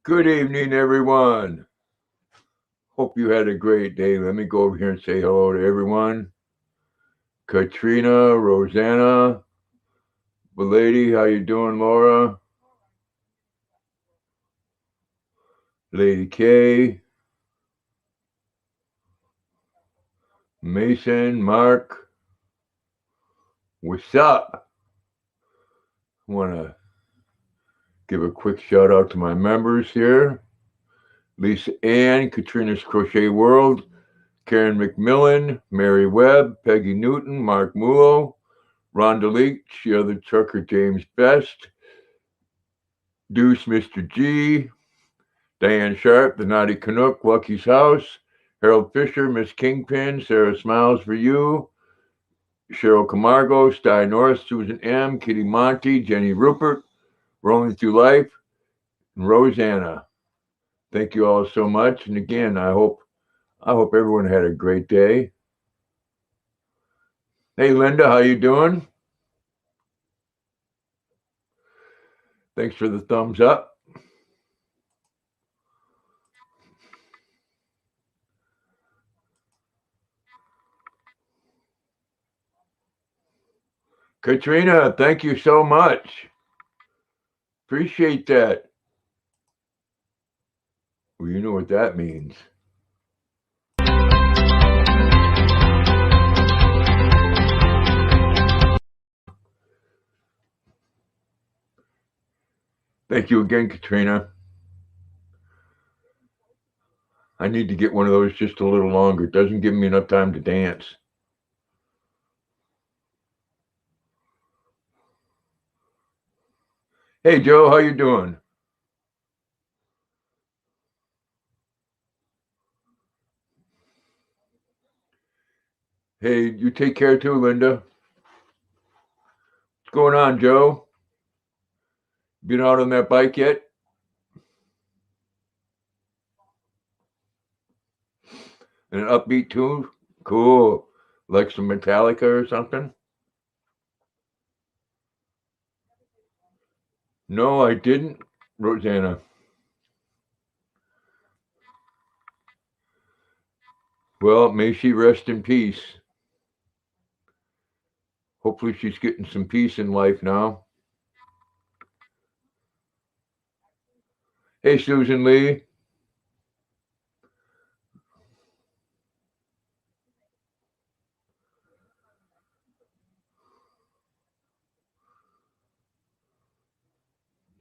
Good evening, everyone. Hope you had a great day. Let me go over here and say hello to everyone. Katrina, Rosanna, Belady, how you doing, Laura? Lady K, Mason, Mark, what's up? I want to give a quick shout out to my members here. Lisa Ann, Katrina's Crochet World, Karen McMillan, Mary Webb, Peggy Newton, Mark Mulo, Rhonda Leach, the other trucker James Best, Deuce Mr. G, Diane Sharp, The Naughty Canuck, Lucky's House, Harold Fisher, Miss Kingpin, Sarah Smiles for You, Cheryl Camargo, Sty North, Susan M., Kitty Monty, Jenny Rupert, Rolling Through Life, and Rosanna. Thank you all so much. And again, I hope everyone had a great day. Hey Linda, how you doing? Thanks for the thumbs up. Katrina, thank you so much. Appreciate that. Well, you know what that means. Thank you again, Katrina. I need to get one of those just a little longer. It doesn't give me enough time to dance. Hey Joe, how you doing? Hey, you take care too, Linda. What's going on, Joe? Been out on that bike yet? An upbeat tune? Cool. Like some Metallica or something? No, I didn't, Rosanna. Well, may she rest in peace. Hopefully she's getting some peace in life now. Hey, Susan Lee.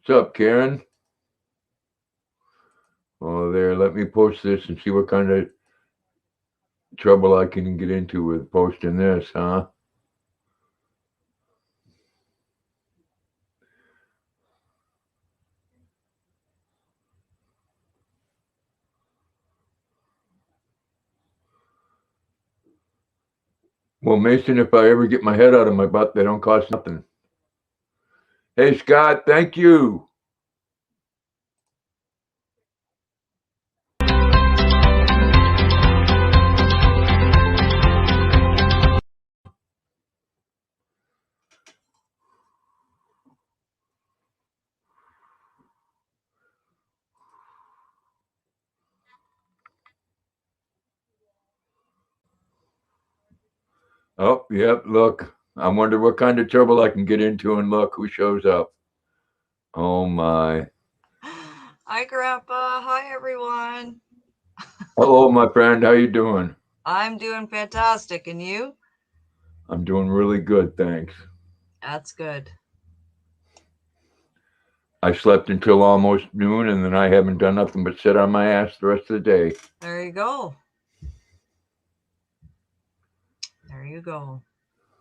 What's up, Karen? Oh, there. Let me post this and see what kind of trouble I can get into with posting this, huh? Well, Mason, if I ever get my head out of my butt, they don't cost nothing. Hey, Scott, thank you. Oh, yep, look. I wonder what kind of trouble I can get into, and look who shows up. Oh, my. Hi, Grandpa. Hi, everyone. Hello, my friend. How you doing? I'm doing fantastic. And you? I'm doing really good, thanks. That's good. I slept until almost noon, and then I haven't done nothing but sit on my ass the rest of the day. There you go. There you go.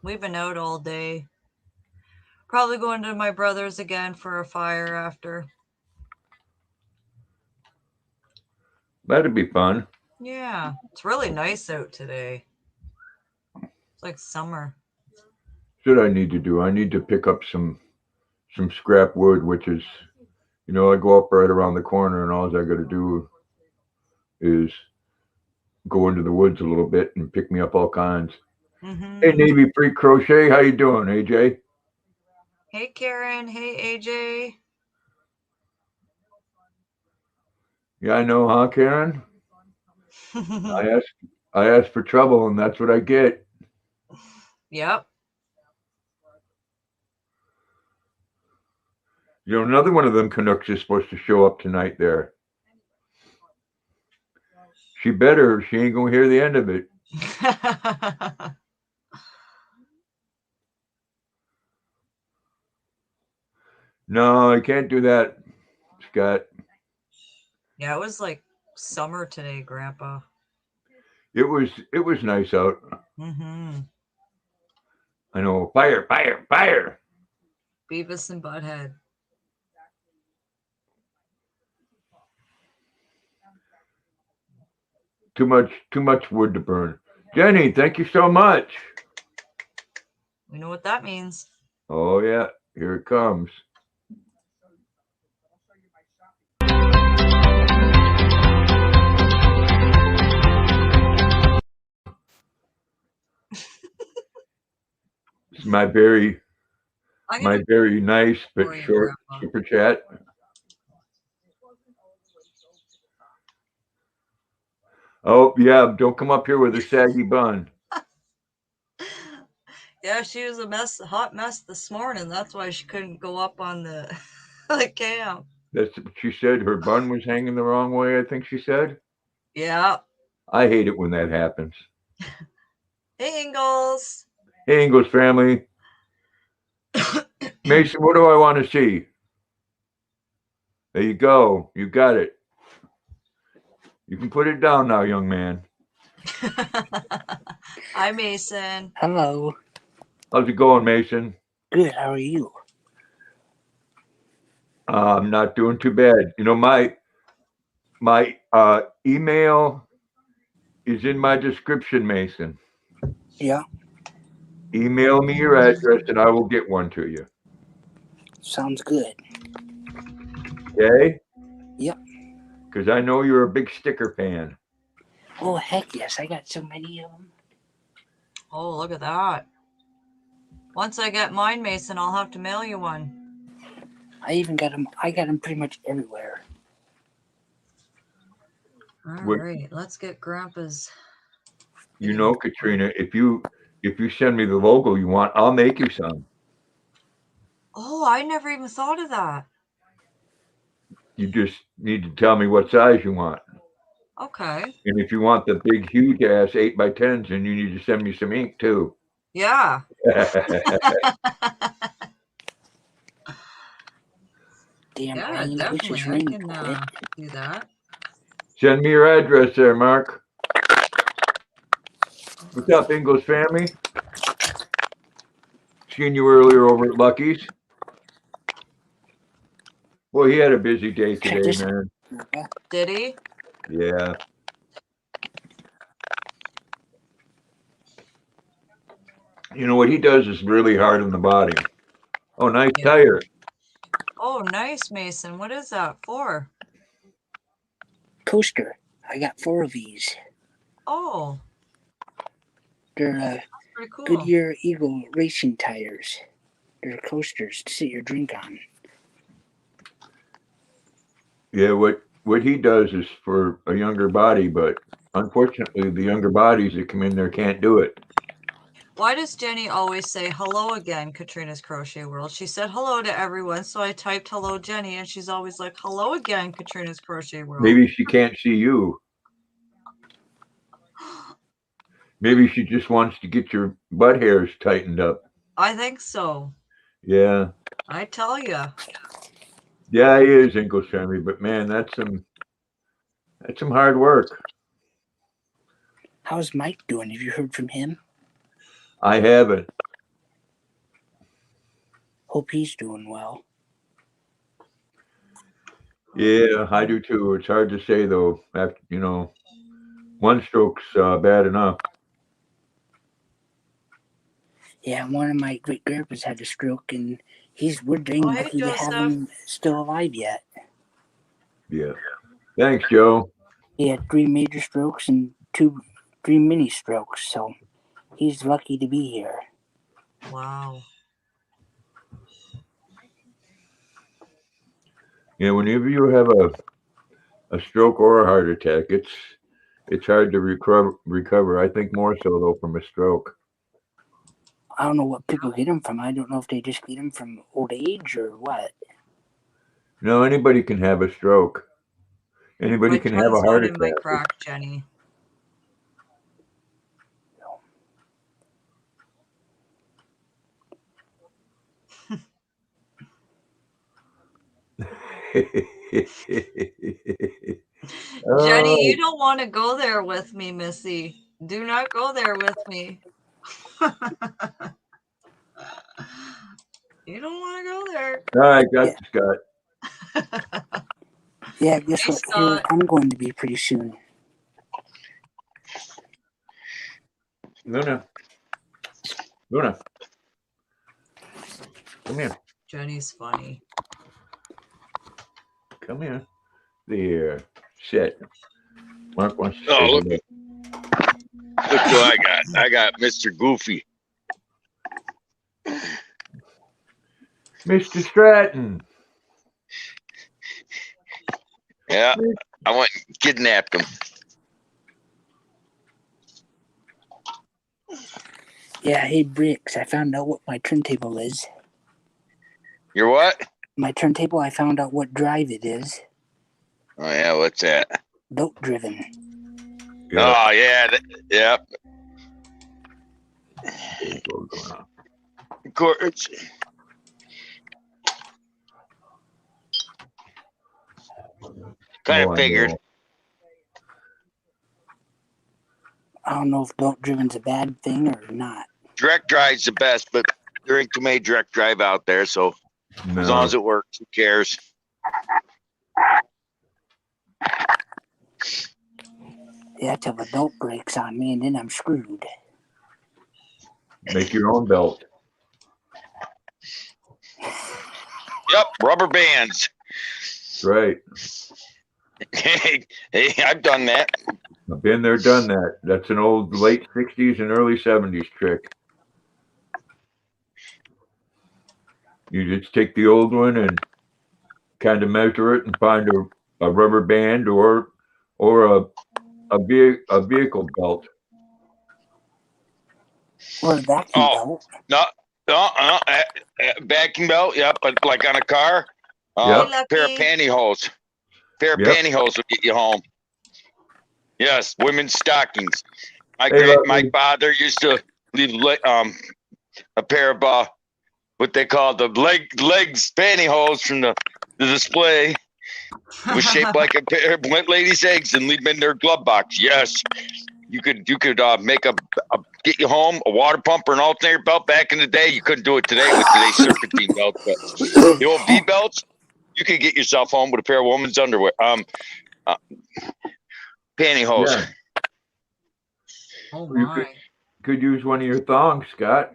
We've been out all day. Probably going to my brother's again for a fire after. That'd be fun. Yeah, it's really nice out today. It's like summer. What I need to do? I need to pick up some scrap wood, which is, I go up right around the corner, and all I got to do is go into the woods a little bit and pick me up all kinds. Hey, Mm-hmm. Navy Freak Crochet, how you doing, AJ? Hey, Karen. Hey, AJ. Yeah, I know, huh, Karen? I asked I asked for trouble, and that's what I get. Yep. You know, another one of them Canucks is supposed to show up tonight there. She better. She ain't gonna hear the end of it. No, I can't do that, Scott. Yeah, it was like summer today, Grandpa. It was nice out. Mm-hmm. I know. Fire, fire, fire. Beavis and Butthead. Too much wood to burn. Jenny, thank you so much. We know what that means. Oh yeah, here it comes. It's my very I'm my gonna very nice but for you, short Grandpa. super chat. Oh yeah, don't come up here with a saggy bun. Yeah, she was a hot mess this morning. That's why she couldn't go up on the the camp. That's what she said. Her bun was hanging the wrong way, I think she said. Yeah. I hate it when that happens. Hey, Ingalls. Hey, English family. Mason, what do I want to see? There you go. You got it. You can put it down now, young man. Hi, Mason. Hello. How's it going, Mason? Good. How are you? I'm not doing too bad. You know, my email is in my description, Mason. Yeah. Email me your address and I will get one to you. Sounds good. Okay? Yep. Because I know you're a big sticker fan. Oh, heck yes. I got so many of them. Oh, look at that. Once I get mine, Mason, I'll have to mail you one. I even got them. I got them pretty much everywhere. All What, right, let's get Grandpa's. you know, Katrina, if you send me the logo you want, I'll make you some. Oh, I never even thought of that. You just need to tell me what size you want. Okay. And if you want the big, huge ass 8x10s, then you need to send me some ink too. Yeah. Damn Yeah, rain. I wish definitely. this I rain can quit. do that. Send me your address there, Mark. What's up, English family? Seen you earlier over at Lucky's. Well, he had a busy day Check today, this out. man. Did he? Yeah. You know what he does is really hard on the body. Oh, nice Yeah. tire. Oh, nice, Mason. What is that for? Coaster. I got 4 of these. Oh, They're that's pretty cool. Goodyear Eagle racing tires. They're coasters to sit your drink on. Yeah, what he does is for a younger body, but unfortunately, the younger bodies that come in there can't do it. Why does Jenny always say hello again, Katrina's Crochet World? She said hello to everyone, so I typed hello, Jenny, and she's always like, hello again, Katrina's Crochet World. Maybe she can't see you. Maybe she just wants to get your butt hairs tightened up. I think so. Yeah. I tell you. Yeah, he is English family, but man, that's some hard work. How's Mike doing? Have you heard from him? I haven't. Hope he's doing well. Yeah, I do too. It's hard to say though. After one stroke's bad enough. Yeah, one of my great grandpas had a stroke, and we're dang Oh, hey, lucky to have Joseph. him still alive yet. Yeah. Thanks, Joe. He had 3 major strokes and 3 mini strokes, so he's lucky to be here. Wow. Yeah, whenever you have a stroke or a heart attack. It's hard to recover. I think more so though from a stroke. I don't know what people get them from. I don't know if they just get them from old age or what. No, anybody can have a stroke. Anybody My can have a twins heart not in my attack. crack, Jenny. Jenny, you don't want to go there with me, Missy. Do not go there with me. You don't want to go there. All right, got you, Scott. Yeah, guess Hey, what? Scott. I'm going to be pretty soon. Luna. Come here. Jenny's funny. Come here. There. Sit. Mark wants to Oh, say look who I got. I got Mr. Goofy. Mr. Stratton. Yeah, I went and kidnapped him. Yeah, hey, Bricks, I found out what my turntable is. You're what? My turntable, I found out what drive it is. Oh, yeah, what's that? Belt driven. Yeah. Oh, yeah. Yeah. Of course. Kind of figured. I don't know if belt driven's a bad thing or not. Direct drive's the best, but there ain't too many direct drive out there, so as long as it works, who cares? Yeah, till the belt breaks on me and then I'm screwed. Make your own belt. Yep, rubber bands. That's right. Hey, I've done that. I've been there, done that. That's an old late 60s and early 70s trick. You just take the old one and kind of measure it and find a rubber band or a vehicle belt. Or a vacuum belt. No, vacuum belt, yep, but like on a car. Yep. Pair of pantyhose. Pair of pantyhose will get you home. Yes, women's stockings. My father used to leave a pair of what they call the legs pantyhose from the display. It was shaped like a pair of lady's eggs and leave them in their glove box. Yes, you could make get you home a water pump or an alternator belt back in the day. You couldn't do it today with today's serpentine belts, but the old V belts, you could get yourself home with a pair of women's underwear. Pantyhose. Yeah. Oh my. You could use one of your thongs, Scott.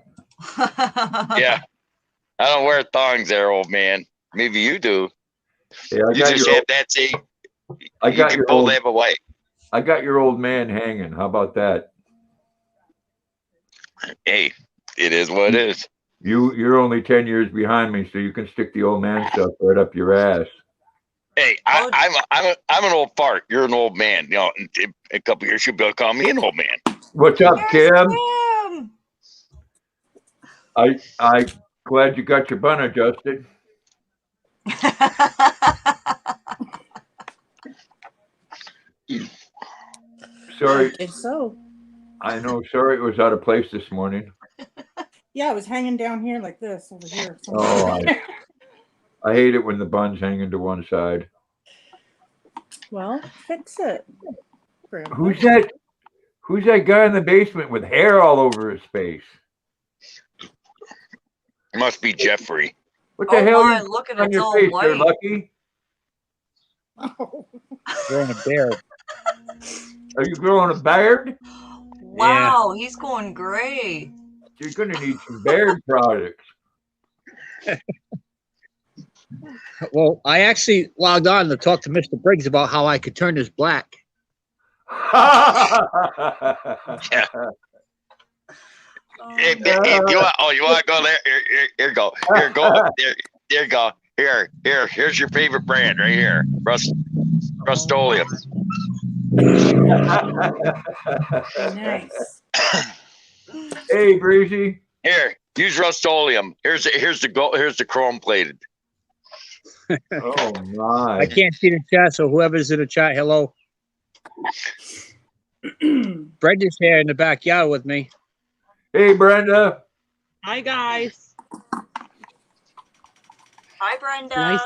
Yeah. I don't wear thongs there, old man. Maybe you do. Yeah, you just have that say. I got your old. Have a white. I got your old man hanging. How about that? Hey, it is what it is. You're only 10 years behind me, so you can stick the old man stuff right up your ass. Hey, I'm an old fart. You're an old man. You know, in a couple years you'll be able to call me an old man. What's up, Kim? I glad you got your bun adjusted. Sorry. So I know. Sorry, it was out of place this morning. yeah, it was hanging down here like this over here. Oh, I hate it when the bun's hanging to one side. Well, fix it. Who's that? Who's that guy in the basement with hair all over his face? It must be Jeffrey. What the hell my, is look at on it's your all face white. there, Lucky? Oh. Growing a beard. Are you growing a beard? Wow, he's going gray. You're going to need some beard products. Well, I actually logged on to talk to Mr. Briggs about how I could turn this black. Yeah. If you want to go there? Here go. Here, go up there. Here you go. Here's your favorite brand right here, Russ. Rust-Oleum. Nice. Hey, Breezy. Here, use Rust-Oleum. Here's the chrome plated. Oh I my. can't see the chat, so whoever's in the chat, hello. Brenda's here in the backyard with me. Hey, Brenda. Hi, guys. Hi, Brenda. Nice.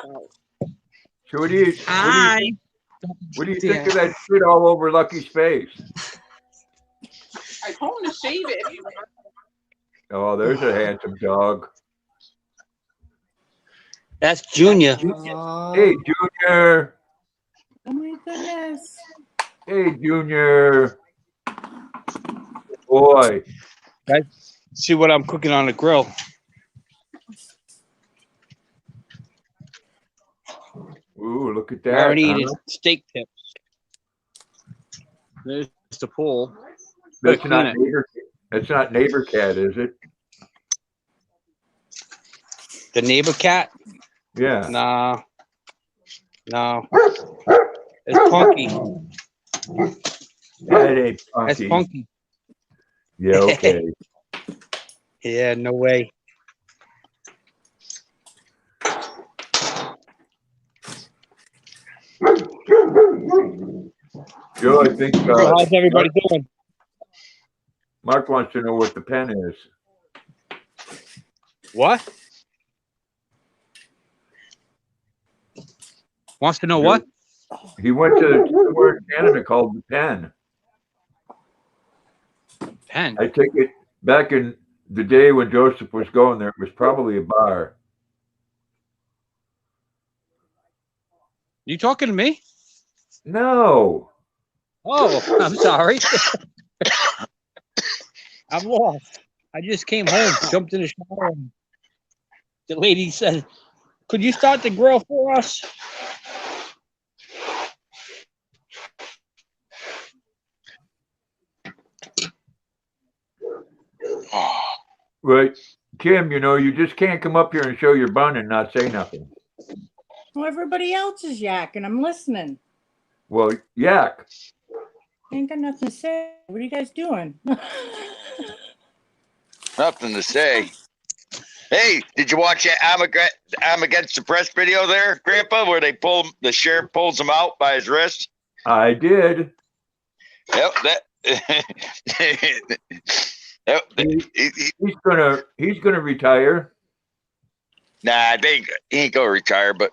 So what do you Hi. think of that shit all over Lucky's face? I told him to shave it if you want. Oh, there's a handsome dog. That's Junior. Hey, Junior. Oh my goodness. Hey, Junior. Boy. See what I'm cooking on the grill. Ooh, look at I that. already huh? eating steak tips. There's the pool. That's Clean not it. neighbor cat, is it? The neighbor cat? Yeah. Nah. No. It's Punky. That ain't That's funky. Punky. Yeah, okay. Yeah, no way. Joe, I think So how's everybody doing? Mark wants to know what the pen is. What? Wants to know what? He went to somewhere in Canada called the Pen. Pen. I take it back in the day when Joseph was going there, it was probably a bar. You talking to me? No. Oh, I'm sorry. I'm lost. I just came home, jumped in the shower, and the lady said, "Could you start the grill for us?" Right. Kim, you just can't come up here and show your bun and not say nothing. Well, everybody else is yakking. I'm listening. Well, yak. Ain't got nothing to say. What are you guys doing? Nothing to say. Hey, did you watch that I'm Against the Press video there, Grandpa, where the sheriff pulls him out by his wrist? I did. Yep, He's gonna retire. Nah, he ain't gonna retire, but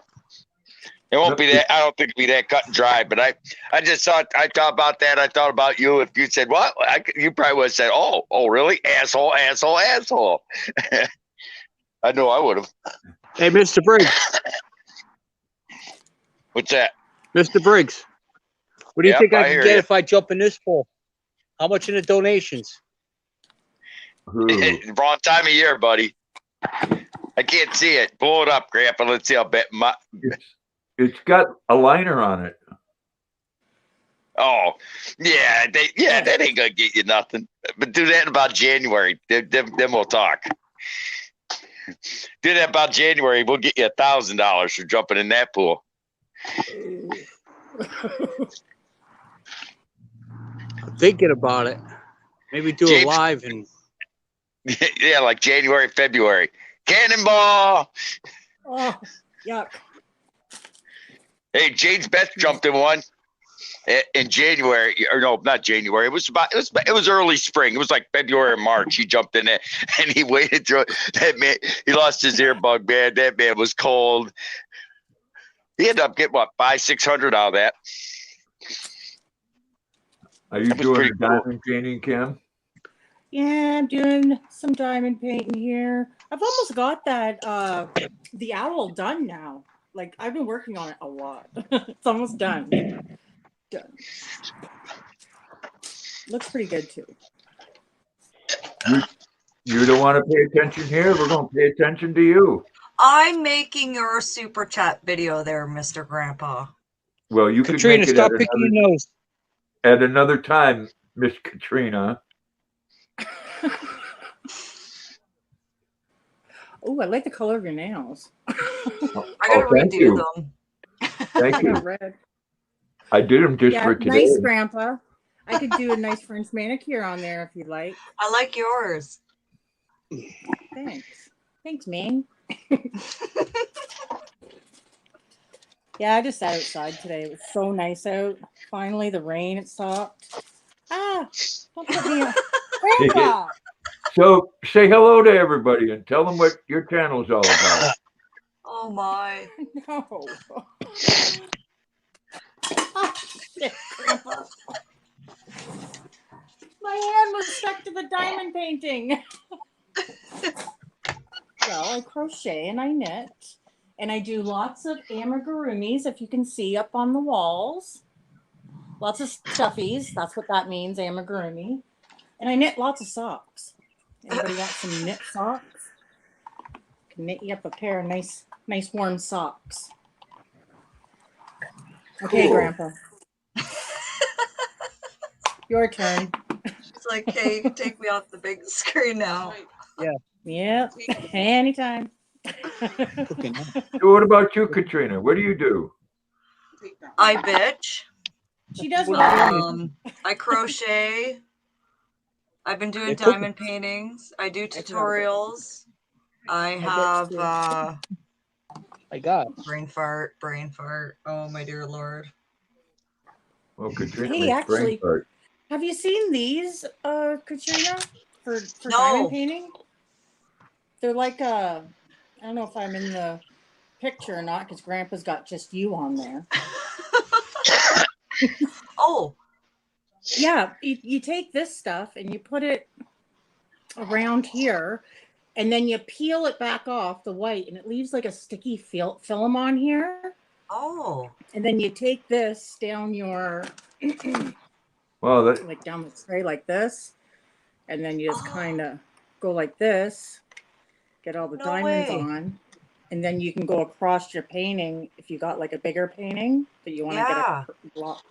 it won't be that. I don't think it'll be that cut and dry. But I just thought about that. I thought about you. If you said what, you probably would have said, "Oh, really? Asshole." I know I would have. Hey, Mr. Briggs. What's that? Mr. Briggs. What do you Yep, think I I can hear get you. if I jump in this pool? How much in the donations? Wrong time of year, buddy. I can't see it. Pull it up, Grandpa. Let's see. I'll bet It's got a liner on it. Oh, yeah, that ain't gonna get you nothing. But do that in about January. Then we'll talk. Do that about January. We'll get you $1,000 for jumping in that pool. I'm thinking about it. Maybe do it live and Yeah, like January, February. Cannonball. Oh, yuck. Hey, James Beth jumped in one in January, or no, not January. It was early spring. It was like February or March. He jumped in it and he waited through it. That man, he lost his earbud, man. That man was cold. He ended up getting what, $500-600 out of that. Are you doing a diamond painting, Kim? Yeah, I'm doing some diamond painting here. I've almost got that the owl done now. Like, I've been working on it a lot. It's almost done. Done. Looks pretty good too. You don't want to pay attention here? We're going to pay attention to you. I'm making your super chat video there, Mr. Grandpa. Well, you Katrina, could make it stop picking your nose. At another time, Miss Katrina. Oh, I like the color of your nails. I gotta redo them. Thank you. Red. I did them just Yeah, for today. nice, Grandpa. I could do a nice French manicure on there if you'd like. I like yours. Thanks. Thanks, man. Yeah, I just sat outside today. It was so nice out. Finally, the rain, it stopped. Ah, don't put me on. Grandpa! So say hello to everybody and tell them what your channel's all about. Oh my. No. Oh, shit, Grandpa. My hand was stuck to the diamond painting. Well, I crochet and I knit. And I do lots of amigurumis, if you can see up on the walls. Lots of stuffies. That's what that means, amigurumi. And I knit lots of socks. Anybody want some knit socks? I can knit you up a pair of nice warm socks. Okay, Cool. Grandpa. Your turn. It's like, hey, you can take me off the big screen now. Yep. Anytime. Cooking. So what about you, Katrina? What do you do? I bitch. She does what I do. I crochet. I've been doing You're cooking. diamond paintings. I do forgot about tutorials. I bitch have too. My God. brain fart. Oh my dear Lord. Well, Katrina Hey, makes brain actually, fart. have you seen these, Katrina, for No. diamond painting? They're like I don't know if I'm in the picture or not because Grandpa's got just you on there. Oh, Yeah, you take this stuff and you put it around here, and then you peel it back off the white, and it leaves like a sticky film on here. oh. And then you take this down your Well, that, like down the tray like this, and then you just kind of go like this, get all the No diamonds way. on, and then you can go across your painting if you got like a bigger painting that you want to Yeah. get a block.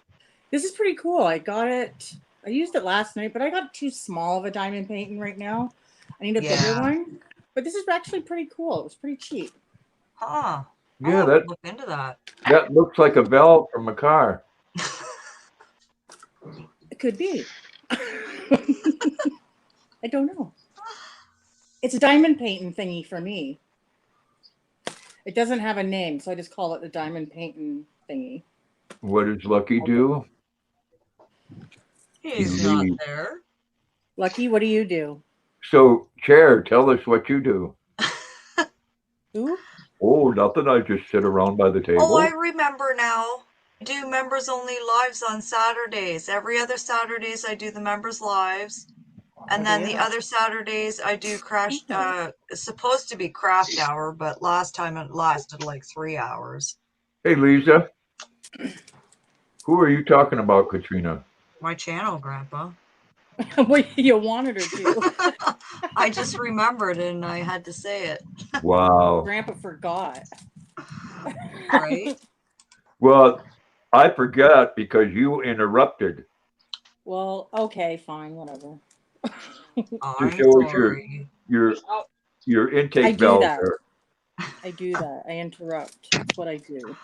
This is pretty cool. I got it. I used it last night, but I got too small of a diamond painting right now. I need a bigger Yeah. one. But this is actually pretty cool. It was pretty cheap. Huh. yeah, I'll that look into that. that looks like a valve from a car. It could be. I don't know. It's a diamond painting thingy for me. It doesn't have a name, so I just call it the diamond painting thingy. What does Lucky do? He's You not leave. there. Lucky, what do you do? So, Chair, tell us what you do. Ooh, Oh, nothing. I just sit around by the table. Oh, I remember now. I do members only lives on Saturdays. Every other Saturdays I do the members lives. And then the yeah. other Saturdays I do crash it's supposed to be craft hour, but last time it lasted like 3 hours. Hey, Lisa. Who are you talking about, Katrina? My channel, Grandpa. Well, you wanted her to. I just remembered and I had to say it. Wow. Grandpa forgot. Right? Well, I forgot because you interrupted. Well, okay, fine, whatever. I'm show us sorry. your I intake do valve that. there. I do that. I interrupt. That's what I do.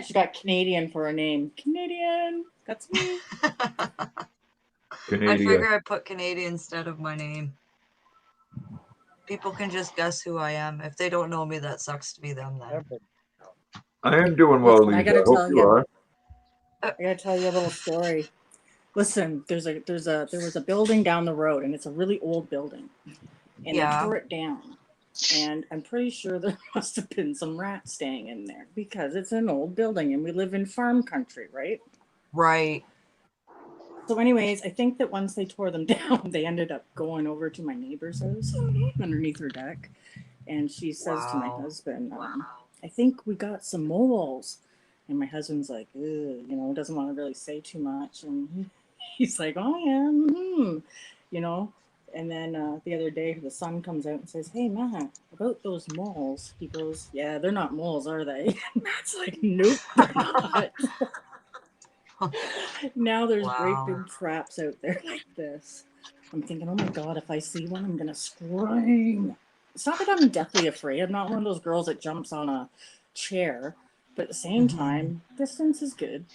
She got Canadian for a name. Canadian. That's me. I Canadian. figure I put Canadian instead of my name. People can just guess who I am. If they don't know me, that sucks to be them then. I am doing well, Listen, Lisa. I gotta hope tell you you. are. I gotta tell you a little story. Listen, there was a building down the road, and it's a really old building, and Yeah. they tore it down. And I'm pretty sure there must have been some rats staying in there because it's an old building, and we live in farm country, right? Right. So, anyways, I think that once they tore them down, they ended up going over to my neighbor's house underneath her deck, and she says to my Wow. husband, "I think we got some moles." And my husband's like, doesn't want to really say too much. And he's like, "Oh, yeah, And then the other day, the son comes out and says, "Hey, Matt, about those moles." He goes, "Yeah, they're not moles, are they?" And Matt's like, "Nope, they're not." Now there's great Wow. big traps out there like this. I'm thinking, oh my God, if I see one, I'm going to scream. It's not that I'm deathly afraid. I'm not one of those girls that jumps on a chair, but at the same time, distance is good.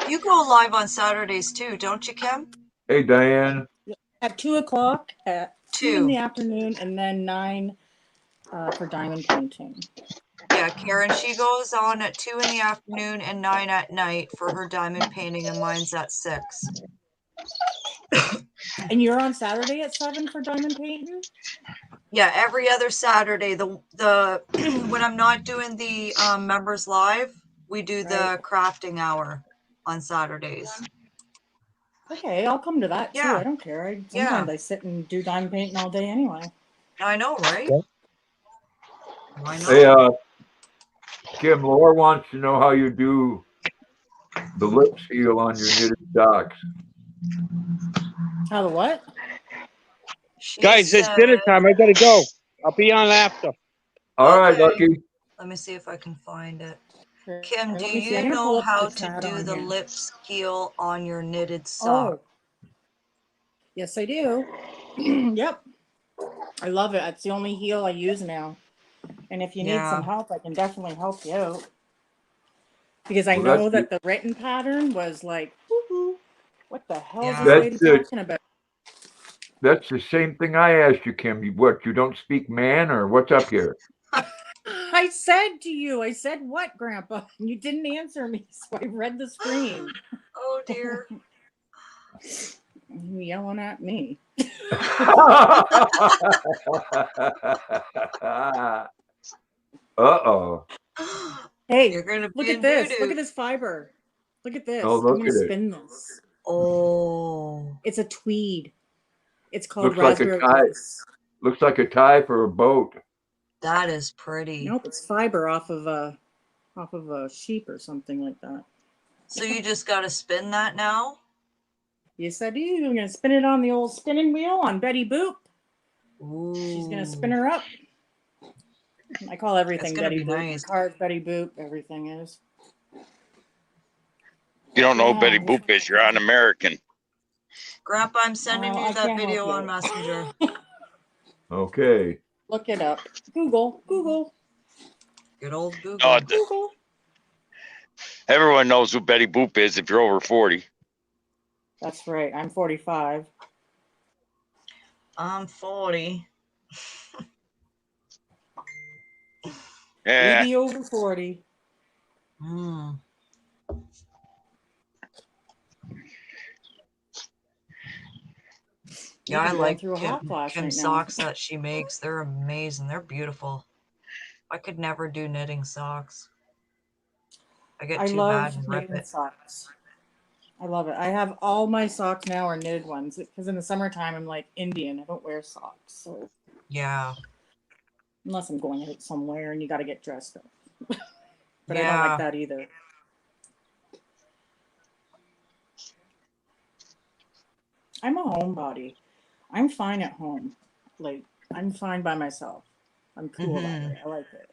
You go live on Saturdays too, don't you, Kim? Hey, Diane. At 2 o'clock, at 2 in 2. the afternoon, and then 9 for diamond painting. Yeah, Karen, she goes on at 2 in the afternoon and 9 at night for her diamond painting, and mine's at 6. And you're on Saturday at 7 for diamond painting? Yeah, every other Saturday. The when I'm not doing the members live, we do the crafting hour on Saturdays. Okay, I'll come to that too. Yeah. I don't care. Sometimes I sit and do diamond painting all day anyway. I know, right? Why not? Hey, Kim, Laura wants to know how you do the lip seal on your knitted socks. How the what? Guys, it's dinner time. I gotta go. I'll be on after. All right, Lucky. Let me see if I can find it. Here, Kim, let do me see. I'm you gonna pull know up how the to chat do on the here. lip seal on your knitted sock? Oh, yes, I do. Yep. I love it. It's the only heel I use now. And if you need some help, I can definitely help you out. Because I know that the written pattern was like, woo-hoo, what the hell is this lady talking about? That's the same thing I asked you, Kim. What, you don't speak man, or what's up here? I said to you, I said what, Grandpa? And you didn't answer me, so I read the screen. Oh, dear. You yelling at me. Uh-oh. Hey, You're gonna look be at in this. doo-doo. Look at this fiber. Look at this. Oh, look I'm going at to it. spin this. Oh. It's a tweed. It's called Looks like a raspberry tie. lace. Looks like a tie for a boat. That is pretty. Nope, it's fiber off of a sheep or something like that. So you just got to spin that now? Yes, I do. I'm going to spin it on the old spinning wheel on Betty Boop. Ooh. She's going to spin her up. I call everything Betty Boop. Nice. Cards, Betty Boop, everything is. You don't know who Betty Boop is. You're un-American. Grandpa, I'm sending you that video on Messenger. Okay. Look it up. Google. Good old Google. Oh, Google. Everyone knows who Betty Boop is if you're over 40. That's right. I'm 45. I'm 40. Yeah. We be over 40. Yeah, I like through a hot flash Kim right socks that she makes. They're amazing. They're beautiful. I could never do knitting socks. I get too mad and rip it. Socks. I love it. I have all my socks now are knitted ones because in the summertime I'm like Indian. I don't wear socks. So yeah. Unless I'm going out somewhere and you got to get dressed up. But I don't like that either. I'm a homebody. I'm fine at home. Like, I'm fine by myself. I'm cool that way. I like it.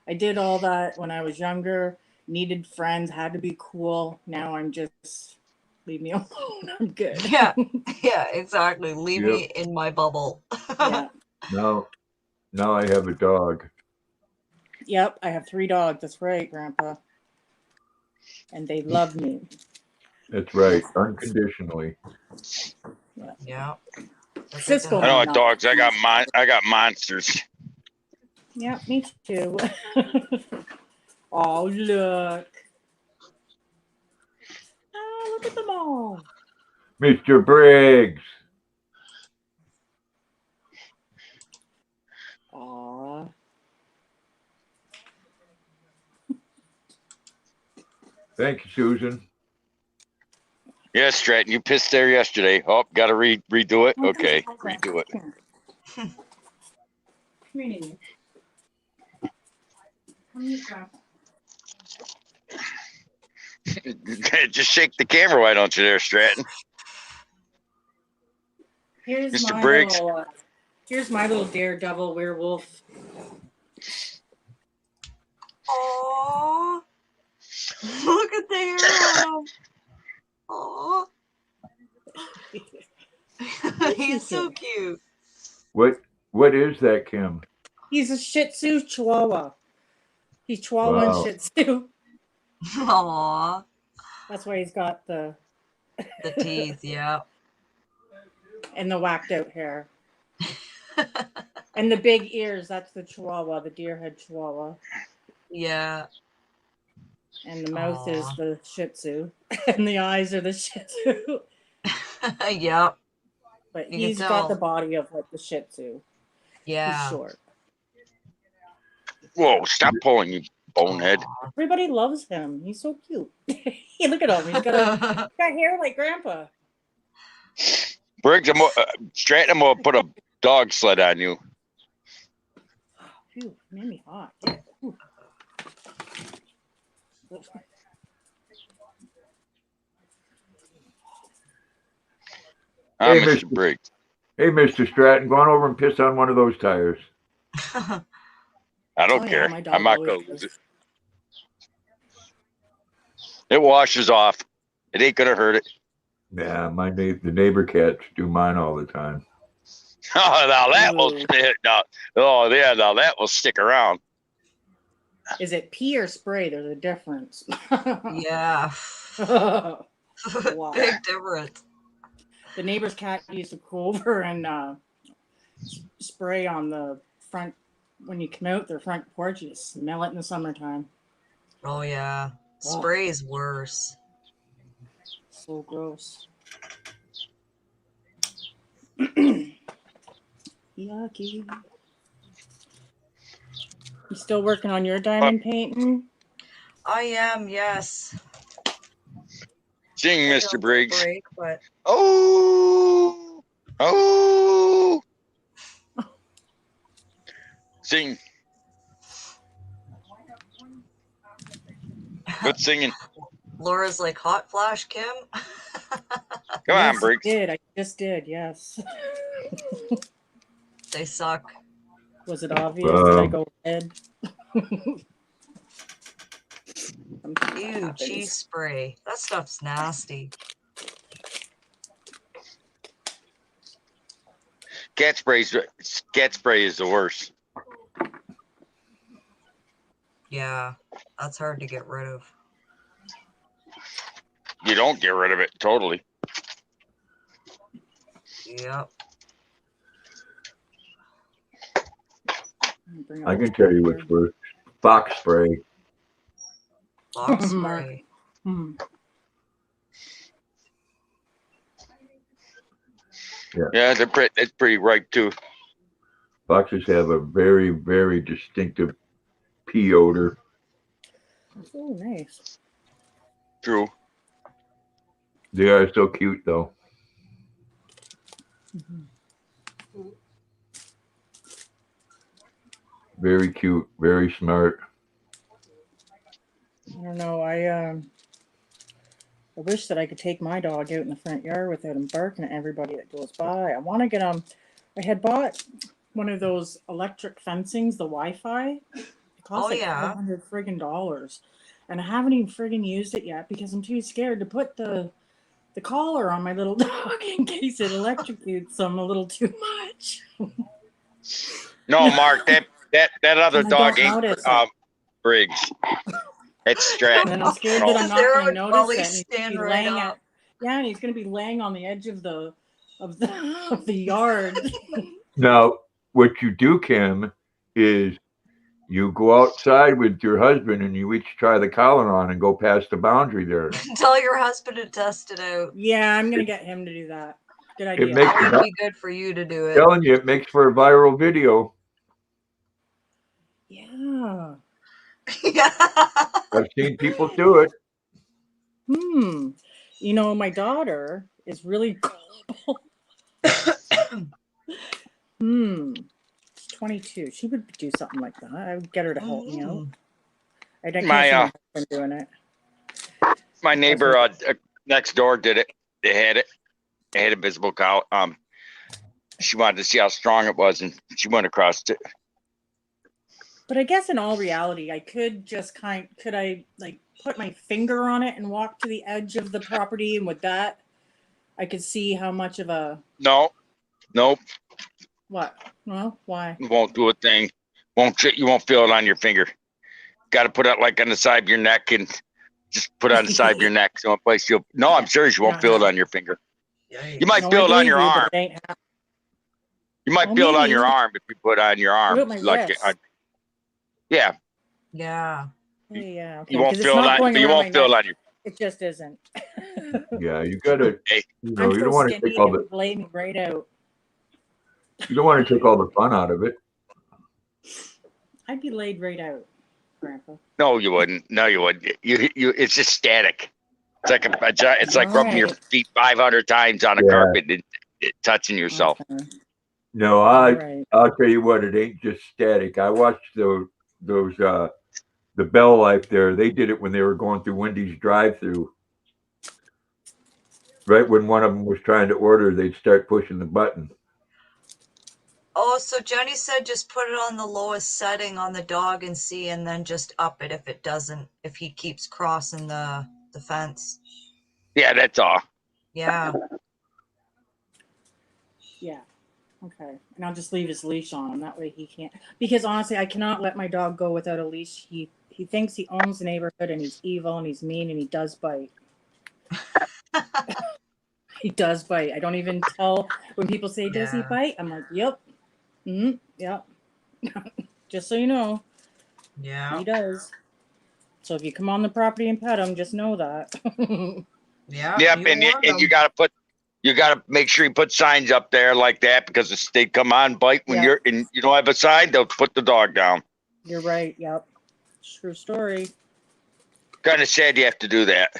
I did all that when I was younger. Needed friends, had to be cool. Now I'm just, leave me alone. I'm good. Yeah, exactly. Leave me in my bubble. Yeah. Now I have a dog. Yep, I have 3 dogs. That's right, Grandpa. And they love me. That's right, unconditionally. Yeah. Cisco. I don't have dogs. I got monsters. Yeah, me too. Oh, look. Oh, look at them all. Mr. Briggs. Aw. Thank you, Susan. Yes, Stratton, you pissed there yesterday. Oh, got to redo it? Okay, redo it. Just shake the camera, why don't you there, Stratton? Here's Mr. my Briggs. here's my little daredevil werewolf. Aww. Look at the hair on him. Aww. He's so cute. What is that, Kim? He's a Shih Tzu Chihuahua. He's Chihuahua and Wow. Shih Tzu. Aw, That's why he's got the teeth, yeah. and the whacked out hair. And the big ears, that's the Chihuahua, the deer head Chihuahua. Yeah. And the mouth is Aw. the Shih Tzu. And the eyes are the Shih Tzu. Yep. But You can he's got the tell. body of like the Shih Tzu. He's Yeah. short. Whoa, stop pulling, you bonehead. Everybody loves him. He's so cute. Hey, look at him. He's got hair like Grandpa. Briggs, Stratton will put a dog sled on you. Phew, made me hot. Yeah. Ooh. I'm Hey, Mr. Mr. Briggs. Hey, Mr. Stratton, go on over and piss on one of those tires. I don't Oh, yeah, care. my dog I'm not always going to lose does. it. It washes off. It ain't going to hurt it. Yeah, the neighbor cats do mine all the time. Oh, now that will Ooh. stick. Oh, yeah, now that will stick around. Is it pee or spray? There's a difference. Yeah. Wow. Big difference. The neighbor's cat used to go over and spray on the front when you come out their front porch. You smell it in the summertime. Oh yeah. Spray is worse. So gross. Yucky. You still working on your diamond painting? I am, yes. Sing, Mr. Briggs. Break, but Oh, oh. Sing. Good singing. Laura's like hot flash, Kim. Come on, Yes, Briggs. I just did. Yes. They suck. Was it obvious? Did I go red? Ew, cheese spray. That stuff's nasty. Cat spray is the worst. Yeah, that's hard to get rid of. You don't get rid of it totally. Yep. I can tell you what's worse. Fox spray. Fox spray. Yeah, it's pretty ripe too. Foxes have a very, very distinctive pee odor. Oh, nice. True. They are so cute, though. Very cute, very smart. I don't know. I wish that I could take my dog out in the front yard without him barking at everybody that goes by. I want to get him. I had bought one of those electric fencings, the Wi-Fi. It costs like $500 friggin' dollars, and I haven't even friggin' used it yet because I'm too scared to put the collar on my little dog in case it electrocutes him a little too much. No, Mark, that other And I dog don't ain't notice it. Briggs. It's Stratton. And I'm scared that I'm not Sarah going to would notice probably it. And he's gonna stand be right laying up. and he's going to be laying on the edge of the yard. Now, what you do, Kim, is you go outside with your husband and you each try the collar on and go past the boundary there. Tell your husband to test it out. Yeah, I'm going to get him to do that. Good idea. makes That would be good for you to do it. Telling you, it makes for a viral video. Yeah. I've seen people do it. You know, my daughter is really gullible. She's 22. She would do something like that. I would get her to help me out. I can't see my husband doing it. My neighbor next door did it. They had it. They had a visible cow. She wanted to see how strong it was, and she went across it. But I guess in all reality, I could just could I like put my finger on it and walk to the edge of the property, and with that, I could see how much of a Nope. what? Well, why? You won't do a thing. You won't feel it on your finger. got to put it like on the side of your neck and just put it on the side of your neck. So place you'll. No, I'm serious. You won't feel it on your finger. You might feel it on your arm. You might feel it on your arm if you put it on your arm. Like, yeah. Yeah. Yeah. Okay. You won't feel it on. You won't feel it on your. It just isn't. Yeah, you gotta. Hey. You know, you don't want to take all the. Lay me right out. You don't want to take all the fun out of it. I'd be laid right out, Grandpa. No, you wouldn't. No, you wouldn't. You. It's just static. It's like it's like rubbing your feet 500 times on a carpet and touching yourself. Okay. No, I'll tell you what. It ain't just static. I watched those the Bell Life there. They did it when they were going through Wendy's drive-through. Right when one of them was trying to order, they'd start pushing the button. Oh, so Jenny said just put it on the lowest setting on the dog and see, and then just up it if he keeps crossing the fence. Yeah, that's all. Yeah. Yeah. Okay. And I'll just leave his leash on him. That way he can't. Because honestly, I cannot let my dog go without a leash. He thinks he owns the neighborhood and he's evil and he's mean and he does bite. He does bite. I don't even tell when people say, does he bite? I'm like, yep. Mm-hmm. Yep. Just so you know. Yeah. He does. So if you come on the property and pet him, just know that. Yeah. Yep, and you gotta make sure you put signs up there like that because if they come on bite when you're and you don't have a sign, they'll put the dog down. You're right. Yep. True story. Kind of sad you have to do that.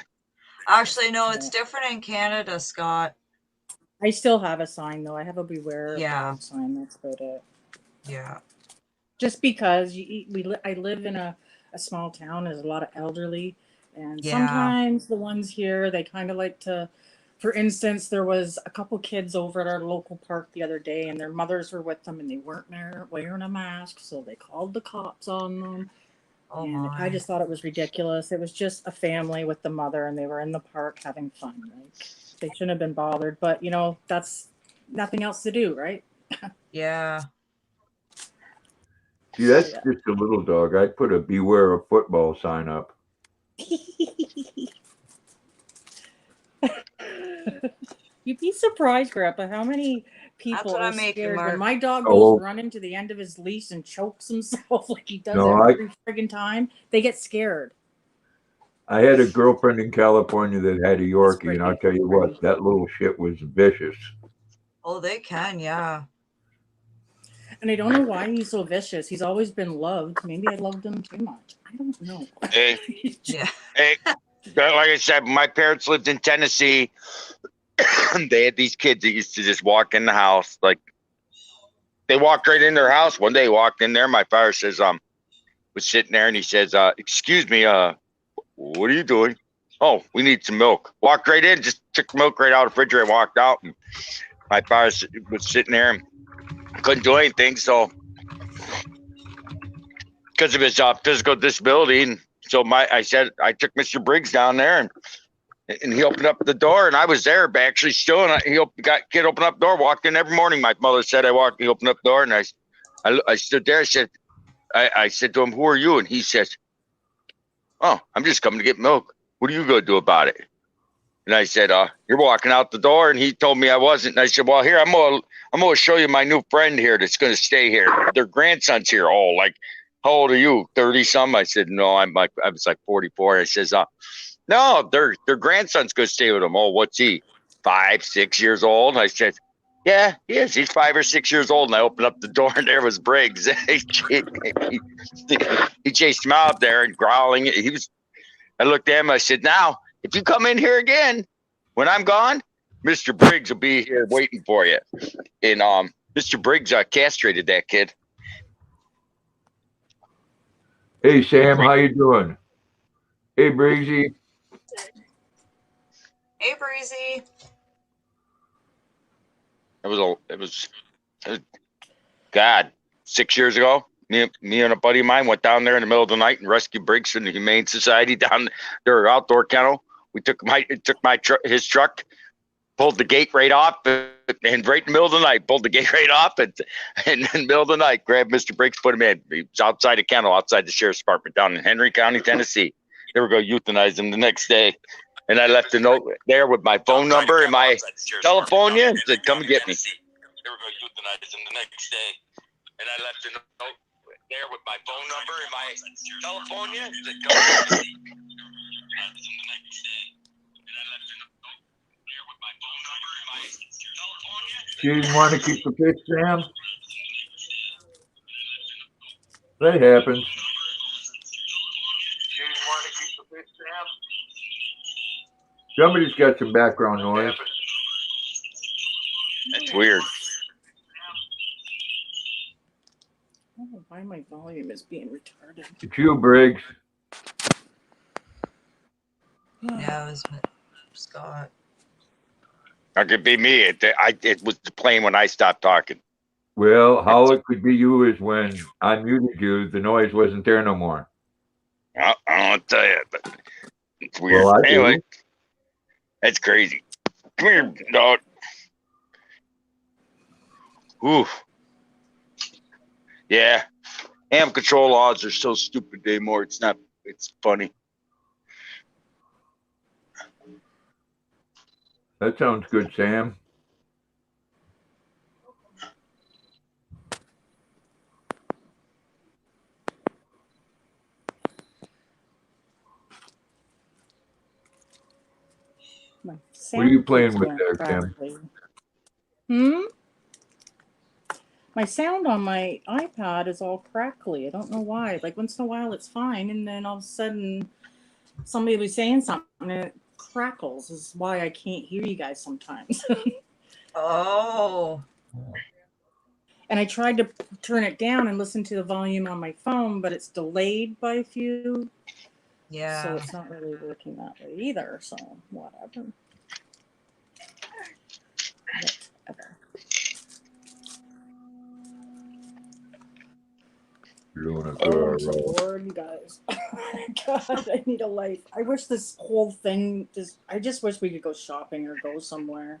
Actually, no, it's different in Canada, Scott. I still have a sign though. I have a beware Yeah. sign. That's about it. Yeah. Just because I live in a small town, there's a lot of elderly, and sometimes the ones here they kind of like to. For instance, there was a couple kids over at our local park the other day, and their mothers were with them, and they weren't wearing a mask, so they called the cops on them. Oh and my. I just thought it was ridiculous. It was just a family with the mother, and they were in the park having fun. Like they shouldn't have been bothered, but that's nothing else to do, right? Yeah. See, that's just a little dog. I'd put a beware of football sign up. You'd be surprised, Grandpa, how many people are scared when my dog goes running to the end of his leash and chokes himself like he does every friggin' time. They get scared. I had a girlfriend in California that had a Yorkie, and I'll tell you what, that little shit was vicious. Oh, they can, yeah. And I don't know why he's so vicious. He's always been loved. Maybe I loved him too much. I don't know. Hey, hey, like I said, my parents lived in Tennessee. They had these kids that used to just walk in the house. Like, they walked right in their house. One day, walked in there. My father says, was sitting there, and he says, excuse me, what are you doing? Oh, we need some milk. Walked right in, just took milk right out of the refrigerator, walked out. And my father was sitting there and couldn't do anything. So, because of his physical disability, and so I took Mr. Briggs down there, and he opened up the door, and I was there, but actually still, and kid opened up the door, walked in every morning. My mother said he opened up the door, and I stood there. I said to him, "Who are you?" And he says, "Oh, I'm just coming to get milk. What are you going to do about it?" And I said, "You're walking out the door." And he told me I wasn't. And I said, "Well, here, I'm going to show you my new friend here that's going to stay here. Their grandson's here." Oh, like, how old are you? 30-some? I said, "No, I was like 44. I says, "No, their grandson's going to stay with them." "Oh, what's he? 5, 6 years old?" I said, "Yeah, he is. He's 5 or 6 years old." And I opened up the door, and there was Briggs. He chased him out there and growling. I looked at him. I said, "Now, if you come in here again, when I'm gone, Mr. Briggs will be here waiting for you." And Mr. Briggs castrated that kid. Hey, Sam, how you doing? Hey, Breezy. Hey, Breezy. It was God, 6 years ago. Me and a buddy of mine went down there in the middle of the night and rescued Briggs from the Humane Society down their outdoor kennel. We took his truck, pulled the gate right off, and right in the middle of the night, pulled the gate right off, and in the middle of the night, grabbed Mr. Briggs, put him in. He was outside a kennel, outside the sheriff's department down in Henry County, Tennessee. They were going to euthanize him the next day. And I left a note there with my phone number and my telephone. Yeah, said, come and get me. They were going to euthanize him the next day. And I left a note there with my phone number and my telephone. Yeah, said, come and get me. You didn't want to keep the fish, Sam? That happens. Somebody's got some background noise. That's weird. I don't know why my volume is being retarded. It's you, Briggs. Yeah, it was Scott. That could be me. It was playing when I stopped talking. Well, how it could be you is when I muted you, the noise wasn't there no more. I don't tell you, but it's weird. Well, I anyway, do. that's crazy. Come here, dog. Ooh. Yeah. Animal control laws are so stupid anymore. It's not. It's funny. That sounds good, Sam. My What are you sound playing keeps with going there, Kim? crackly. My sound on my iPad is all crackly. I don't know why. Like once in a while it's fine, and then all of a sudden somebody will be saying something and it crackles. This is why I can't hear you guys sometimes. Oh. And I tried to turn it down and listen to the volume on my phone, but it's delayed by a few. Yeah. So it's not really working that way either. So whatever. Whatever. You're doing a Oh, good I'm so roll. bored, you guys. Oh my God, I need a life. I wish this whole thing I just wish we could go shopping or go somewhere.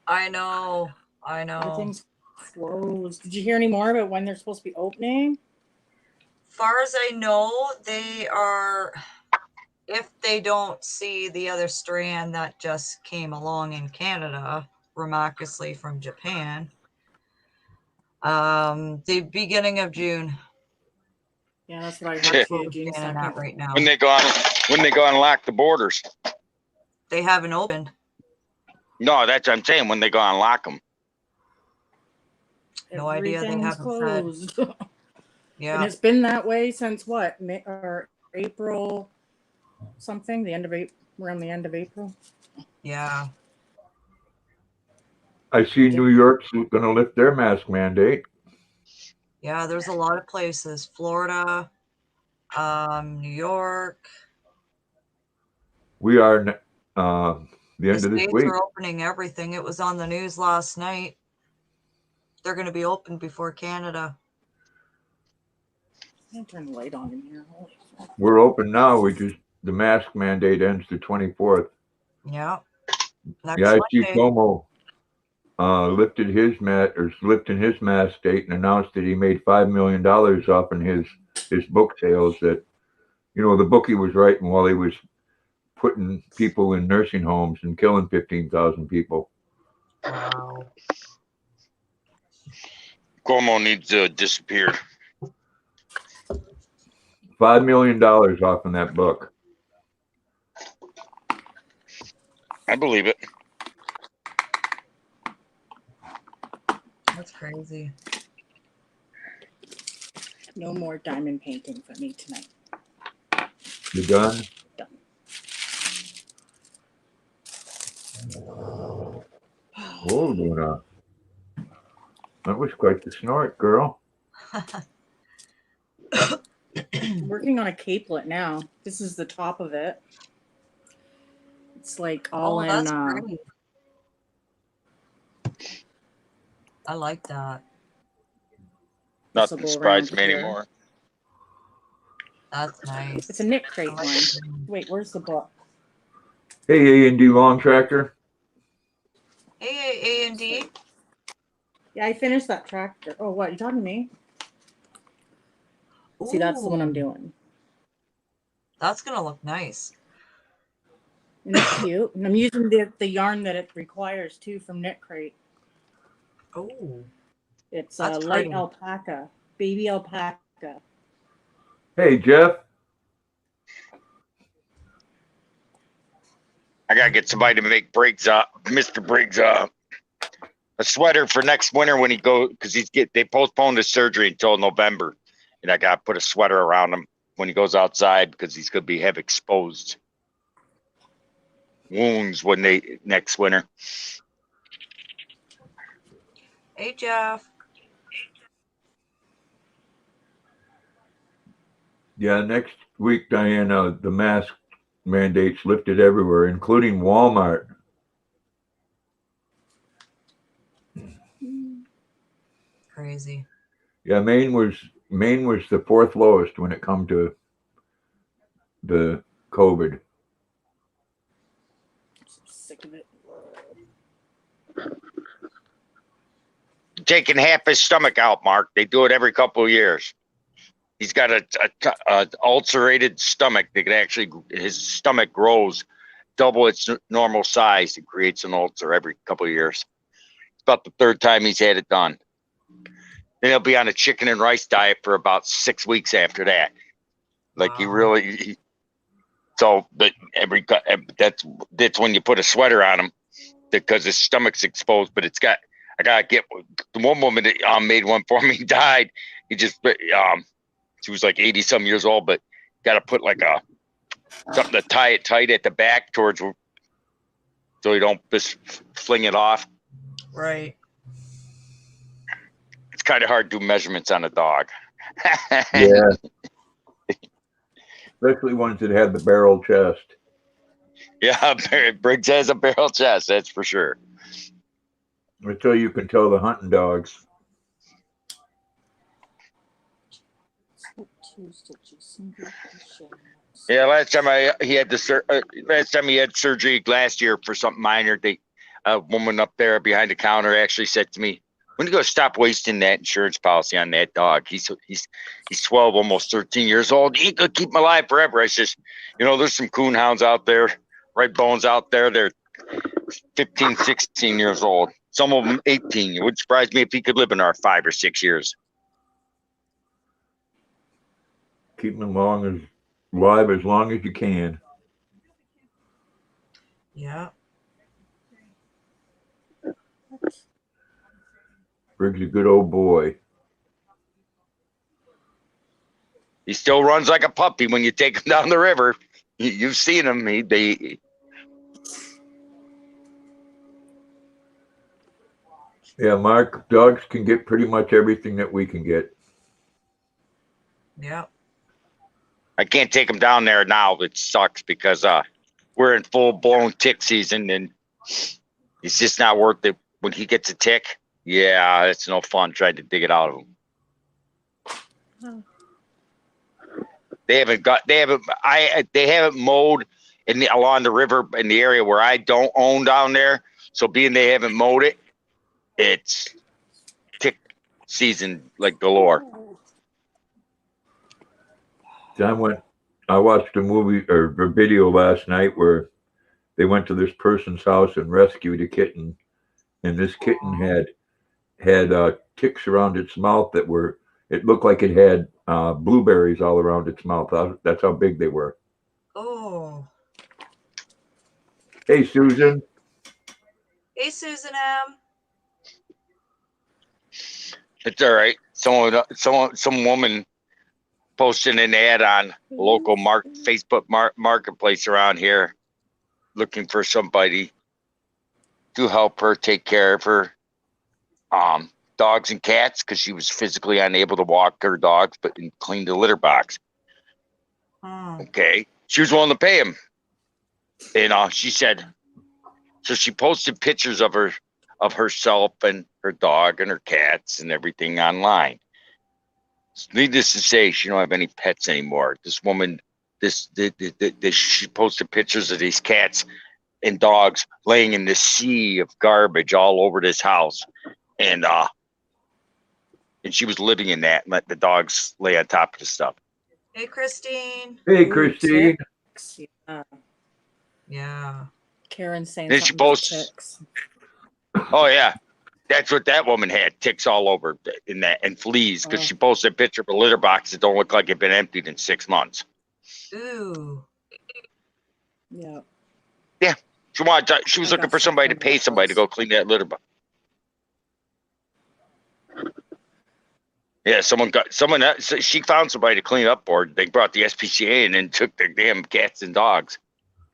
I know. Everything's closed. Did you hear any more about when they're supposed to be opening? Far as I know, they are, if they don't see the other strand that just came along in Canada, remarkably from Japan, the beginning of June. Yeah, that's what I heard too. June Beginning that 2nd. right now. When they go and lock the borders. They haven't opened. No, that's what I'm saying. When they go and lock them. No idea. They Everything's haven't said. closed. Yeah. And it's been that way since what? Or April something? Around the end of April? Yeah. I see New York's going to lift their mask mandate. Yeah, there's a lot of places. Florida, New York. We are the end The of this states week. are opening everything. It was on the news last night. They're going to be open before Canada. I'm going to turn the light on in here. Holy fuck. We're open now. The mask mandate ends the 24th. Yeah. Next Yeah, I see Monday. Cuomo lifting his mask date and announced that he made $5 million off in his book sales. That, the book he was writing while he was putting people in nursing homes and killing 15,000 people. Wow. Cuomo needs to disappear. $5 million off in that book. I believe it. That's crazy. No more diamond painting for me tonight. You done? Done. Oh, Luna. That was quite the snort, girl. I'm working on a capelet now. This is the top of it. It's like all in. That's pretty. I like that. Nothing surprises me anymore. That's nice. It's a knit crate one. Wait, where's the book? Hey, A&D Long Tractor. A and D? Yeah, I finished that tractor. Oh, what? You talking to me? See, that's the one I'm Ooh, doing. That's gonna look nice. And it's cute. And I'm using the yarn that it requires too from Knit Crate. Oh, It's that's light pretty. alpaca, baby alpaca. Hey, Jeff. I gotta get somebody to make Mr. Briggs a sweater for next winter when he goes, because they postponed his surgery until November, and I gotta put a sweater around him when he goes outside because he's gonna have exposed wounds next winter. Hey, Jeff. Yeah, next week, Diana, the mask mandates lifted everywhere, including Walmart. Crazy. Yeah, Maine was the fourth lowest when it come to the COVID. I'm sick of it. Taking half his stomach out, Mark. They do it every couple of years. He's got a ulcerated stomach. His stomach grows double its normal size. It creates an ulcer every couple of years. It's about the third time he's had it done. Then he'll be on a chicken and rice diet for about 6 weeks after that. Like Wow. but that's when you put a sweater on him because his stomach's exposed. But I gotta get the one woman that made one for me. Died. He just she was like 80 some years old, but got to put like something to tie it tight at the back so you don't just fling it off. Right. It's kind of hard to do measurements on a dog. Yeah. Especially ones that have the barrel chest. Yeah, Briggs has a barrel chest, that's for sure. Until you can tell the hunting dogs. Yeah, last time he had surgery last year for something minor. A woman up there behind the counter actually said to me, "When are you gonna stop wasting that insurance policy on that dog? He's 12, almost 13 years old. He ain't gonna keep him alive forever." I says, there's some coon hounds out there, red bones out there. They're 15, 16 years old. Some of them 18. It would surprise me if he could live in our 5 or 6 years. Keep them alive as long as you can. Yeah. Briggs a good old boy. He still runs like a puppy when you take him down the river. You've seen him. Yeah, Mark, dogs can get pretty much everything that we can get. Yeah. I can't take him down there now. It sucks because we're in full blown tick season and it's just not worth it. When he gets a tick, yeah, it's no fun trying to dig it out of him. Oh. They haven't mowed along the river in the area where I don't own down there. So being they haven't mowed it, it's tick season like galore. I watched a movie or a video last night where they went to this person's house and rescued a kitten, and this kitten had ticks around its mouth it looked like it had blueberries all around its mouth. That's how big they were. Oh. Hey, Susan. Hey, Susan M. It's all right. Some woman posted an ad on local Facebook marketplace around here, looking for somebody to help her take care of her dogs and cats because she was physically unable to walk her dogs, but clean the litter box. Okay, she was willing to pay him, and she said, so she posted pictures of herself and her dog and her cats and everything online. Needless to say, she don't have any pets anymore. This woman, she posted pictures of these cats and dogs laying in this sea of garbage all over this house, and she was living in that and let the dogs lay on top of the stuff. Hey, Christine. Hey, Ooh, Christine. ticks. Yeah. Yeah. Karen's saying Then she something about posts- ticks. Oh yeah, that's what that woman had, ticks all over in that, and fleas, because she posted a picture of a litter box that don't look like it been emptied in 6 months. Ooh. Yeah. She was looking for somebody to pay somebody to go clean that litter box. Yeah, she found somebody to clean up for her. They brought the SPCA and then took their damn cats and dogs.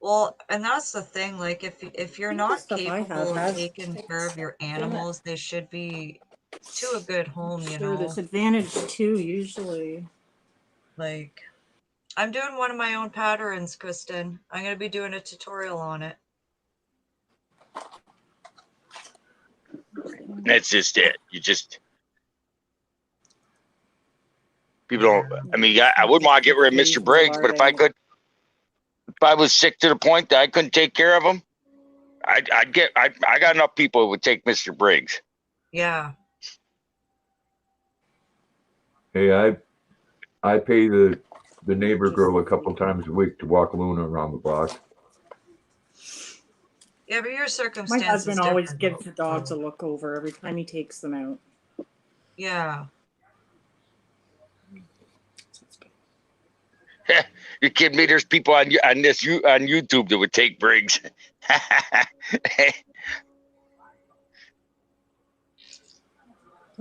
Well, and that's the thing. Like, if you're I think not the stuff I capable have of has taking ticks. care of your animals, they should be to a good home, you Sure, know. there's advantage too, usually. Like, I'm doing one of my own patterns, Kristen. I'm going to be doing a tutorial on it. That's just it. People don't. I mean, I wouldn't want to get rid of Mr. Briggs, but if I was sick to the point that I couldn't take care of him, I got enough people who would take Mr. Briggs. Yeah. Hey, I pay the neighbor girl a couple times a week to walk Luna around the block. Yeah, but your My circumstances. husband always different, gives the dogs a look over every time he takes them out. Yeah. You kidding me? There's people on YouTube that would take Briggs.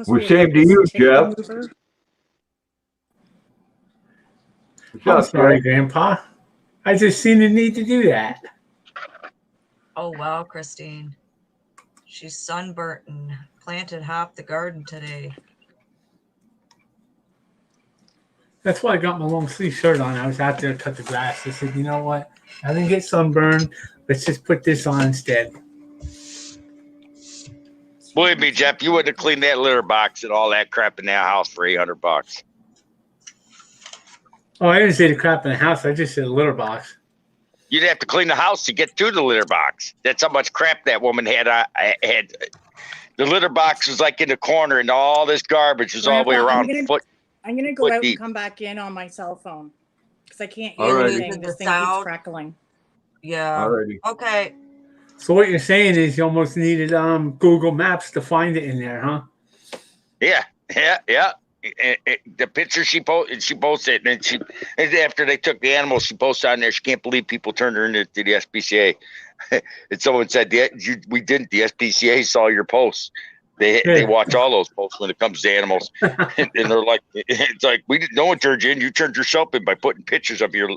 Well, same to you, Jeff. I'm sorry, Grandpa. I just seen the need to do that. Oh, wow, Christine. She's sunburnt and planted half the garden today. That's why I got my long sleeve shirt on. I was out there to cut the grass. I said, you know what? I didn't get sunburned. Let's just put this on instead. Believe me, Jeff, you wouldn't have cleaned that litter box and all that crap in that house for $800. Oh, I didn't say the crap in the house. I just said a litter box. You'd have to clean the house to get to the litter box. That's how much crap that woman had. The litter box was like in the corner, and all this garbage was all the way around. I'm gonna go out and come back in on my cell phone because I can't hear anything. This thing keeps crackling. Yeah. Alrighty. Okay. So what you're saying is you almost needed Google Maps to find it in there, huh? Yeah. The picture she posted, and after they took the animals, she posted on there. She can't believe people turned her into the SPCA. And someone said, "We didn't. The SPCA saw your posts. They watch all those posts when it comes to animals, and they're like, it's like no one turned you in. You turned yourself in by putting pictures of your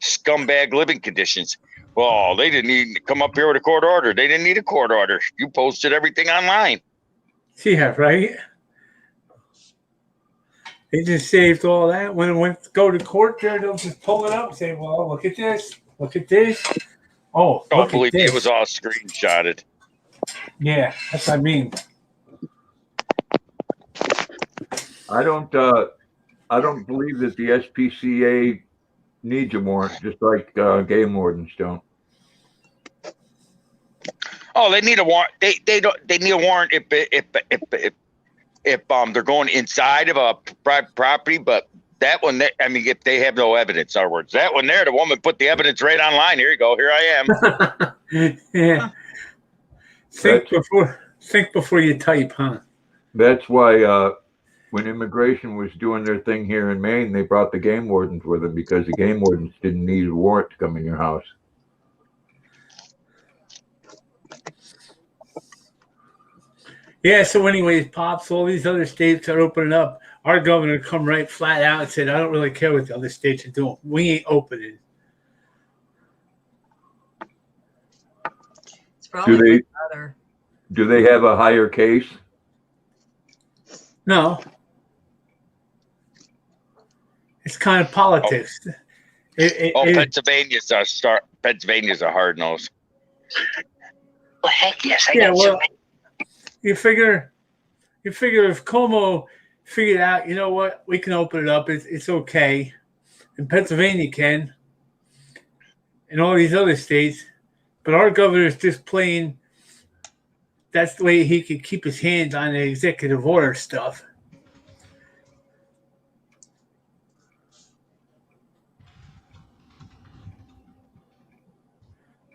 scumbag living conditions. Well, they didn't need to come up here with a court order. They didn't need a court order. You posted everything online. Yeah, right. They just saved all that. When it went to go to court there, they'll just pull it up and say, well, look at this. Look at this. Oh, Don't believe me, it was all screenshotted. Yeah, that's what I mean. I don't believe that the SPCA needs a warrant, just like game wardens don't. Oh, they need a warrant. They need a warrant if they're going inside of a private property, but that one, if they have no evidence, in other words, that one there, the woman put the evidence right online. Here you go. Here I am. Yeah. Think before you type, huh? That's why when immigration was doing their thing here in Maine, they brought the game wardens with them because the game wardens didn't need a warrant to come in your house. Yeah, so anyways, Pops, all these other states are opening up. Our governor come right flat out and said, I don't really care what the other states are doing. We ain't opening. It's probably better. Do they have a higher case? No. It's kind of politics. Pennsylvania's a hard nose. Well, heck yes. You figure if Como figured out, you know what, we can open it up. It's okay. And Pennsylvania can. And all these other states, But our governor is just plain. That's the way he could keep his hands on the executive order stuff.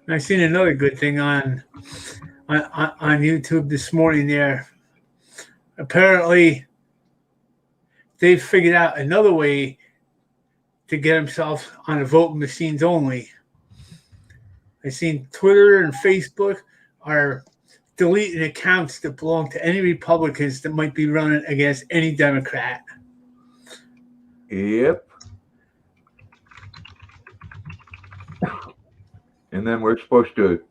I seen another good thing on YouTube this morning. There, apparently, they figured out another way to get themselves on the voting machines only. I seen Twitter and Facebook are deleting accounts that belong to any Republicans that might be running against any Democrat. Yep. And then we're supposed to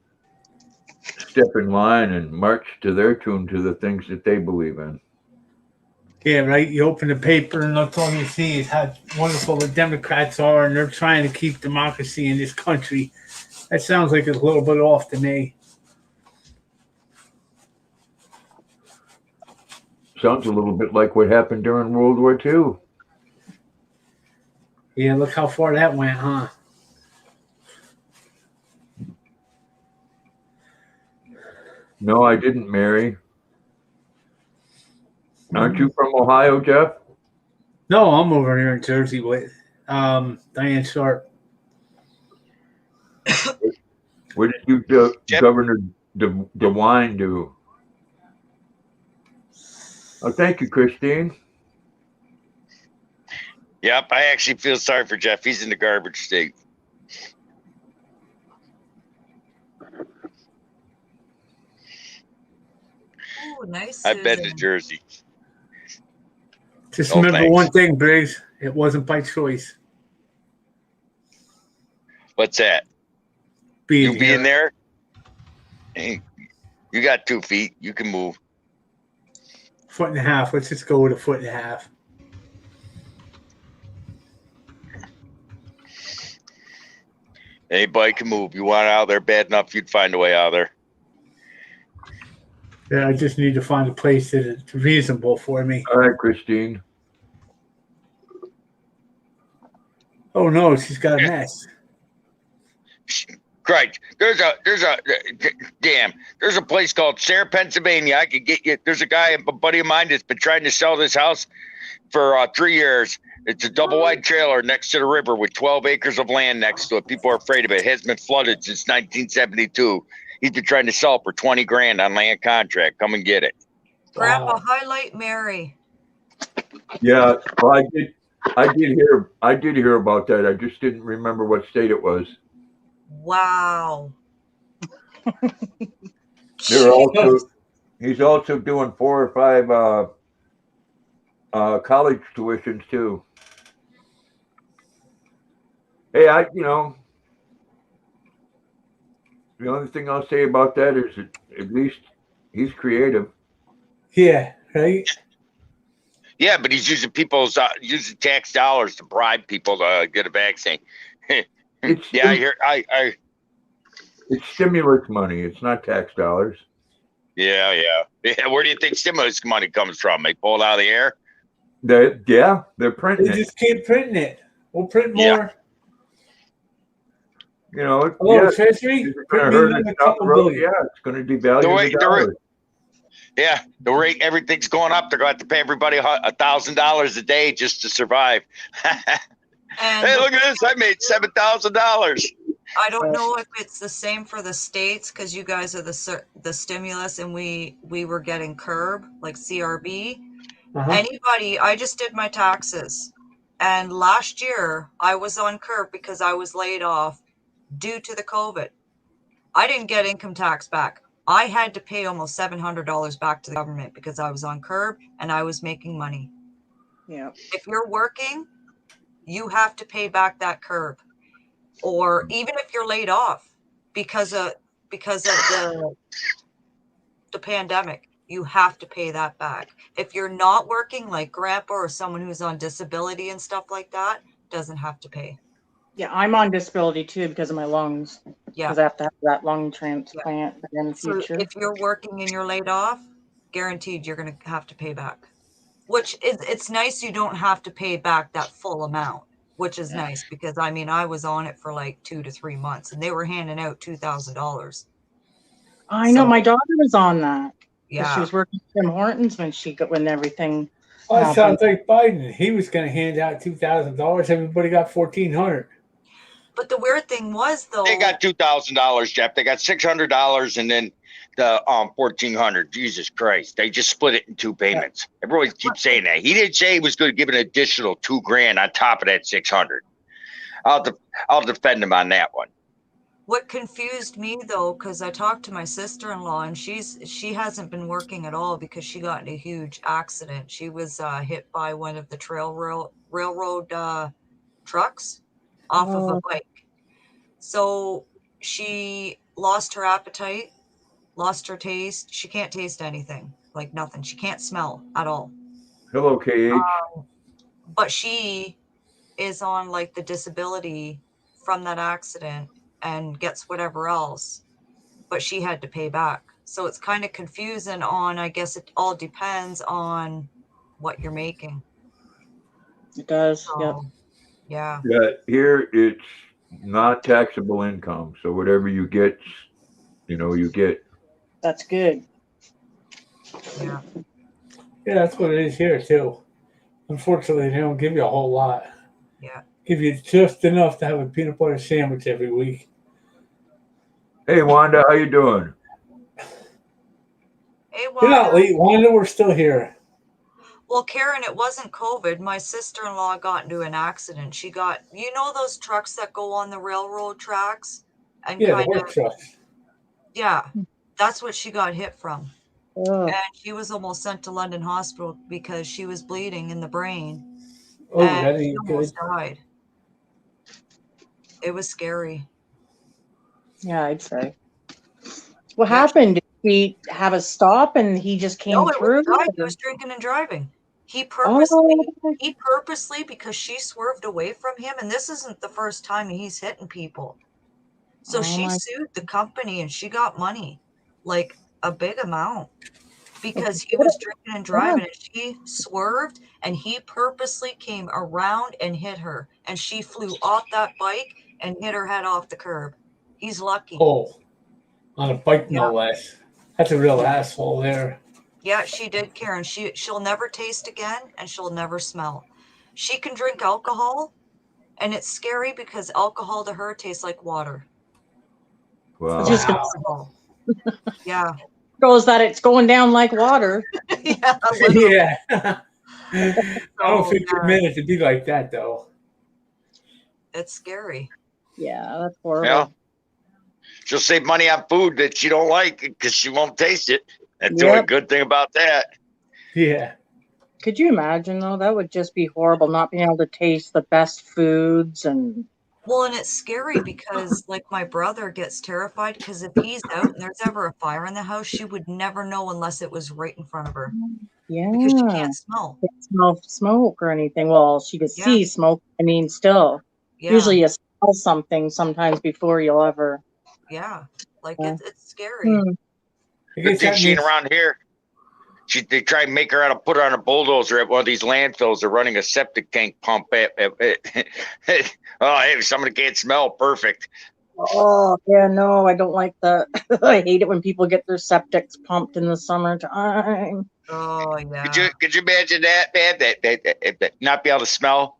step in line and march to their tune to the things that they believe in. Yeah, right. You open the paper and that's all you see is how wonderful the Democrats are, and they're trying to keep democracy in this country. That sounds like it's a little bit off to me. Sounds a little bit like what happened during World War II. Yeah, look how far that went, huh? No, I didn't, Mary. Aren't you from Ohio, Jeff? No, I'm over here in Jersey with Diane Sharp. What did you, Governor DeWine, do? Oh, thank you, Christine. Yep, I actually feel sorry for Jeff. He's in the garbage state. Ooh, nice. I've been to Jersey. Just remember one thing, Briggs. It wasn't by choice. What's that? Being there? Hey, you got 2 feet. You can move. 1.5 feet. Let's just go with 1.5 feet. Anybody can move. You want out there bad enough, you'd find a way out there. Yeah, I just need to find a place that is reasonable for me. All right, Christine. Oh no, she's got a mess. Christ, there's a place called Sayre, Pennsylvania. I could get you. There's a buddy of mine that's been trying to sell this house for 3 years. It's a double wide trailer next to the river with 12 acres of land next to it. People are afraid of it. It has been flooded since 1972. He's been trying to sell it for $20,000 on land contract. Come and get it. Grandpa, highlight Mary. Yeah, well, I did hear about that. I just didn't remember what state it was. Wow. He's also doing 4 or 5 college tuitions too. Hey, the only thing I'll say about that is that at least he's creative. Yeah, right. Yeah, but he's using using tax dollars to bribe people to get a vaccine. I It's stimulus money. It's not tax dollars. Yeah. Where do you think stimulus money comes from? They pull it out of the air? They're printing it. They just keep printing it. We'll print more. Yeah. Treasury? It's going to devalue the dollar. Yeah, the rate, everything's going up. They're going to have to pay everybody $1,000 a day just to survive. Hey, look at this. I made $7,000. I don't know if it's the same for the states because you guys are the stimulus and we were getting CURB, like CRB. Anybody, I just did my taxes. And last year I was on CURB because I was laid off due to the COVID. I didn't get income tax back. I had to pay almost $700 back to the government because I was on CURB and I was making money. Yeah. If you're working, you have to pay back that CURB. Or even if you're laid off because of the pandemic, you have to pay that back. If you're not working, like Grandpa or someone who's on disability and stuff like that, doesn't have to pay. Yeah, I'm on disability too because of my lungs. Yeah. Because I have to have that lung transplant in the future. So if you're working and you're laid off, guaranteed you're going to have to pay back. Which it's nice you don't have to pay back that full amount. which is nice because I mean I was on it for like 2 to 3 months, and they were handing out $2,000. I know my daughter was on that. Yeah, She was working at Tim Hortons when everything Oh, that happened. sounds like Biden. He was going to hand out $2,000. Everybody got $1,400. but the weird thing was though, They got $2,000, Jeff. They got $600 and then the $1,400. Jesus Christ! They just split it in 2 payments. Everybody keeps saying that. He didn't say he was going to give an additional $2,000 on top of that 600. I'll defend him on that one. what confused me though, because I talked to my sister-in-law and she hasn't been working at all because she got in a huge accident. She was hit by one of the railroad trucks off of a bike. So she lost her appetite, lost her taste. She can't taste anything, like nothing. She can't smell at all. Hello, KH. But she is on like the disability from that accident and gets whatever else, but she had to pay back. So it's kind of confusing on, I guess it all depends on what you're making. It does. So, yeah. Yeah, here it's not taxable income. So whatever you get, you get. That's good. Yeah. Yeah, that's what it is here, too. Unfortunately, they don't give you a whole lot. Yeah. Give you just enough to have a peanut butter sandwich every week. Hey, Wanda, how you doing? Hey, Wanda. You're not late, Wanda. We're still here. Well, Karen, it wasn't COVID. My sister-in-law got into an accident. She got, those trucks that go on the railroad tracks? And Yeah, the work trucks. Yeah, that's what she got hit from. Oh. And she was almost sent to London Hospital because she was bleeding in the brain. Oh, and that she ain't almost good. died. It was scary. Yeah, I'd say. What happened? Did he have a stop and he just came through? He was drinking and driving. He purposely, because she swerved away from him, and this isn't the first time he's hitting people. So she sued the company and she got money, like a big amount, because he was drinking and driving, and she swerved, and he purposely came around and hit her, and she flew off that bike and hit her head off the curb. He's lucky. Oh, on a bike, no less. That's a real asshole there. Yeah, she did, Karen. She'll never taste again, and she'll never smell. She can drink alcohol, and it's scary because alcohol to her tastes like water. Wow. Yeah. Shows that it's going down like water. Yeah. I don't think you're meant to be like that, though. It's scary. Yeah, that's horrible. Yeah. She'll save money on food that she don't like because she won't taste it. That's the only good thing about that. Yeah. Could you imagine, though? That would just be horrible, not being able to taste the best foods. And well, and it's scary because, like, my brother gets terrified because if he's out and there's ever a fire in the house, she would never know unless it was right in front of her. Yeah. Because she can't smell. Can't smell smoke or anything. Well, she could see smoke. I mean, still. Yeah. Usually you smell something sometimes before you'll ever. Yeah. Like, it's scary. The thing she ain't around here. They try and make her out to put her on a bulldozer at one of these landfills. They're running a septic tank pump. Oh, hey, somebody can't smell. Perfect. Oh, yeah, no, I don't like that. I hate it when people get their septics pumped in the summertime. Oh, yeah. Could you imagine that, man? That not be able to smell?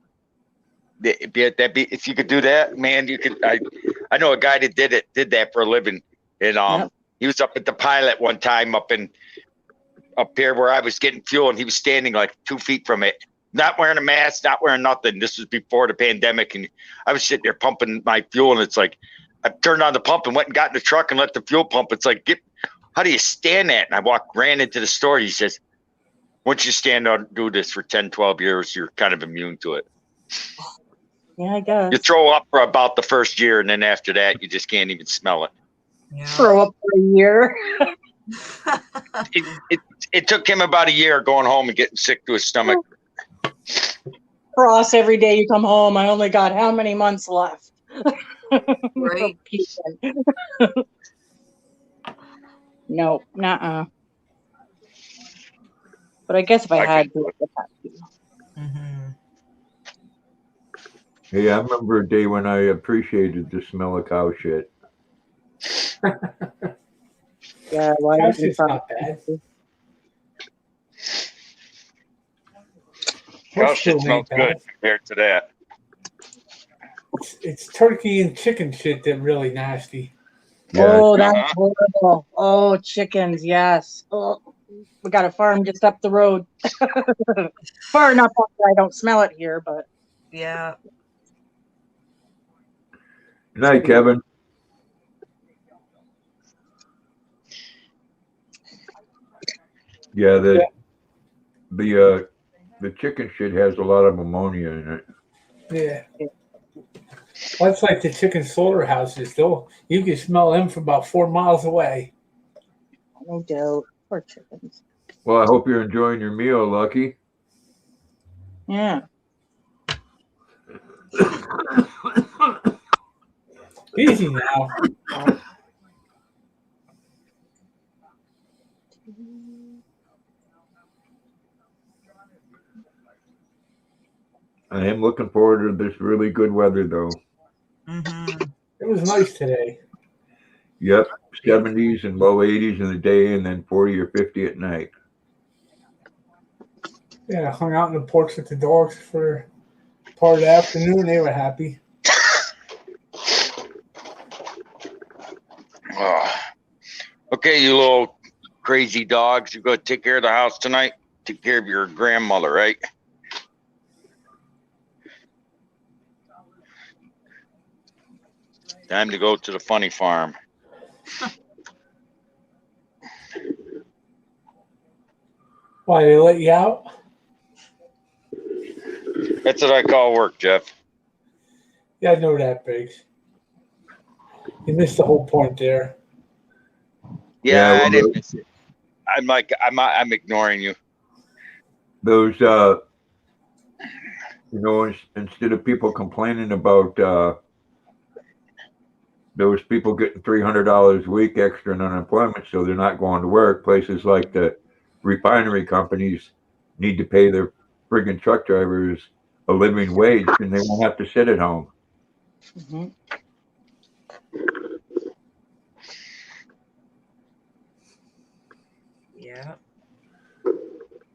If you could do that, man, you could. I know a guy that did that for a living. And he was up at the pilot one time up here where I was getting fuel, and he was standing like 2 feet from it, not wearing a mask, not wearing nothing. This was before the pandemic, and I was sitting there pumping my fuel, and it's like I turned on the pump and went and got in the truck and let the fuel pump. It's like, how do you stand that? And I ran into the store. He says, once you stand out and do this for 10, 12 years, you're kind of immune to it. Yeah, I guess. You throw up for about the first year, and then after that, you just can't even smell it. Yeah. Throw up for a year. It took him about a year going home and getting sick to his stomach. Cross every day you come home. I only got how many months left? Right. No, nuh-uh. But I guess if I had to, I would have to. Hey, I remember a day when I appreciated the smell of cow shit. Yeah, why That's didn't just not bad. Cow Most shit food smells ain't bad. good compared to that. It's turkey and chicken shit that really nasty. Yeah, Oh, that's Uh-huh. horrible. Oh, chickens, yes. Oh, we got a farm just up the road. Far enough up that I don't smell it here, but Yeah. good night, Kevin. Yeah, the chicken shit has a lot of ammonia in it. Yeah. Well, that's like the chicken slaughterhouses, though. You can smell them from about 4 miles away. no doubt. Poor chickens. Well, I hope you're enjoying your meal, Lucky. Yeah. Easy now. I am looking forward to this really good weather, though. Mm-hmm. It was nice today. Yep, 70s and low 80s in the day, and then 40 or 50 at night. Yeah, I hung out in the porch with the dogs for part of the afternoon. They were happy. Oh. Okay, you little crazy dogs. You go take care of the house tonight. Take care of your grandmother, right? Time to go to the funny farm. Why, they let you out? That's what I call work, Jeff. Yeah, I know that, Biggs. You missed the whole point there. Yeah, well, I didn't miss it. I'm ignoring you. those, instead of people complaining about those people getting $300 a week extra in unemployment, so they're not going to work, places like the refinery companies need to pay their friggin' truck drivers a living wage, and they won't have to sit at home. Mm-hmm. Yeah.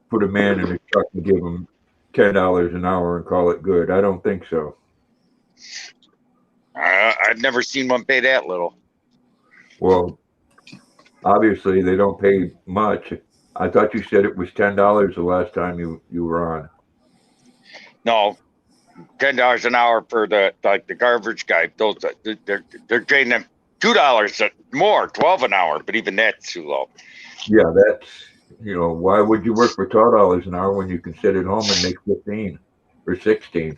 Put a man in a truck and give him $10 an hour and call it good. I don't think so. I've never seen one pay that little. Well, obviously they don't pay much. I thought you said it was $10 the last time you were on. No, $10 an hour for the garbage guy. Those they're trading them $2 more, 12 an hour, but even that's too low. Yeah, that's why would you work for $12 an hour when you can sit at home and make 15 or 16?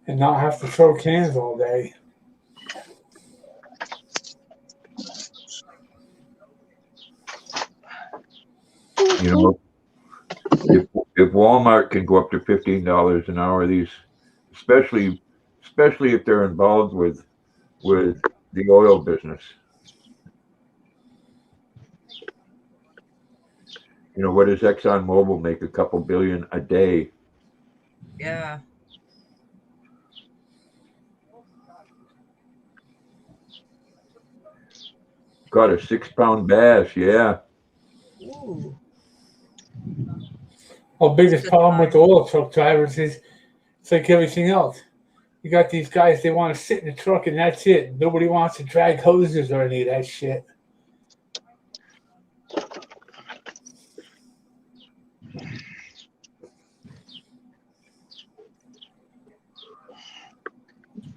And not have to throw cans all day. If Walmart can go up to $15 an hour, these especially if they're involved with the oil business. What does ExxonMobil make? A couple billion a day. Yeah. Got a 6-pound bass, yeah. Ooh. Well, biggest problem with the oil truck drivers is it's like everything else. You got these guys, they want to sit in the truck and that's it. Nobody wants to drag hoses or any of that shit.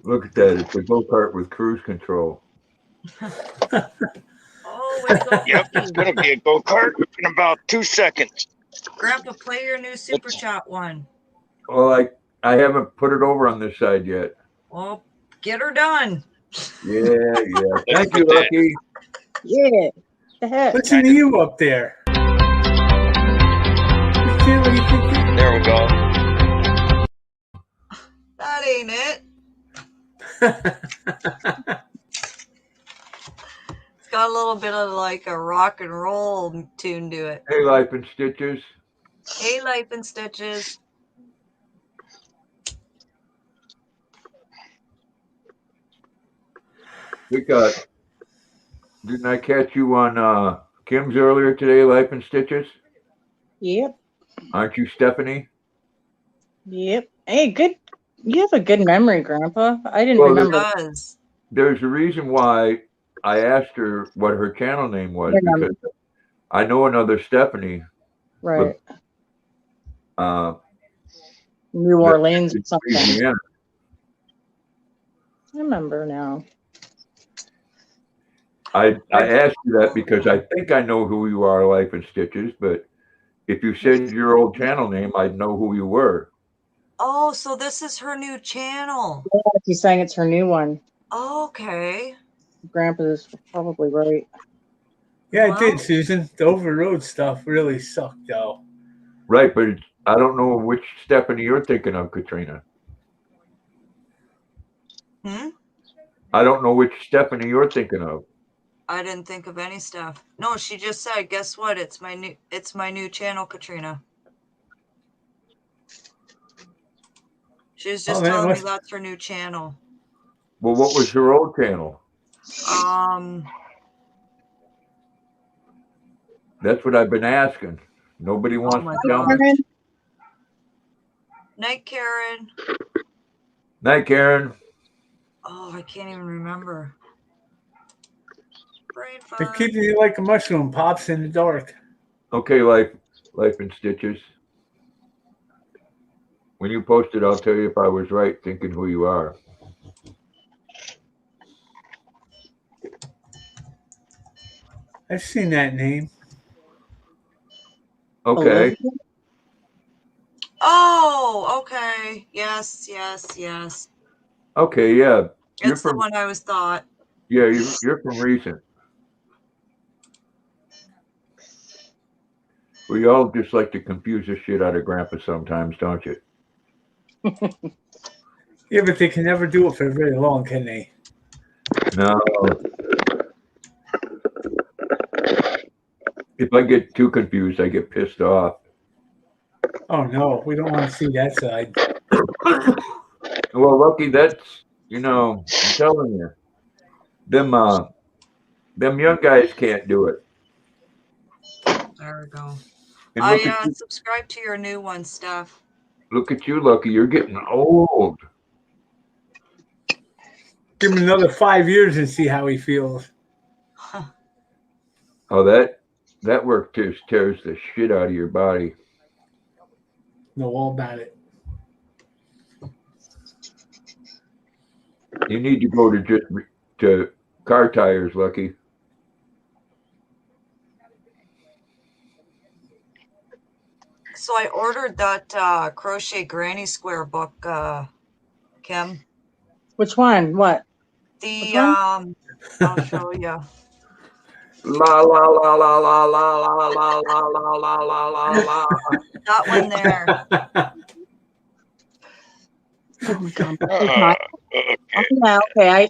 Look at that. It's a go-kart with cruise control. Oh, way to go. Yep, it's gonna be a go-kart in about 2 seconds. Grandpa, play your new super chat one. Well, I haven't put it over on this side yet. Well, get her done. Yeah. Thank you, Lucky. Yeah. The heck? Listen to you up there. There we go. That ain't it. It's got a little bit of like a rock and roll tune to it. Hey, Life in Stitches. Hey, Life in Stitches. Didn't I catch you on Kim's earlier today, Life in Stitches? Yep. Aren't you Stephanie? Yep. Hey, good. You have a good memory, Grandpa. I didn't Well, remember. Does. There's a reason why I asked her what her channel name was, Remember. because I know another Stephanie. Right. Uh, New Orleans or something. Louisiana. I remember now. I asked you that because I think I know who you are, Life in Stitches, but if you said your old channel name, I'd know who you were. Oh, so this is her new channel. Yeah, she's saying it's her new one. Okay. Grandpa's probably right. Yeah, Wow. it did, Susan. The over-the-road stuff really sucked, though. Right, but I don't know which Stephanie you're thinking of, Katrina. I don't know which Stephanie you're thinking of. I didn't think of any stuff. No, she just said, guess what? It's my new channel, Katrina. She was just telling me that's her new channel. Well, what was her old channel? That's what I've been asking. Nobody wants to tell me. Night, Karen. Night, Karen. Oh, I can't even remember. Brain They're fog. keeping you like a mushroom, pops in the dark. Okay, Life in Stitches. When you post it, I'll tell you if I was right thinking who you are. I've seen that name. Okay. Oh, okay. Yes. Okay, yeah. It's the one I was thought. Yeah, you're from recent. Well, you all just like to confuse the shit out of Grandpa sometimes, don't you? Yeah, but they can never do it for very long, can they? No. If I get too confused, I get pissed off. Oh, no. We don't want to see that side. Well, Lucky, that's, I'm telling you. Them young guys can't do it. There we go. And I subscribe to your new one, Steph. Look at you, Lucky. You're getting old. Give him another 5 years and see how he feels. Oh, that work just tears the shit out of your body. Know all about it. You need to go to car tires, Lucky. So I ordered that crochet granny square book, Kim. Which one? What? The I'll show you. La la la la la la la la la la la la la. That one there. Okay.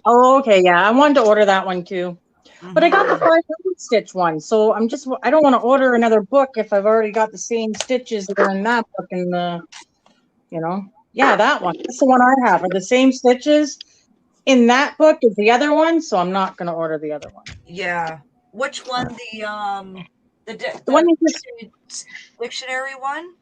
Okay. Yeah, I wanted to order that one too, but I got the 500 stitch one, so I don't want to order another book if I've already got the same stitches that are in that book and that one. That's the one I have. Are the same stitches in that book as the other one, so I'm not going to order the other one. Yeah. Which one? The one you dictionary one?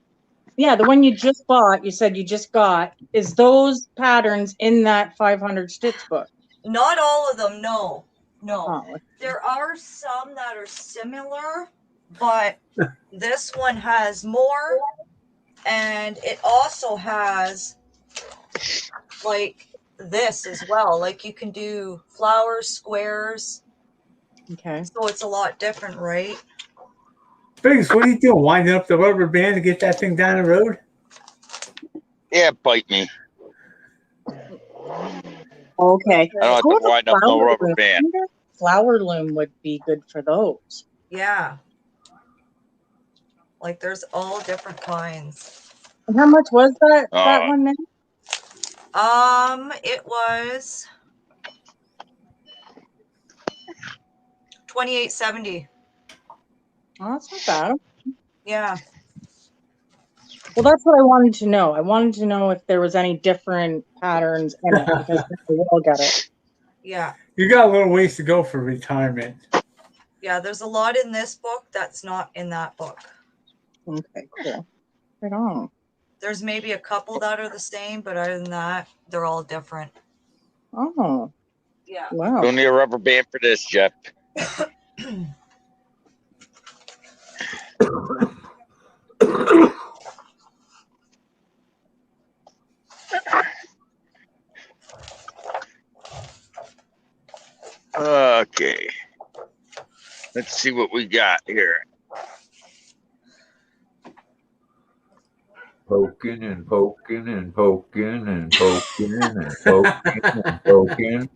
Yeah, the one you just bought, you said you just got, is those patterns in that 500 stitch book? Not all of them, no. Oh. There are some that are similar, but this one has more, and it also has like this as well. Like you can do flowers, squares. Okay. So it's a lot different, right? Biggs, what are you doing? Winding up the rubber band to get that thing down the road? Yeah, bite me. Okay. I don't have to wind up no rubber band. Flower loom would be good for those. Yeah. Like there's all different kinds. And how much was that one then? It was $28.70. Oh, that's not bad. Yeah. Well, that's what I wanted to know. I wanted to know if there was any different patterns in it because we all get it. Yeah. You got a little ways to go for retirement. Yeah, there's a lot in this book that's not in that book. Okay, cool. Right on. There's maybe a couple that are the same, but other than that, they're all different. Oh, Yeah. wow. Don't need a rubber band for this, Jeff. Okay. Let's see what we got here. Poking and poking and poking and poking and poking and poking.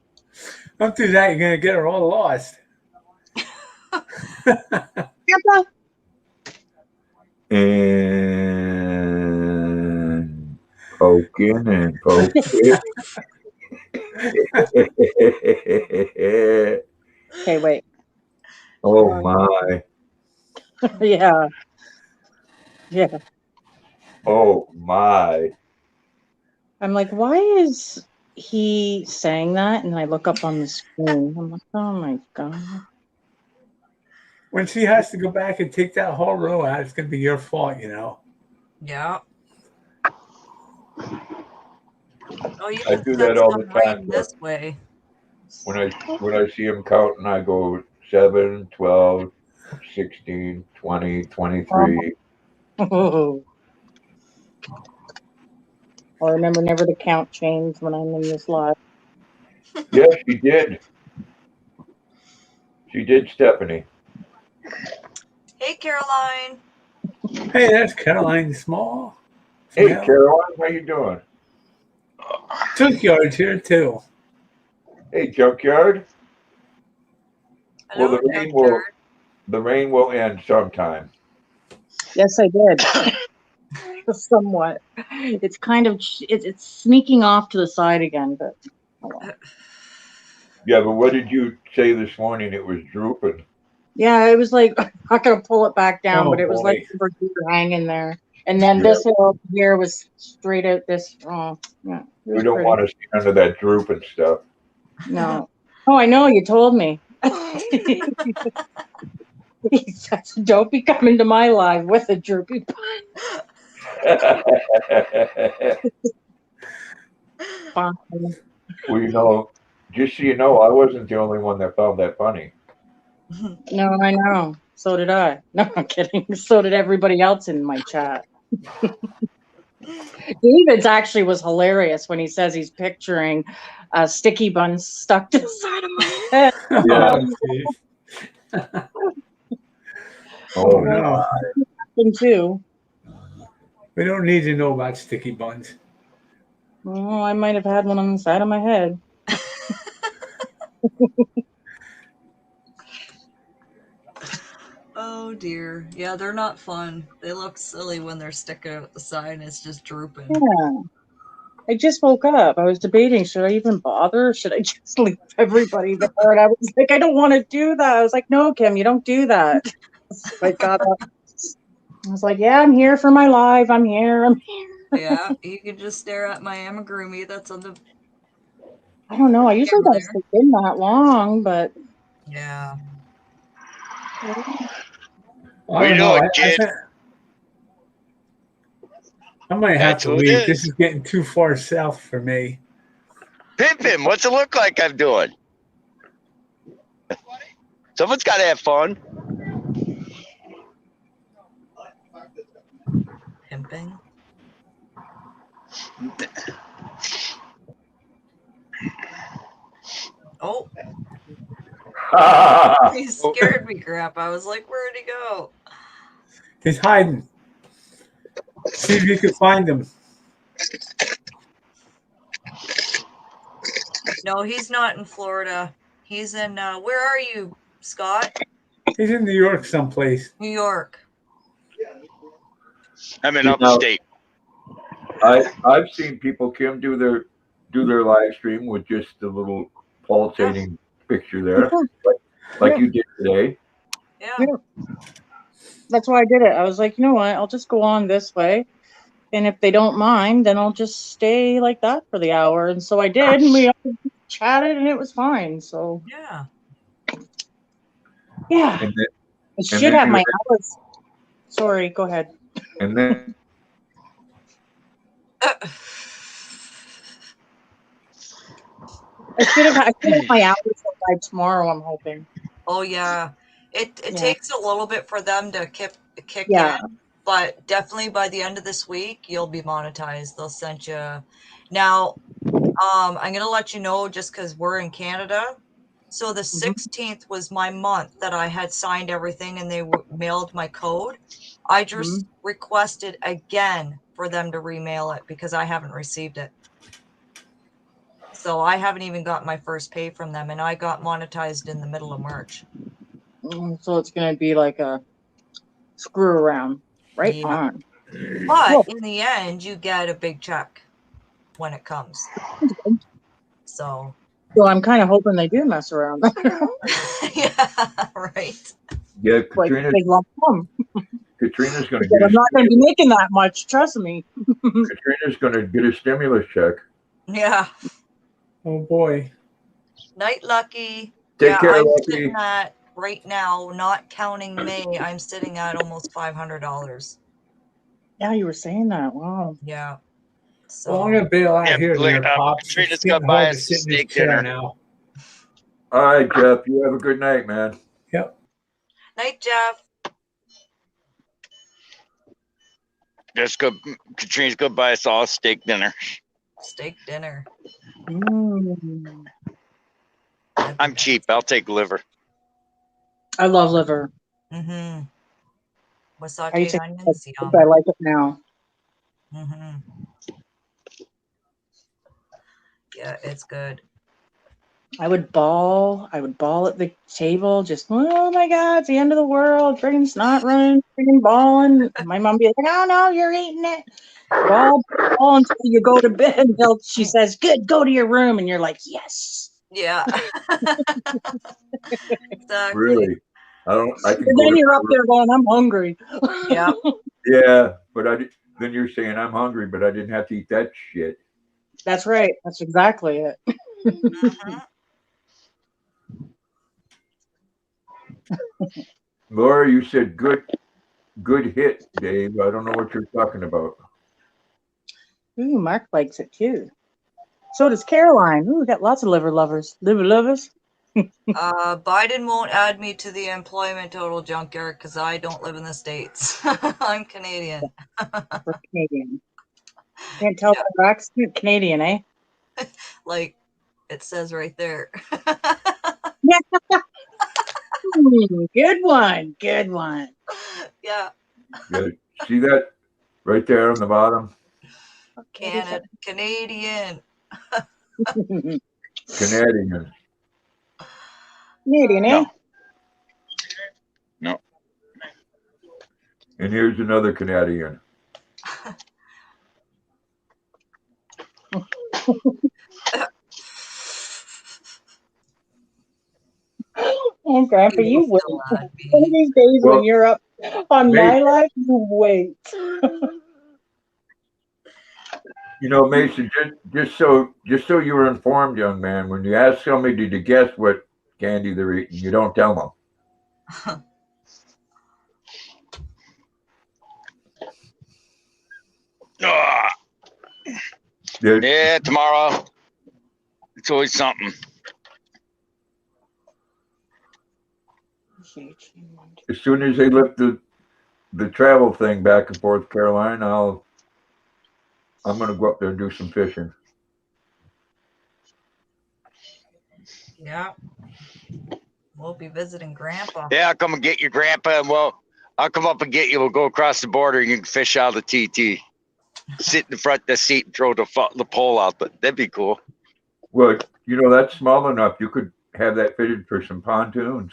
Don't do that. You're going to get her all lost. And poking and poking. Okay, wait. Oh my. Yeah. Yeah. Oh my. I'm like, why is he saying that? And I look up on the screen. I'm like, oh my God. When she has to go back and take that whole row out, it's going to be your fault, you know. Yeah. Oh, you I can do set that all the some right time. this way. When I see him counting, I go 7, 12, 16, 20, 23. Oh. I remember never to count change when I'm in this live. Yes, she did. She did, Stephanie. Hey, Caroline. Hey, that's Caroline Small. Hey, Yeah. Caroline, how you doing? Junkyard's here too. Hey, Junkyard. Hello, Well, the rain will end sometime. Yes, I did. Somewhat. It's kind of it's sneaking off to the side again, but oh well. Yeah, but what did you say this morning? It was drooping. Yeah, it was like I'm not gonna pull it back down, Oh, but it was like boy. hanging there. And then Yeah. this hill here was straight out this. Oh, yeah. It We was don't pretty. want to see under that drooping stuff. No. Oh, I know. You told me. He says, don't be coming to my live with a droopy bun. Fine. Well, you know, just so you know, I wasn't the only one that found that funny. No, I know. So did I. No, I'm kidding. So did everybody else in my chat. David's actually was hilarious when he says he's picturing a sticky bun stuck to the side of my head. Yeah. Oh, no. Too. We don't need to know about sticky buns. Oh, I might have had one on the side of my head. Oh dear. Yeah, they're not fun. They look silly when they're sticking out the side and it's just drooping. Yeah. I just woke up. I was debating, should I even bother? Should I just leave everybody there? And I was like, I don't want to do that. I was like, no, Kim, you don't do that. So I got up. I was like, yeah, I'm here for my live. I'm here. I'm here. Yeah, you can just stare at my amigurumi that's on the. I don't know. I usually don't stay in that long, but. Yeah. What are you doing, kid? I might have That's to who it leave. This is. is getting too far south for me. Pimpin', what's it look like I'm doing? Someone's got to have fun. Pimping. Oh. He scared me crap. I was like, where'd he go? He's hiding. See if you can find him. No, he's not in Florida. He's in, where are you, Scott? He's in New York someplace. New York. I'm in upstate. I've seen people, Kim, do their live stream with just a little pulsating picture there, like you did today. Yeah. That's why I did it. I was like, you know what? I'll just go on this way. And if they don't mind, then I'll just stay like that for the hour. And so I did. And we chatted and it was fine. So Yeah. yeah, And then, I should have my hours. Sorry, go ahead. and then I should have my hours by tomorrow. I'm hoping. Oh yeah, it takes a little bit for them to kick Yeah. in, but definitely by the end of this week you'll be monetized. They'll send you. Now, I'm gonna let you know just because we're in Canada. So the 16th was my month that I had signed everything and they mailed my code. I just requested again for them to remail it because I haven't received it. So I haven't even got my first pay from them, and I got monetized in the middle of March. So it's going to be like a screw around. Right on. But Cool. in the end, you get a big check when it comes. So I'm kind of hoping they do mess around. yeah, right. yeah, Like a big lump sum. Katrina's going to But get. I'm not going to be making that much. Trust me. Katrina's going to get a stimulus check. Yeah. Oh boy. Night, Lucky. Take care, I'm Lucky. sitting at right now, not counting May. I'm sitting at almost $500. Yeah, you were saying that. Wow. Yeah. So Well, I'm gonna bail out here, there, Pops. Katrina's It's getting gonna buy hard to us a sit in this steak chair dinner. now. All right, Jeff. You have a good night, man. Yep. night, Jeff. Katrina's gonna buy us all a steak dinner. Steak dinner. I'm cheap. I'll take liver. I love liver. Mm-hmm. With I used sauteed to onions, yum. I like it now. Mm-hmm. Yeah, it's good. I would bawl at the table, just, oh my God, it's the end of the world. Friggin' snot running, friggin' bawling. My mom be like, oh no, you're eating it. Bawl until you go to bed until she says, good, go to your room. And you're like, yes. Yeah. Exactly. Really? I can And go then to you're up there going, I'm hungry. Yeah. Yeah, but then you're saying I'm hungry, but I didn't have to eat that shit. That's right. That's exactly it. Laura, you said good hit, Dave. I don't know what you're talking about. Ooh, Mark likes it too. So does Caroline. Ooh, we got lots of liver lovers. Liver lovers. Biden won't add me to the employment total junkyard because I don't live in the States. I'm Canadian. We're Canadian. Can't tell by our accent. Canadian, eh? Like it says right there. Good one. Good one. Yeah. Yeah, see that right there on the bottom? Canadian. Canadian. Canadian, eh? No. And here's another Canadian. Oh, Grandpa, you wait. One of these days when you're up on my life, you wait. You know, Mason, just so you were informed, young man, when you ask somebody to guess what candy they're eating, you don't tell them. Yeah, tomorrow. It's always something. As soon as they lift the travel thing back and forth, Caroline, I'm going to go up there and do some fishing. Yeah. We'll be visiting Grandpa. Yeah, I'll come and get your grandpa, and I'll come up and get you. We'll go across the border, and you can fish out of the TT. Sit in the front of the seat and throw the pole out. But that'd be cool. Well, you know, that's small enough. You could have that fitted for some pontoons.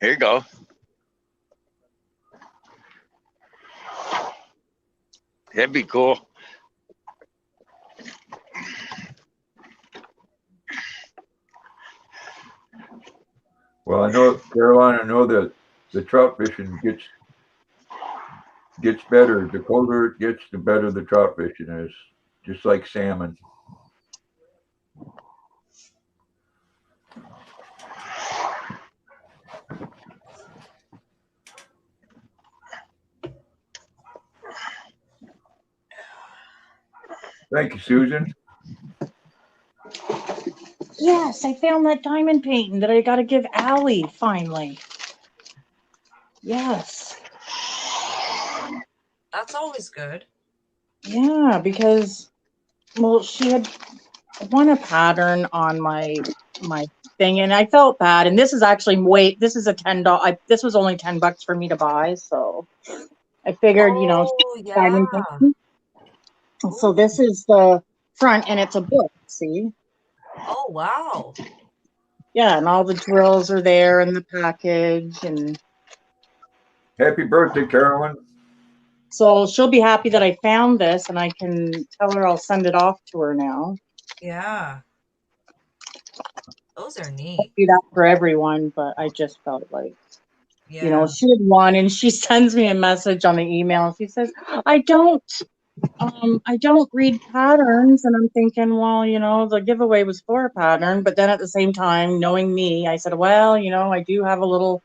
Here you go. That'd be cool. Well, I know, Caroline, I know that the trout fishing gets better. The colder it gets, the better the trout fishing is. Just like salmon. Thank you, Susan. Yes, I found that diamond painting that I got to give Allie finally. Yes. That's always good. Yeah, because well, she had won a pattern on my thing, and I felt bad. And this is actually this is a $10. This was only $10 for me to buy, so I figured, Oh, yeah. diamond painting. So this is the front, and it's a book. See? Oh, wow. Yeah, and all the drills are there in the package, and Happy birthday, Carolyn. so she'll be happy that I found this, and I can tell her I'll send it off to her now. Yeah. Those are neat. Do that for everyone, but I just felt like, Yeah. she had won, and she sends me a message on the email, and she says, I don't read patterns. And I'm thinking, well, the giveaway was for a pattern, but then at the same time, knowing me, I said, well, I do have a little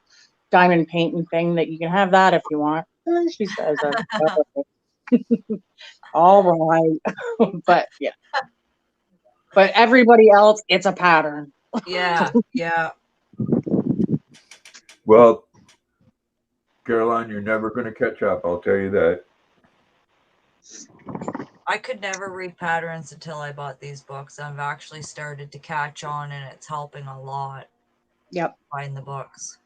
diamond painting thing that you can have that if you want. And she says, all right. But yeah, but everybody else, it's a pattern. Yeah. Yeah. Well, Caroline, you're never going to catch up. I'll tell you that. I could never read patterns until I bought these books. I've actually started to catch on, and it's helping a lot. Yep. Buying the books.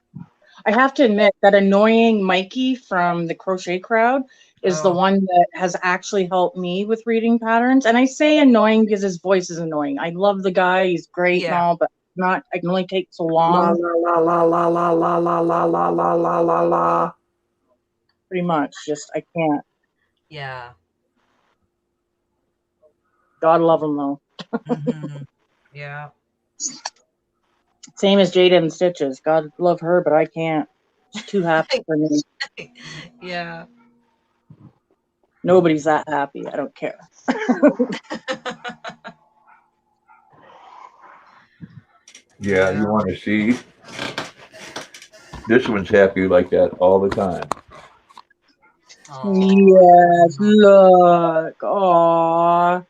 I have to admit that annoying Mikey from the Crochet Crowd is the one that has actually helped me with reading patterns. And I say annoying because his voice is annoying. I love the guy; he's great and all, but I can only take so long. La la la la la la la la la la la la. Pretty much, just I can't. Yeah. God love him though. Mm-hmm. Yeah. Same as Jada and Stitches. God love her, but I can't. She's too happy for me. Yeah. Nobody's that happy. I don't care. Yeah, you want to see? This one's happy like that all the time. Yes, look. Aww.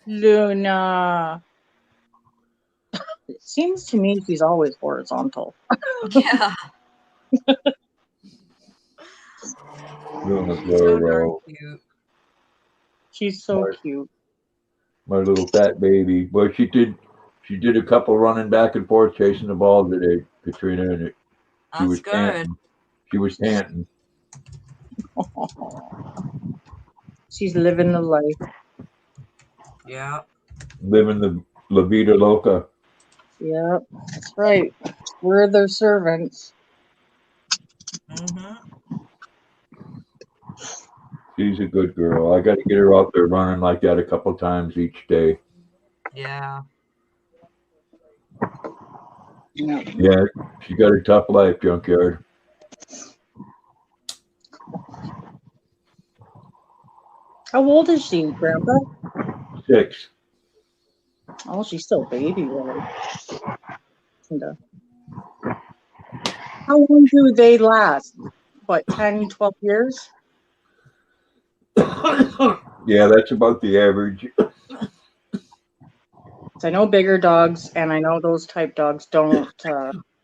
Luna. It seems to me she's always horizontal. Yeah. Luna She's so darn Bloro. cute. She's so cute. My little fat baby. Well, she did a couple running back and forth chasing the ball today, Katrina, and she was panting. She was panting. She's living the life. Yeah. Living the La Vida Loca. Yep, that's right. We're their servants. Mm-hmm. She's a good girl. I got to get her out there running like that a couple times each day. Yeah. Yeah, she got a tough life, Junkyard. How old is she, Grandpa? 6. Oh, she's still a baby, really. How long do they last? What, 10, 12 years? Yeah, that's about the average. I know bigger dogs, and I know those type dogs don't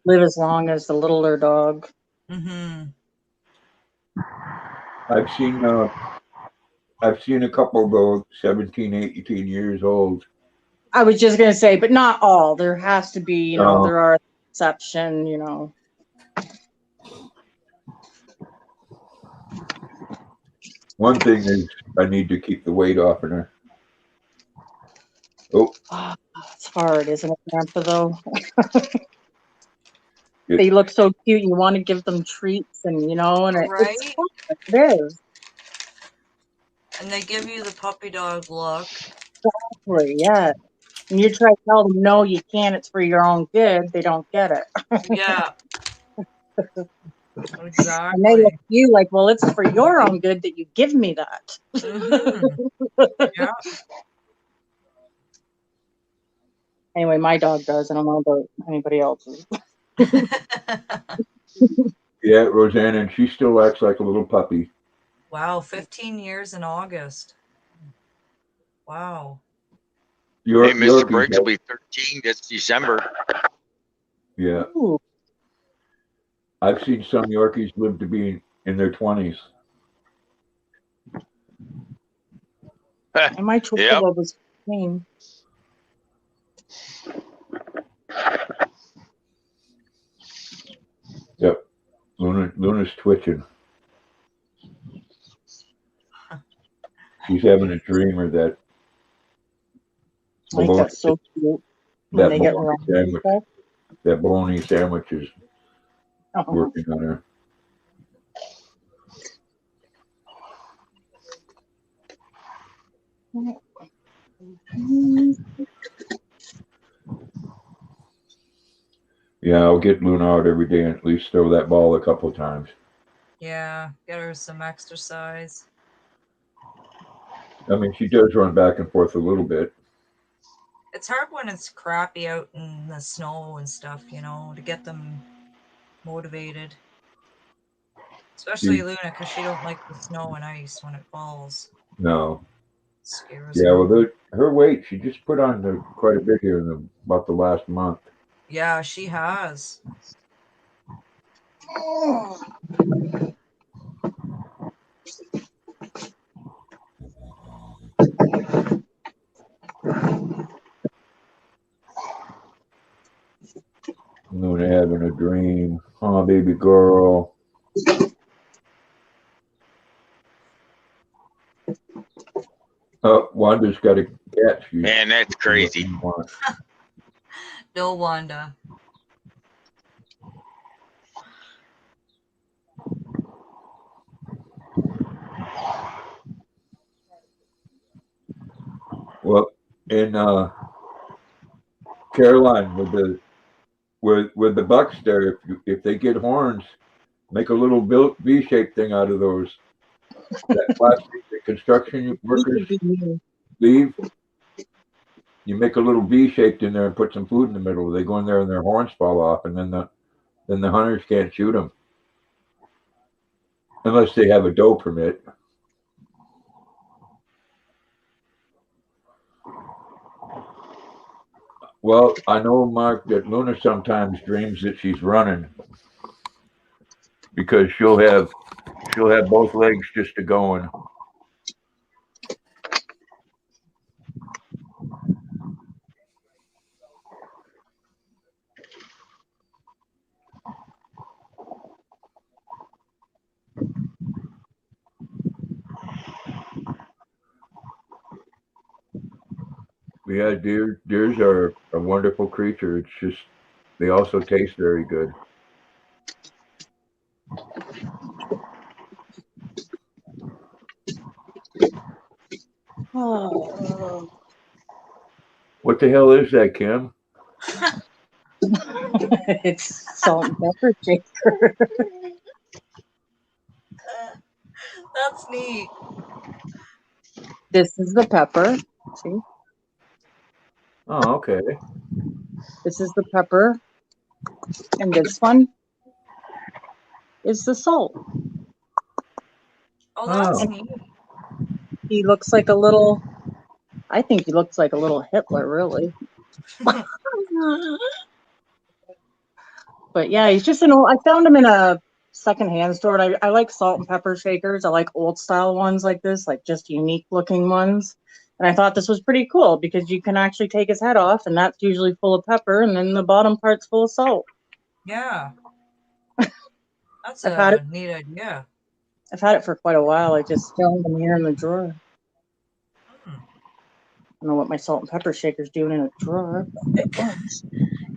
live as long as the littler dog. Mm-hmm. I've seen a couple go 17, 18 years old. I was just going to say, but not all. There has to be, there are exceptions, One thing is I need to keep the weight off of her. Oh. It's hard, isn't it, Grandpa, though? They look so cute. You want to give them treats and, and it's fun. It is. And they give you the puppy dog look. Exactly, yeah. And you try to tell them, no, you can't. It's for your own good. They don't get it. Yeah. Exactly. And they look at you like, well, it's for your own good that you give me that. Mm-hmm. Yeah. Anyway, my dog does. I don't know about anybody else's. Yeah, Roseanne, and she still acts like a little puppy. Wow, 15 years in August. Wow. Hey, Mr. Briggs will be 13 this December. Yeah. Ooh. I've seen some Yorkies live to be in their 20s. And my Chihuahua was 15. Yep. Luna's twitching. She's having a dream or that. Like that's so cute. When they get wrong and stuff. That bologna sandwich is working on her. Yeah, I'll get Luna out every day and at least throw that ball a couple times. Yeah, get her some exercise. I mean, she does run back and forth a little bit. It's hard when it's crappy out in the snow and stuff, you know, to get them motivated. Especially Luna, because she don't like the snow and ice when it falls. No. Scares Yeah, her. well, her weight, she just put on quite a bit here in about the last month. Yeah, she has. Luna having a dream. Oh, baby girl. Oh, Wanda's got a cat. Man, that's crazy. No, Wanda. Well, in Caroline, with the bucks there, if they get horns, make a little V-shaped thing out of those. That plastic that construction workers leave. You make a little V-shaped in there and put some food in the middle. They go in there and their horns fall off, and then the hunters can't shoot them unless they have a doe permit. Well, I know, Mark, that Luna sometimes dreams that she's running because she'll have both legs just a going. Yeah, deers are a wonderful creature. It's just they also taste very good. Oh. What the hell is that, Kim? It's salt and pepper shaker. That's neat. This is the pepper. See? Oh, okay. This is the pepper. And this one is the salt. Oh, that's neat. He looks like a little, I think he looks like a little Hitler, really. But yeah, he's just an old, I found him in a secondhand store. And I like salt and pepper shakers. I like old style ones like this, like just unique looking ones. And I thought this was pretty cool because you can actually take his head off, and that's usually full of pepper, and then the bottom part's full of salt. Yeah. That's a neat idea. I've had it for quite a while. I just found them here in the drawer. I don't know what my salt and pepper shaker's doing in a drawer. In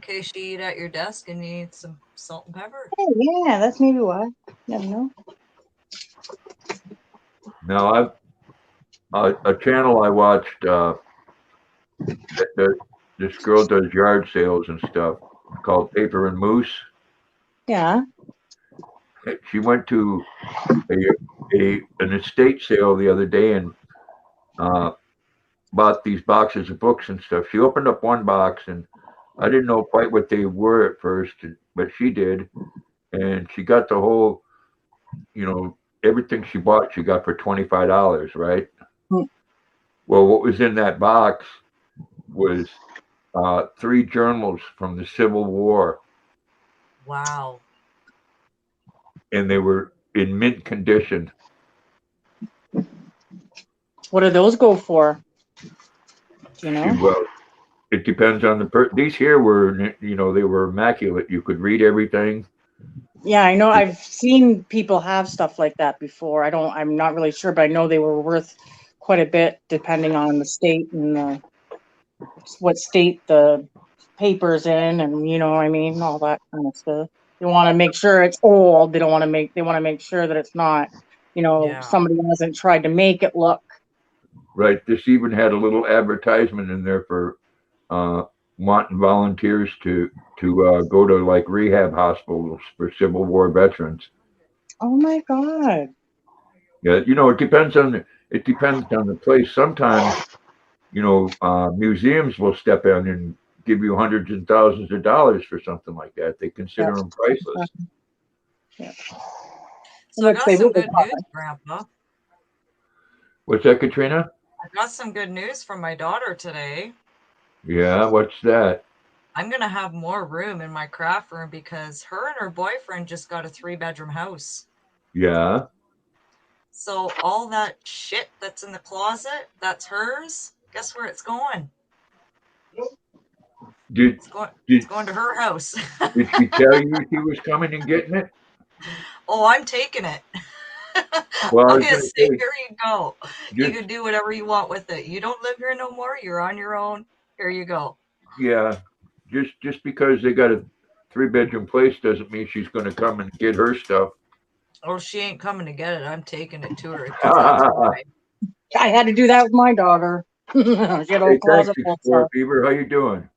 case you eat at your desk and you need some salt and pepper. Hey, yeah, that's maybe why. Never know. Now, a channel I watched. This girl does yard sales and stuff called Paper and Moose. Yeah. She went to an estate sale the other day and bought these boxes of books and stuff. She opened up one box and I didn't know quite what they were at first, but she did, and she got the whole, everything she bought she got for $25, right? Well, what was in that box was 3 journals from the Civil War, Wow. and they were in mint condition. What do those go for? Do you know? Well, it depends on the These here were, they were immaculate. You could read everything. Yeah, I know. I've seen people have stuff like that before. I'm not really sure, but I know they were worth quite a bit depending on the state and what state the paper's in, and you know what I mean, all that kind of stuff. They want to make sure it's old. They want to make sure that it's not, Yeah. somebody hasn't tried to make it look. Right. This even had a little advertisement in there for wanting volunteers to go to like rehab hospitals for Civil War veterans. Oh my God. Yeah, it depends on the place. Sometimes, museums will step in and give you hundreds and thousands of dollars for something like that. They consider them priceless. Yeah. So I got some good news, Grandpa. What's that, Katrina? I got some good news from my daughter today. Yeah, what's that? I'm going to have more room in my craft room because her and her boyfriend just got a 3-bedroom house. Yeah. So all that shit that's in the closet, that's hers. Guess where it's going? It's going to her house. Did she tell you she was coming and getting it? Oh, I'm taking it. Well, I'm going to say, here you go. You can do whatever you want with it. You don't live here no more. You're on your own. Here you go. Yeah. Just because they got a 3-bedroom place doesn't mean she's going to come and get her stuff. Oh, she ain't coming to get it. I'm taking it to her. That's why. I had to do that with my daughter. She had a closet full of stuff. Fever, how you doing?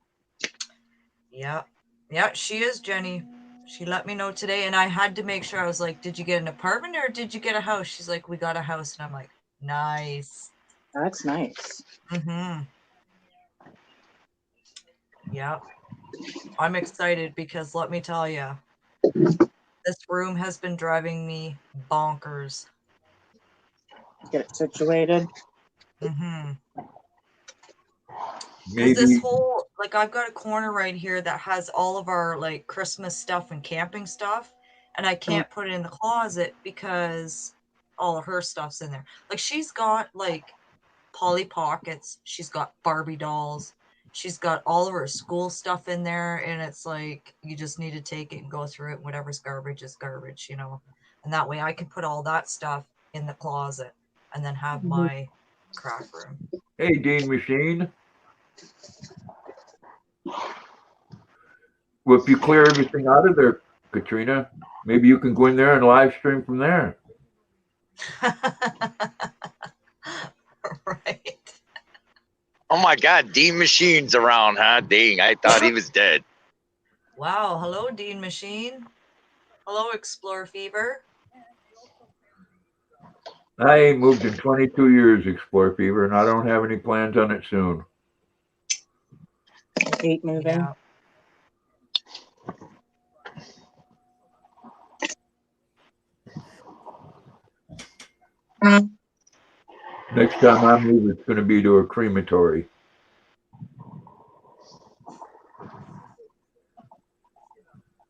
Yeah. Yeah, she is, Jenny. She let me know today, and I had to make sure. I was like, did you get an apartment or did you get a house? She's like, we got a house. And I'm like, nice. That's nice. Mm-hmm. Yeah. I'm excited because let me tell you, this room has been driving me bonkers. Get it situated. Mm-hmm. Because this whole, like, I've got a corner right here that has all of our, like, Christmas stuff and camping stuff, and I can't put it in the closet because all of her stuff's in there. Like, she's got, like, Polly Pockets, she's got Barbie dolls, she's got all of her school stuff in there, and it's like, you just need to take it and go through it. Whatever's garbage is garbage, and that way I can put all that stuff in the closet and then have my craft room. Hey, Dean Machine. Well, if you clear everything out of there, Katrina, maybe you can go in there and live stream from there. Right. Oh my God, Dean Machine's around, huh? Dang, I thought he was dead. Wow. Hello, Dean Machine. Hello, Explore Fever. I ain't moved in 22 years, Explore Fever, and I don't have any plans on it soon. Hate moving. Yeah. Next time I move, it's going to be to a crematory.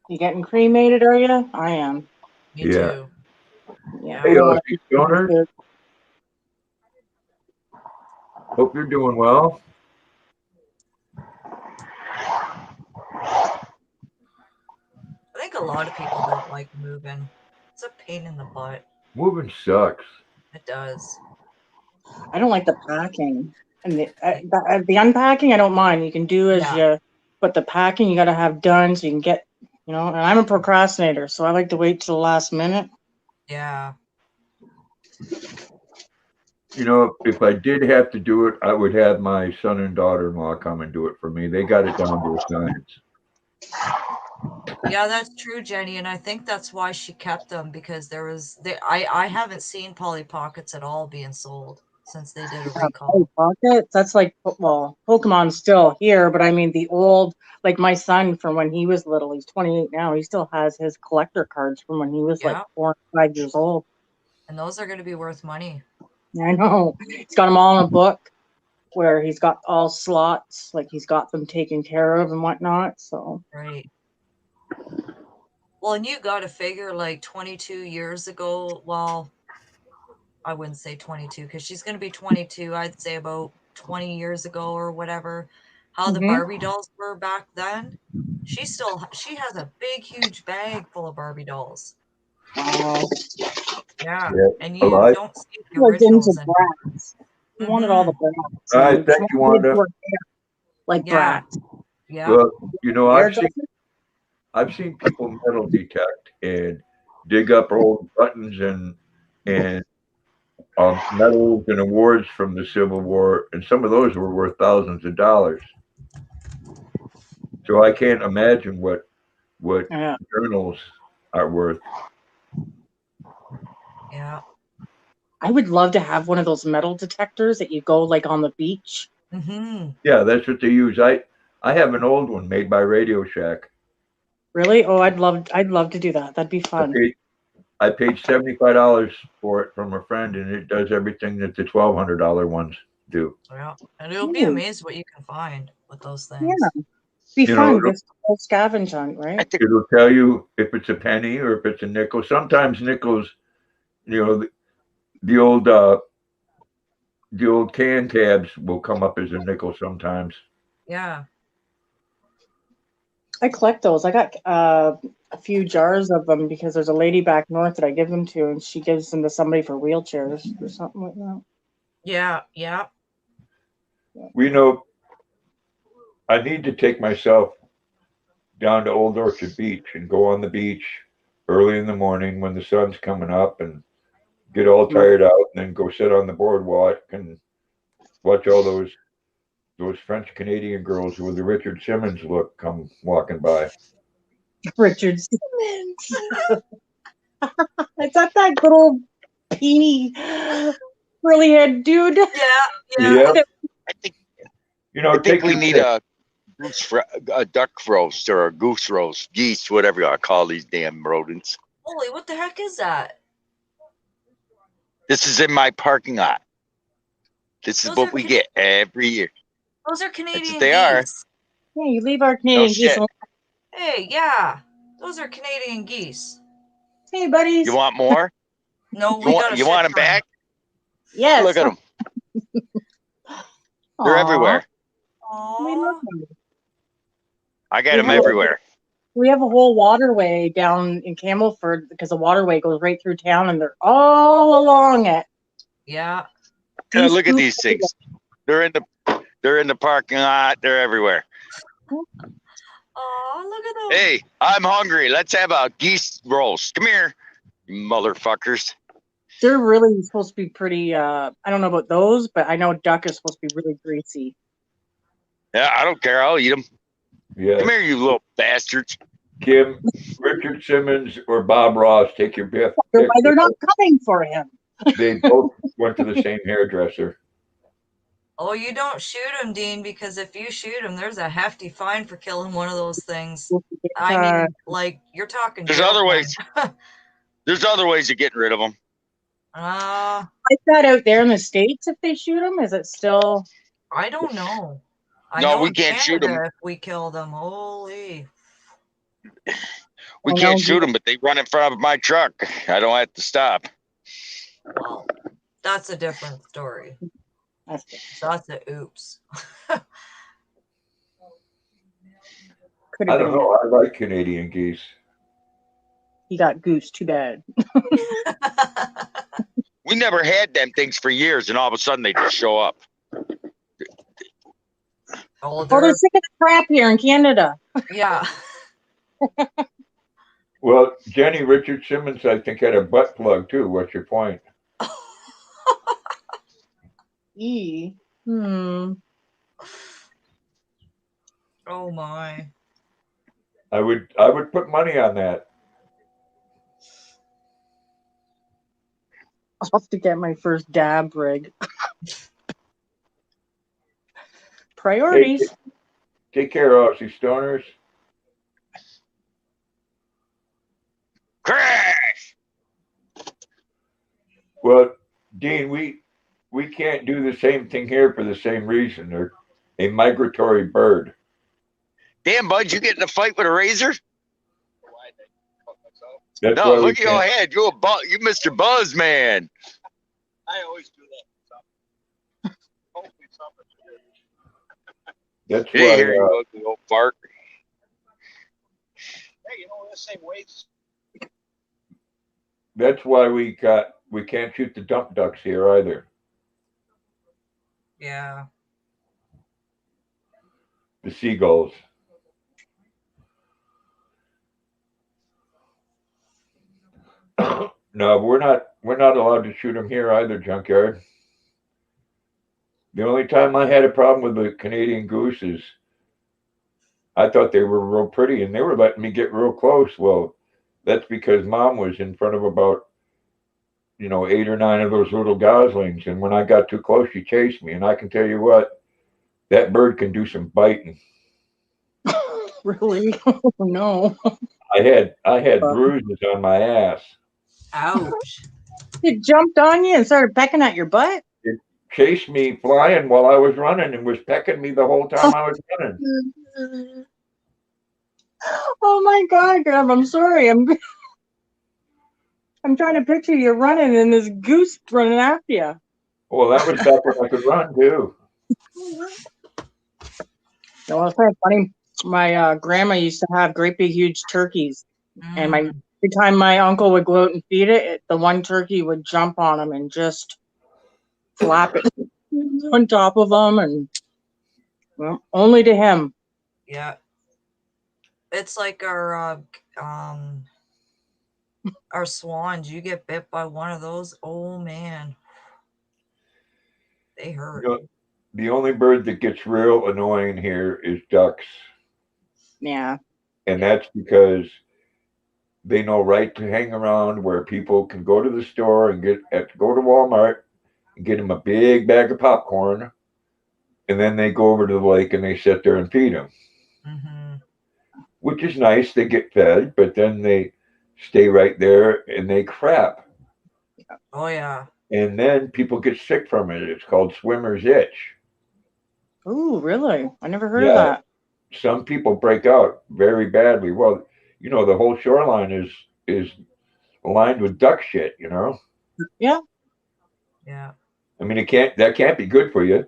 You getting cremated, are you? I am. Me too. Yeah. Hey, Aussie Stoner. Hope you're doing well. I think a lot of people don't like moving. It's a pain in the butt. Moving sucks. It does. I don't like the packing. And the unpacking, I don't mind. You can do as you, but the packing you got to have done so you can get, and I'm a procrastinator, so I like to wait till the last minute. Yeah. If I did have to do it, I would have my son and daughter-in-law come and do it for me. They got it down to a science. Yeah, that's true, Jenny, and I think that's why she kept them because I haven't seen Polly Pockets at all being sold since they did a recall. Pockets? That's like, well, Pokemon's still here, but I mean the old, like my son from when he was little, he's 28 now, he still has his collector cards from when he was like 4 or 5 years old. And those are going to be worth money. I know. He's got them all in a book. where he's got all slots, like he's got them taken care of and whatnot. So Right. Well, and you got to figure like 22 years ago. Well, I wouldn't say 22 because she's going to be 22. I'd say about 20 years ago or whatever. How the Barbie dolls were back then. She has a big, huge bag full of Barbie dolls. Yeah, and you Alive. don't see he the was into originals anymore. brats. He wanted all the brats. All right, and thank some you, kids Wanda. were like Yeah. brats. Yeah. Well, you know, Hairdresser? I've seen people metal detect and dig up old buttons and medals and awards from the Civil War, and some of those were worth thousands of dollars. So I can't imagine what Yeah. journals are worth. Yeah. I would love to have one of those metal detectors that you go like on the beach. Mm-hmm. Yeah, that's what they use. I have an old one made by Radio Shack. Really? Oh, I'd love to do that. That'd be fun. I paid $75 for it from a friend, and it does everything that the $1,200 ones do. Yeah, and you'll be amazed what you can find with those things. Yeah, be fun. Just a whole scavenge hunt, right? It'll tell you if it's a penny or if it's a nickel. Sometimes nickels, you know, the old can tabs will come up as a nickel sometimes. Yeah. I collect those. I got a few jars of them because there's a lady back north that I give them to, and she gives them to somebody for wheelchairs or something like that. Yeah, yeah. We know I need to take myself down to Old Orchard Beach and go on the beach early in the morning when the sun's coming up and get all tired out, and then go sit on the boardwalk and watch all those French Canadian girls with the Richard Simmons look come walking by. Richard Simmons. Is that little peeny curly head dude? Yeah. I think I think we need a duck roast or a goose roast, geese, whatever you call these damn rodents. Holy, what the heck is that? This is in my parking lot. This is what we get every year. Those are Canadian They geese. Yeah, you leave our Canadian geese alone. Hey, yeah. Those are Canadian geese. Hey, buddies. You want more? No, you want them back? Yes. Look at them. They're everywhere. We love them. I got them everywhere. We have a whole waterway down in Campbellford because the waterway goes right through town, and they're all along it. Yeah. Look at these things. They're in the parking lot. They're everywhere. Oh, look at them. Hey, I'm hungry. Let's have a geese roast. Come here, you motherfuckers. They're really supposed to be pretty. I don't know about those, but I know duck is supposed to be really greasy. Yeah, I don't care. I'll eat them. Yeah. Come here, you little bastards. Kim, Richard Simmons or Bob Ross, take your biff. Why they're not coming for him? They both went to the same hairdresser. Oh, you don't shoot them, Dean, because if you shoot them, there's a hefty fine for killing one of those things. I mean, like, you're talking. There's other ways. There's other ways of getting rid of them. Like that out there in the States, if they shoot them, is it still? I don't know. No, we can't shoot them. If we kill them, holy. We can't shoot them, but they run in front of my truck. I don't have to stop. Well, that's a different story. That's a oops. I don't know. I like Canadian geese. He got goose. Too bad. We never had them things for years, and all of a sudden they just show up. Oh, they're sick of the crap here in Canada. Yeah. Well, Jenny, Richard Simmons, I think, had a butt plug too. What's your point? Oh my. I would put money on that. I'll have to get my first dab rig. Priorities. Take care, Aussie Stoners. Crash! Well, Dean, we we can't do the same thing here for the same reason. They're a migratory bird. Damn, bud, you get in a fight with a razor? That's No, why we look at your can't. head. You Mr. Buzz man. I always do that. That's Hey, why. here you ugly old fart. Hey, you know, we're the same weights. That's why we can't shoot the dump ducks here either. Yeah. The seagulls. No, we're not allowed to shoot them here either, Junkyard. The only time I had a problem with the Canadian goose is I thought they were real pretty and they were letting me get real close. Well, that's because Mom was in front of about 8 or 9 of those little goslings, and when I got too close, she chased me. And I can tell you what, that bird can do some biting. Really? Oh, no. I had bruises on my ass. Ouch. It jumped on you and started pecking at your butt? It chased me flying while I was running and was pecking me the whole time I was running. Oh my God, Graham, I'm sorry. I'm trying to picture you running and this goose running after you. Well, that was back when I could run too. No, it's kind of funny. My grandma used to have great big huge turkeys, and every time my uncle would go out and feed it, the one turkey would jump on him and just flap it on top of him, and well, only to him. Yeah. It's like our swans. You get bit by one of those, oh man, they hurt. The only bird that gets real annoying here is ducks. Yeah. And that's because they know right to hang around where people can go to the store and go to Walmart and get them a big bag of popcorn, and then they go over to the lake and they sit there and feed them. Mm-hmm. Which is nice. They get fed, but then they stay right there and they crap. Oh yeah. And then people get sick from it. It's called swimmer's itch. Oh, really? I never heard of that. Some people break out very badly. Well, the whole shoreline is lined with duck shit, Yeah. Yeah. I mean, that can't be good for you.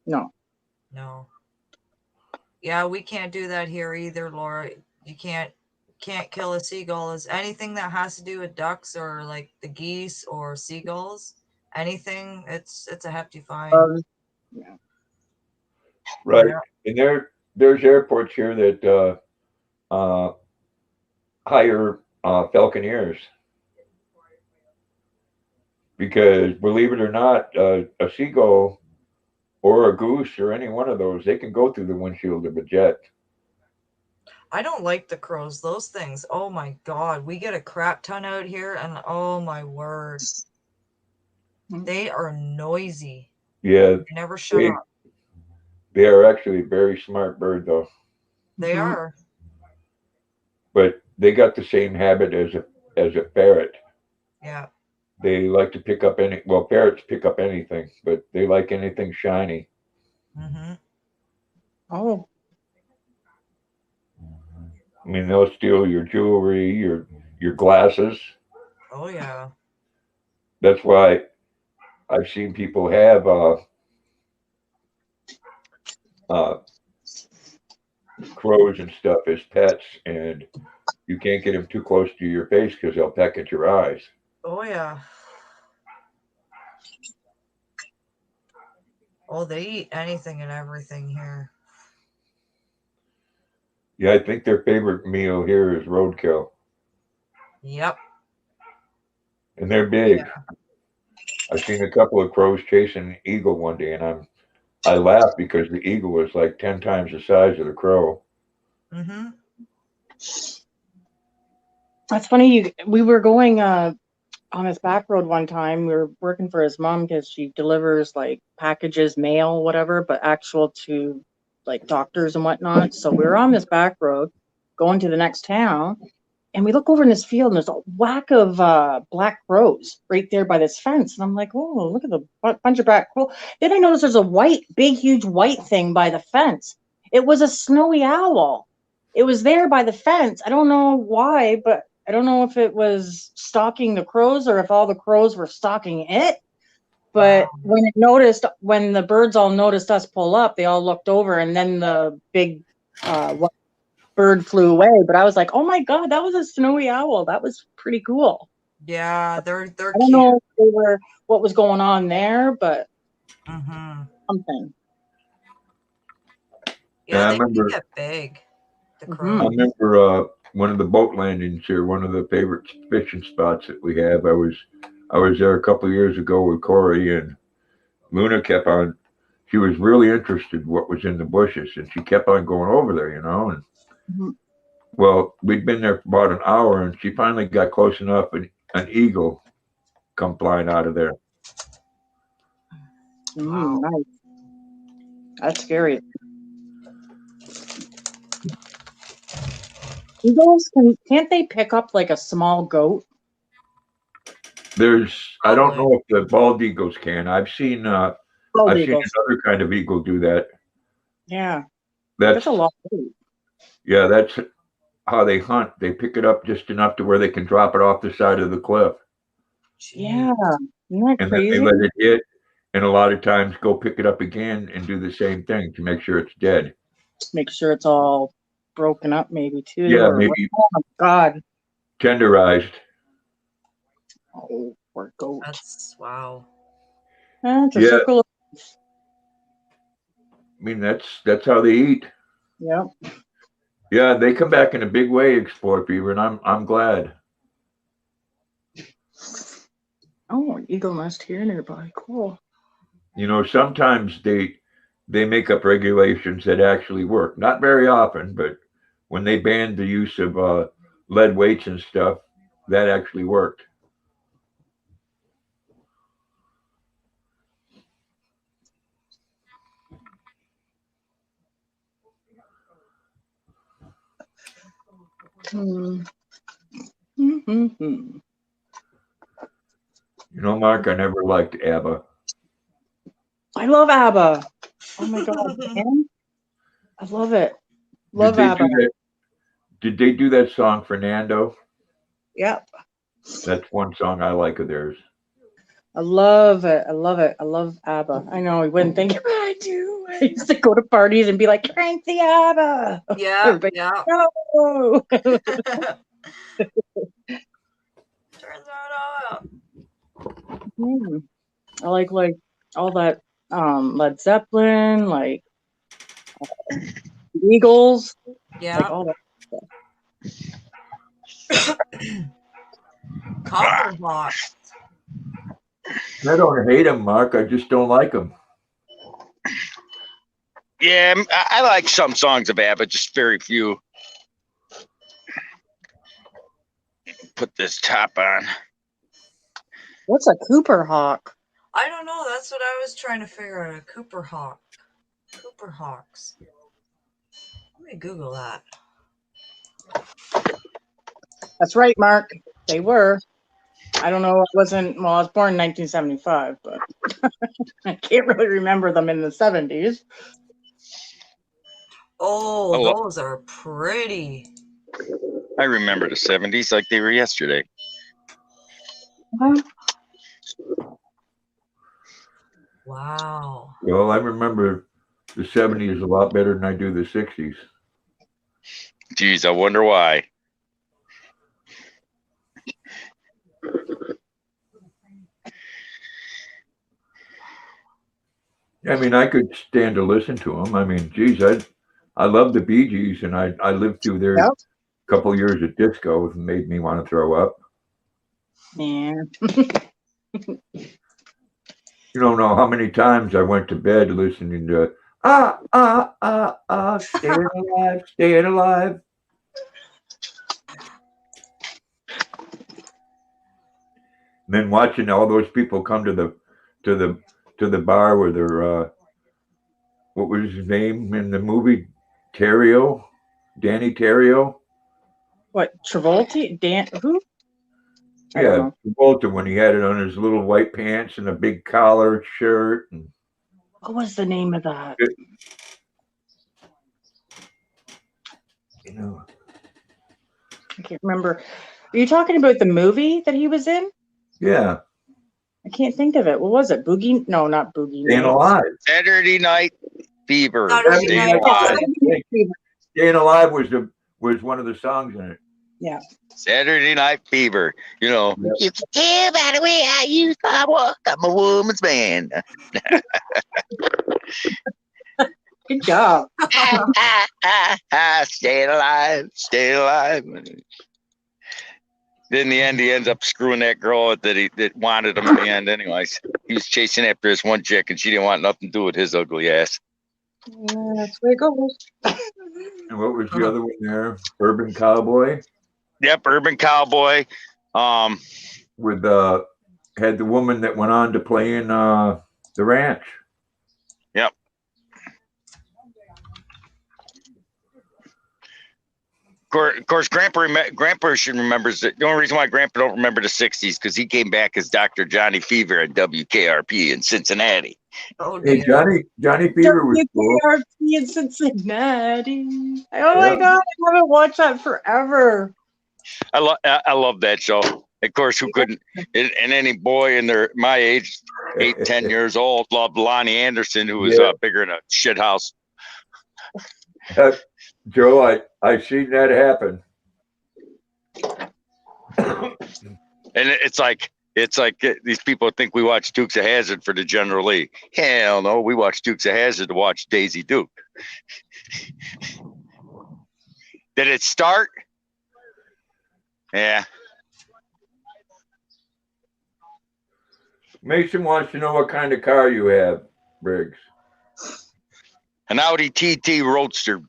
No. Yeah, we can't do that here either, Laura. You can't kill a seagull. Is anything that has to do with ducks or like the geese or seagulls, anything, it's a hefty fine. Yeah. Right. Yeah. And there's airports here that hire falconeers. Because believe it or not, a seagull or a goose or any one of those, they can go through the windshield of a jet. I don't like the crows. Those things, oh my God. We get a crap ton out here, and oh my word. They are noisy. Yeah. They never shut up. They are actually a very smart bird, though. They are. But they got the same habit as a ferret. Yeah. They like to pick up ferrets pick up anything, but they like anything shiny. Mm-hmm. Oh. I mean, they'll steal your jewelry, your glasses. Oh yeah. That's why I've seen people have crows and stuff as pets, and you can't get them too close to your face because they'll peck at your eyes. Oh yeah. Oh, they eat anything and everything here. Yeah, I think their favorite meal here is roadkill. Yep. And they're big. Yeah. I've seen a couple of crows chasing an eagle one day, and I laughed because the eagle was like 10 times the size of the crow. Mm-hmm. That's funny. We were going on this back road one time. We were working for his mom because she delivers like packages, mail, whatever, but actual to like doctors and whatnot. So we were on this back road going to the next town, And we look over in this field, and there's a whack of black crows right there by this fence. And I'm like, oh, look at the bunch of black crows. Then I noticed there's a big, huge white thing by the fence. It was a snowy owl. It was there by the fence. I don't know why, but I don't know if it was stalking the crows or if all the crows were stalking it. But when the birds all noticed us pull up, they all looked over, and then the big bird flew away. But I was like, oh my God, that was a snowy owl. That was pretty cool. Yeah, they're I don't know if they were what was going on there, but something. Yeah, they can get big. The crows. I remember one of the boat landings here, one of the favorite fishing spots that we have. I was there a couple of years ago with Corey, and Luna kept on. She was really interested in what was in the bushes, and she kept on going over there, you know. And well, we'd been there for about an hour, and she finally got close enough, and an eagle come flying out of there. Wow. Nice. That's scary. Eagles can't they pick up like a small goat? I don't know if the bald eagles can. I've seen another kind of eagle do that. Yeah. That's a lot of weight. Yeah, that's how they hunt. They pick it up just enough to where they can drop it off the side of the cliff. Yeah. Isn't that and crazy? then they let it hit, and a lot of times go pick it up again and do the same thing to make sure it's dead. Make sure it's all broken up, maybe too. Yeah, maybe. Oh my God. Tenderized. Oh, poor goat. That's wow. It's a circle of life. I mean, that's how they eat. Yeah. Yeah, they come back in a big way, Explore Fever, and I'm glad. Oh, eagle nest here nearby. Cool. You know, sometimes they make up regulations that actually work. Not very often, but when they banned the use of lead weights and stuff, that actually worked. You know, Mark, I never liked ABBA. I love ABBA. Oh my God, man. I love it. Love ABBA. Did they do that song Fernando? Yep. That's one song I like of theirs. I love it. I love it. I love ABBA. I know I wouldn't think I do. I used to go to parties and be like, crank the ABBA. Yeah. Yeah. No. Turn that up. I like all that Led Zeppelin, like Eagles. Yeah. Like all that stuff. Copperhawk. I don't hate them, Mark. I just don't like them. Yeah, I like some songs of ABBA, just very few. Put this top on. What's a Cooper Hawk? I don't know. That's what I was trying to figure out. A Cooper Hawk. Cooper Hawks. Let me Google that. That's right, Mark. They were. I don't know. I was born in 1975, but I can't really remember them in the 70s. Oh, those are pretty. I remember the 70s like they were yesterday. Wow. Well, I remember the 70s a lot better than I do the 60s. Geez, I wonder why. I mean, I could stand to listen to them. I mean, geez, I love the Bee Gees, and I lived through their couple of years of disco. It made me want to throw up. Yeah. You don't know how many times I went to bed listening to staying alive, staying alive. And then watching all those people come to the bar where they're what was his name in the movie? Danny Terrio. What, Travolta? Dan? Who? I Yeah, don't know. Travolta when he had it on his little white pants and a big collar shirt. And What was the name of that? you know, I can't remember. Are you talking about the movie that he was in? yeah, I can't think of it. What was it? Boogie? No, not Boogie Staying Nights. Alive. Saturday Night Fever. Saturday Staying Night alive. Staying Alive was one of the songs in it. Yeah. Saturday Night Fever. You know, Yep. you can tell by the way I use my walk. I'm a woman's man. Good job. Staying alive, staying alive. Then in the end, he ends up screwing that girl that wanted him in the end. Anyways, he was chasing after this one chick, and she didn't want nothing to do with his ugly ass. That's where it goes. And what was the other one there? Urban Cowboy. Yep, Urban Cowboy. With had the woman that went on to play in the Ranch. Yep. Of course, Grandpa should remembers that. The only reason why Grandpa don't remember the '60s because he came back as Dr. Johnny Fever at WKRP in Cincinnati. Oh, Hey, dear. Johnny Fever was cool. WKRP in Cincinnati. Oh my God, I haven't watched that forever. I love that show. Of course, who couldn't? And any boy in my age, 8, 10 years old, loved Lonnie Anderson, who was bigger than a shit house. Joe, I seen that happen. And it's like these people think we watch Dukes of Hazzard for the General Lee. Hell no, we watch Dukes of Hazzard to watch Daisy Duke. Did it start? Yeah. Mason wants to know what kind of car you have, Briggs. An Audi TT Roadster.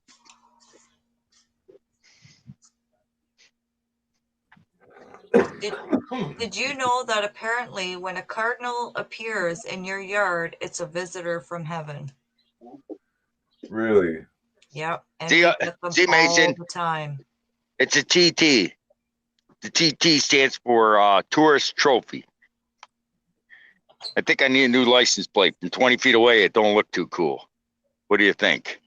Did you know that apparently when a cardinal appears in your yard, it's a visitor from heaven? Really? Yep. And See, we get them see, Mason? all the time. It's a TT. The TT stands for Tourist Trophy. I think I need a new license plate. From 20 feet away, it don't look too cool. What do you think?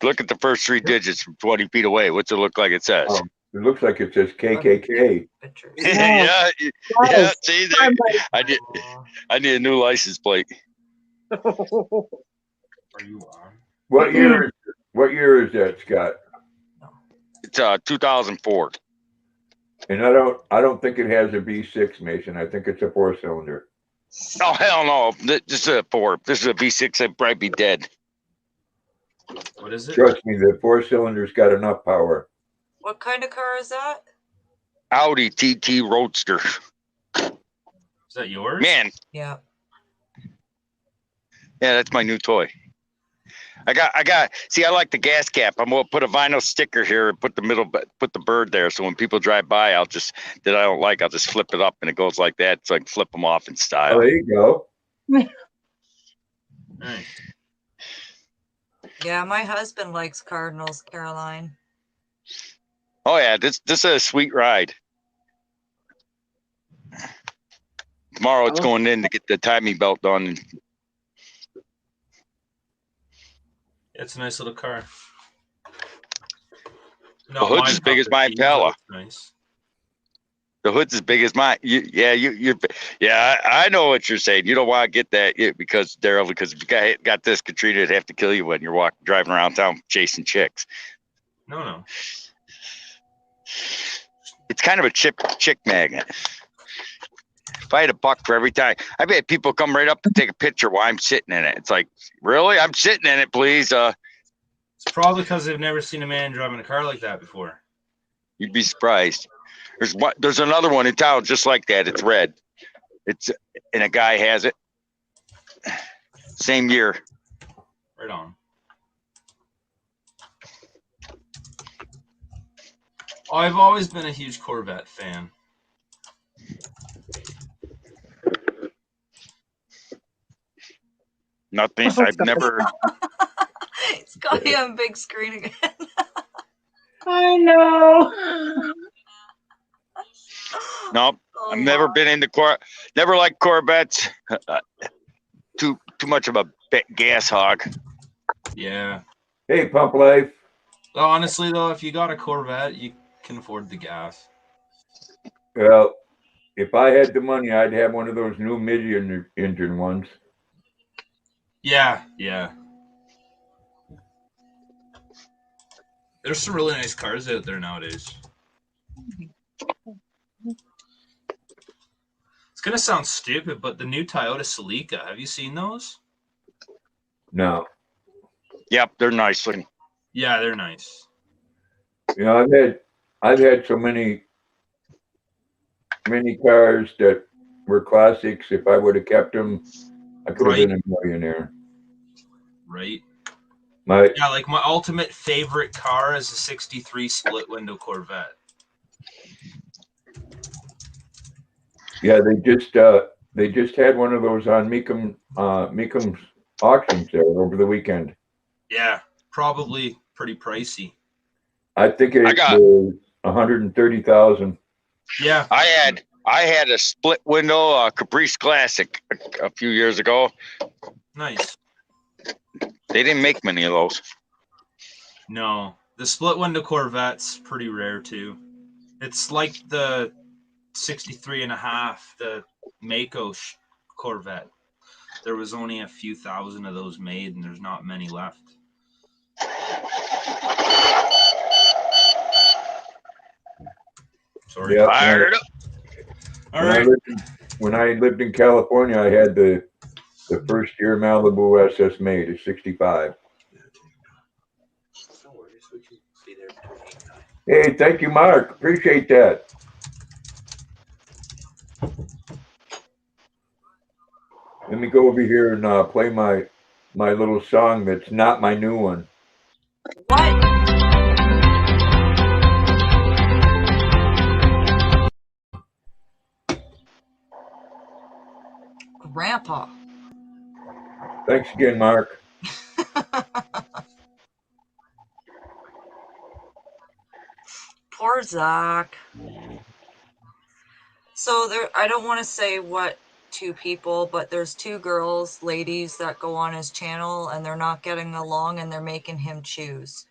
Look at the first 3 digits from 20 feet away. What's it look like it says? It looks like it says KKK. yeah. See, there, I need a new license plate. Are you on? What year is that, Scott? It's 2004. And I don't think it has a V6, Mason. I think it's a 4-cylinder. Oh hell no! This is a 4. This is a V6. I'd probably be dead. What is it? Trust me, the 4-cylinder's got enough power. What kind of car is that? Audi TT Roadster. Is that yours? Man. Yeah. Yeah, that's my new toy. I see, I like the gas cap. I'm gonna put a vinyl sticker here and put the bird there. So when people drive by, I'll just flip it up and it goes like that. So I can flip them off in style. Oh, there you go. Nice. Yeah, my husband likes Cardinals, Caroline. Oh yeah, this is a sweet ride. Tomorrow it's going in to get the timing belt done. It's a nice little car. The hood's as big as my Impala. Nice. The hood's as big as mine. I know what you're saying. You don't want to get that because if you got this, Katrina would have to kill you when you're driving around town chasing chicks. No. It's kind of a chick magnet. If I had $1 for every time, I bet people come right up and take a picture while I'm sitting in it. It's like, really? I'm sitting in it, please. It's probably because they've never seen a man driving a car like that before. You'd be surprised. There's another one in town just like that. It's red. And a guy has it. Same year. Right on. I've always been a huge Corvette fan. Nothing. I've never. It's got you on big screen again. I know. Nope. Oh, I've never been into never liked Corvettes. Too much of a gas hog. Yeah. Hey, Pump Life. Well, honestly, though, if you got a Corvette, you can afford the gas. Well, if I had the money, I'd have one of those new mid-engine ones. Yeah, yeah. There's some really nice cars out there nowadays. It's gonna sound stupid, but the new Toyota Celica, have you seen those? No. Yep, they're nice looking. Yeah, they're nice. You know, I've had so many cars that were classics. If I would have kept them, I could have been a millionaire. Right. Yeah, like my ultimate favorite car is a '63 split window Corvette. Yeah, they just had one of those on Meekham's auctions there over the weekend. Yeah, probably pretty pricey. I think it was 130,000. Yeah, I had a split window Caprice Classic a few years ago. Nice. They didn't make many of those. No, the split window Corvette's pretty rare too. It's like the 63.5, the Mako Corvette. There was only a few thousand of those made, and there's not many left. Sorry. Yeah. Fired up. All right. When I lived in California, I had the first year Malibu SS made, a 65. Hey, thank you, Mark. Appreciate that. Let me go over here and play my little song that's not my new one. What? Grandpa. Thanks again, Mark. Poor Zach. So there, I don't want to say what two people, but there's two ladies that go on his channel, and they're not getting along, and they're making him choose.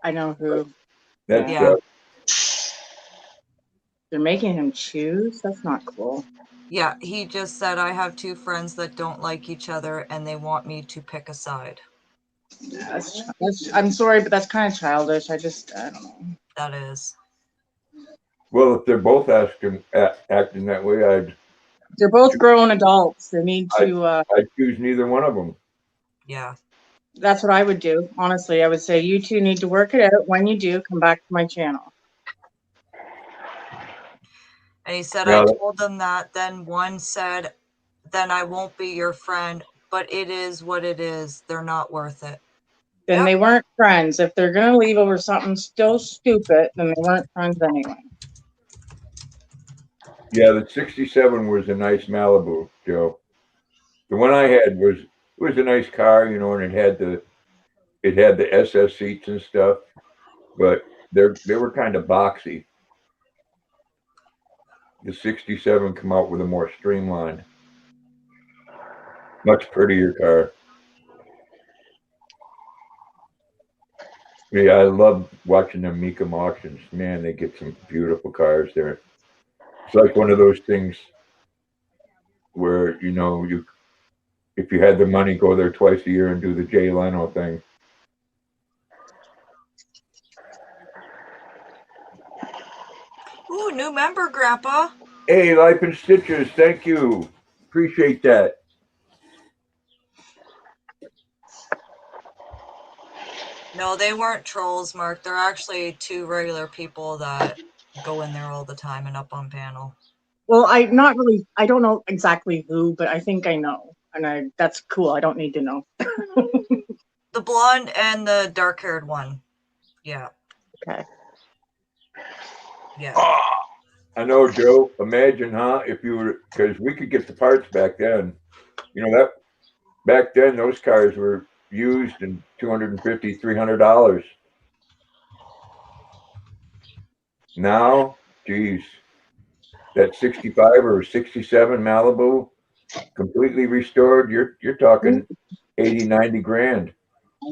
I know who. That's Yeah. They're making him choose? That's not cool. Yeah, he just said, I have two friends that don't like each other, and they want me to pick a side. I'm sorry, but that's kind of childish. I don't know. That is. Well, if they're both acting that way, They're both grown adults. They need to. I'd choose neither one of them. Yeah. That's what I would do. Honestly, I would say you two need to work it out. When you do, come back to my channel. And he said, I told them that. Then one said, then I won't be your friend, but it is what it is. They're not worth it. Then they weren't friends. If they're going to leave over something still stupid, then they weren't friends anyway. Yeah, the 67 was a nice Malibu, Joe. The one I had was a nice car, you know, and it had the SS seats and stuff, but they were kind of boxy. The 67 come out with a more streamlined, much prettier car. Yeah, I love watching the Mecum auctions. Man, they get some beautiful cars there. It's like one of those things where, you know, if you had the money, go there twice a year and do the Jay Leno thing. Ooh, new member, Grandpa. Hey, Life in Stitches, thank you. Appreciate that. No, they weren't trolls, Mark. They're actually two regular people that go in there all the time and up on panel. Well, I don't know exactly who, but I think I know. And that's cool. I don't need to know. The blonde and the dark-haired one. Yeah. Okay. Yeah. I know, Joe. Imagine, huh? If you were, because we could get the parts back then. You know, that back then those cars were used in $250, $300. Now, geez, that 65 or 67 Malibu, completely restored, you're talking 80, 90 grand.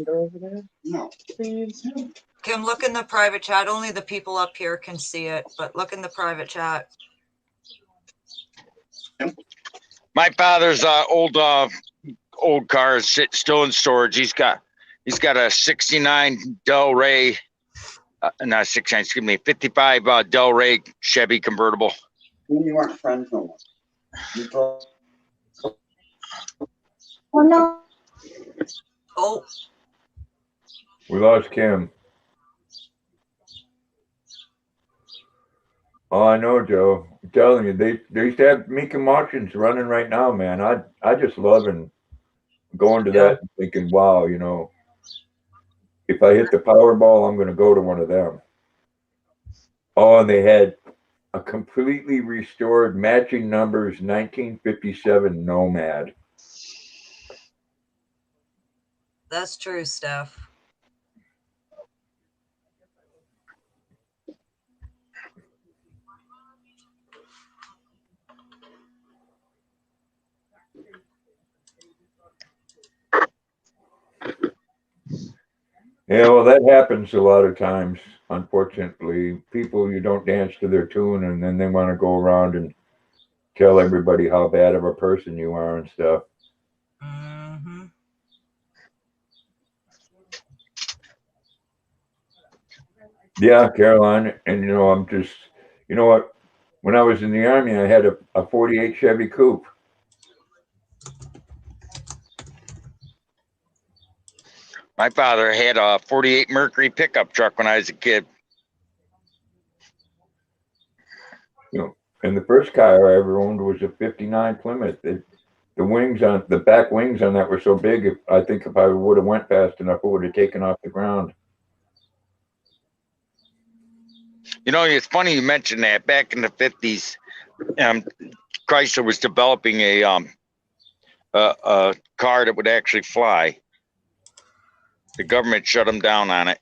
Over there? No. Please. Kim, look in the private chat. Only the people up here can see it, but look in the private chat. My father's old car is still in storage. He's got a 69 Del Rey, not 69, excuse me, 55 Del Rey Chevy convertible. You aren't friends no more. You told Oh no. Oh, We lost Kim. Oh, I know, Joe. I'm telling you, they used to have Meekum auctions running right now, man. I just loving going to that and thinking, wow, you know, if I hit the Powerball, I'm going to go to one of them. Oh, and they had a completely restored matching numbers 1957 Nomad. that's true, Steph. Yeah, well, that happens a lot of times, unfortunately. People, you don't dance to their tune, and then they want to go around and tell everybody how bad of a person you are and stuff. Mm-hmm. Yeah, Caroline, and you know, I'm just, you know what? When I was in the Army, I had a 48 Chevy Coupe. My father had a 48 Mercury pickup truck when I was a kid. You know, and the first car I ever owned was a 59 Plymouth. The wings on the back wings on that were so big. I think if I would have went fast enough, it would have taken off the ground. You know, it's funny you mentioned that. Back in the 50s, Chrysler was developing a car that would actually fly. The government shut them down on it.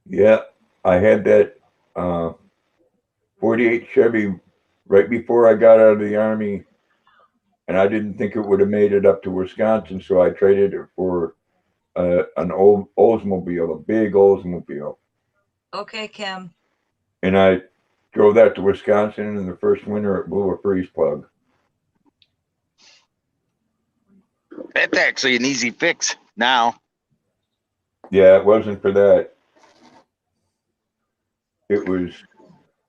Yeah, I had that 48 Chevy right before I got out of the Army, and I didn't think it would have made it up to Wisconsin, so I traded it for an old Oldsmobile, a big Oldsmobile. Okay, Kim. And I drove that to Wisconsin, and in the first winter, it blew a freeze plug. That's actually an easy fix now. Yeah, it wasn't for that. It was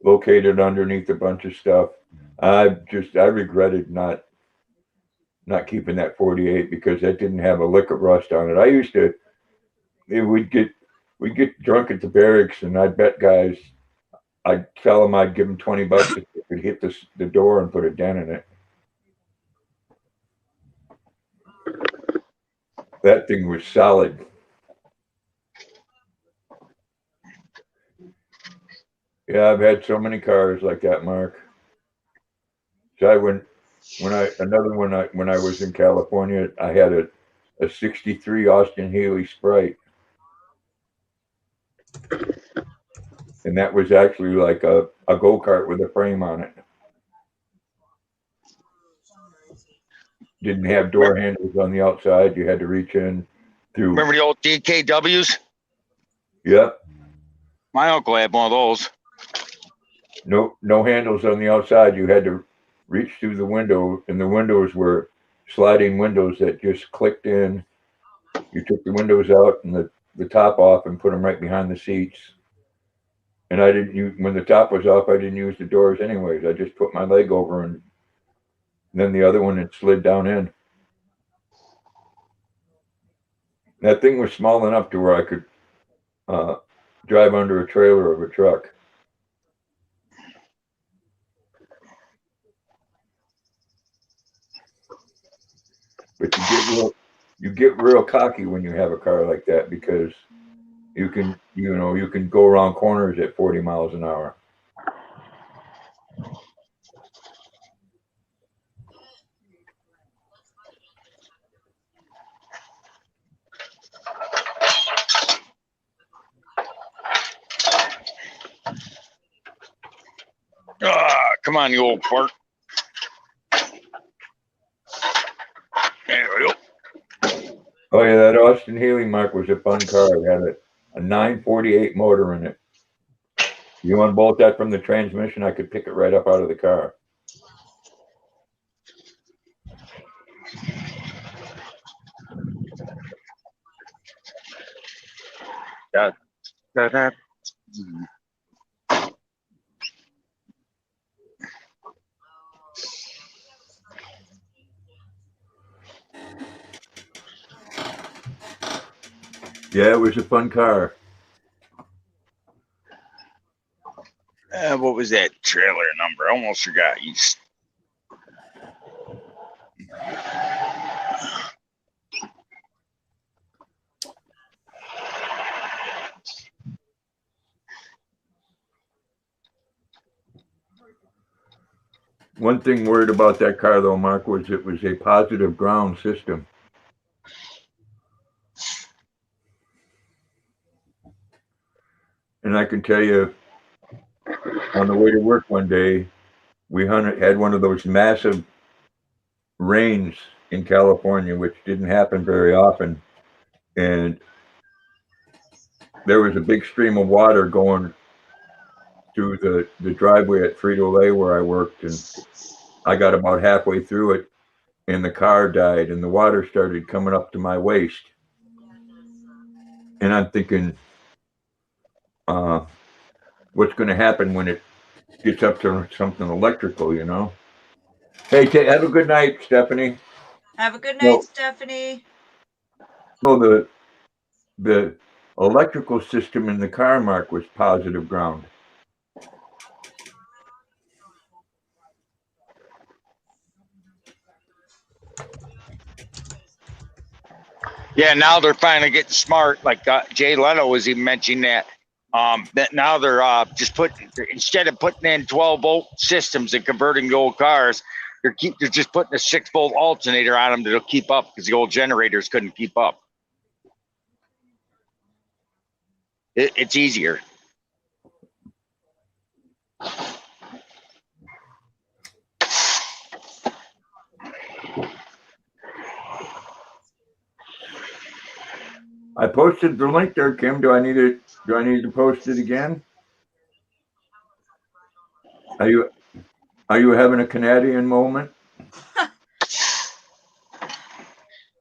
located underneath a bunch of stuff. I regretted not keeping that 48 because that didn't have a lick of rust on it. We'd get drunk at the barracks, and I'd bet guys, I'd tell them I'd give them $20 if they could hit the door and put a dent in it. That thing was solid. Yeah, I've had so many cars like that, Mark. So when I was in California, I had a 63 Austin Healey Sprite. And that was actually like a go-kart with a frame on it. Didn't have door handles on the outside. You had to reach in through. Remember the old DKWs? Yep. My uncle had one of those. No handles on the outside. You had to reach through the window, and the windows were sliding windows that just clicked in. You took the windows out and the top off and put them right behind the seats. And when the top was off, I didn't use the doors anyways. I just put my leg over and then the other one, it slid down in. That thing was small enough to where I could drive under a trailer of a truck. But you get real cocky when you have a car like that because you can go around corners at 40 miles an hour. Come on, you old fart. There we go. Oh yeah, that Austin Healy Mark was a fun car. It had a 948 motor in it. You unbolt that from the transmission, I could pick it right up out of the car. Da-da. Yeah, it was a fun car. What was that trailer number? I almost forgot. One thing worried about that car though, Mark, was it was a positive ground system. And I can tell you, on the way to work one day, we had one of those massive rains in California, which didn't happen very often. And there was a big stream of water going through the driveway at Frito-Lay where I worked. And I got about halfway through it and the car died and the water started coming up to my waist. And I'm thinking, what's going to happen when it gets up to something electrical, you know? Hey, have a good night, Stephanie. Have a good night, Stephanie. No, the electrical system in the car, Mark, was positive ground. Yeah, now they're finally getting smart. Like Jay Leno was even mentioning that. That now they're just instead of putting in 12-volt systems and converting the old cars, they're just putting a 6-volt alternator on them that'll keep up because the old generators couldn't keep up. It's easier. I posted the link there, Kim. Do I need to post it again? Are you having a Canadian moment?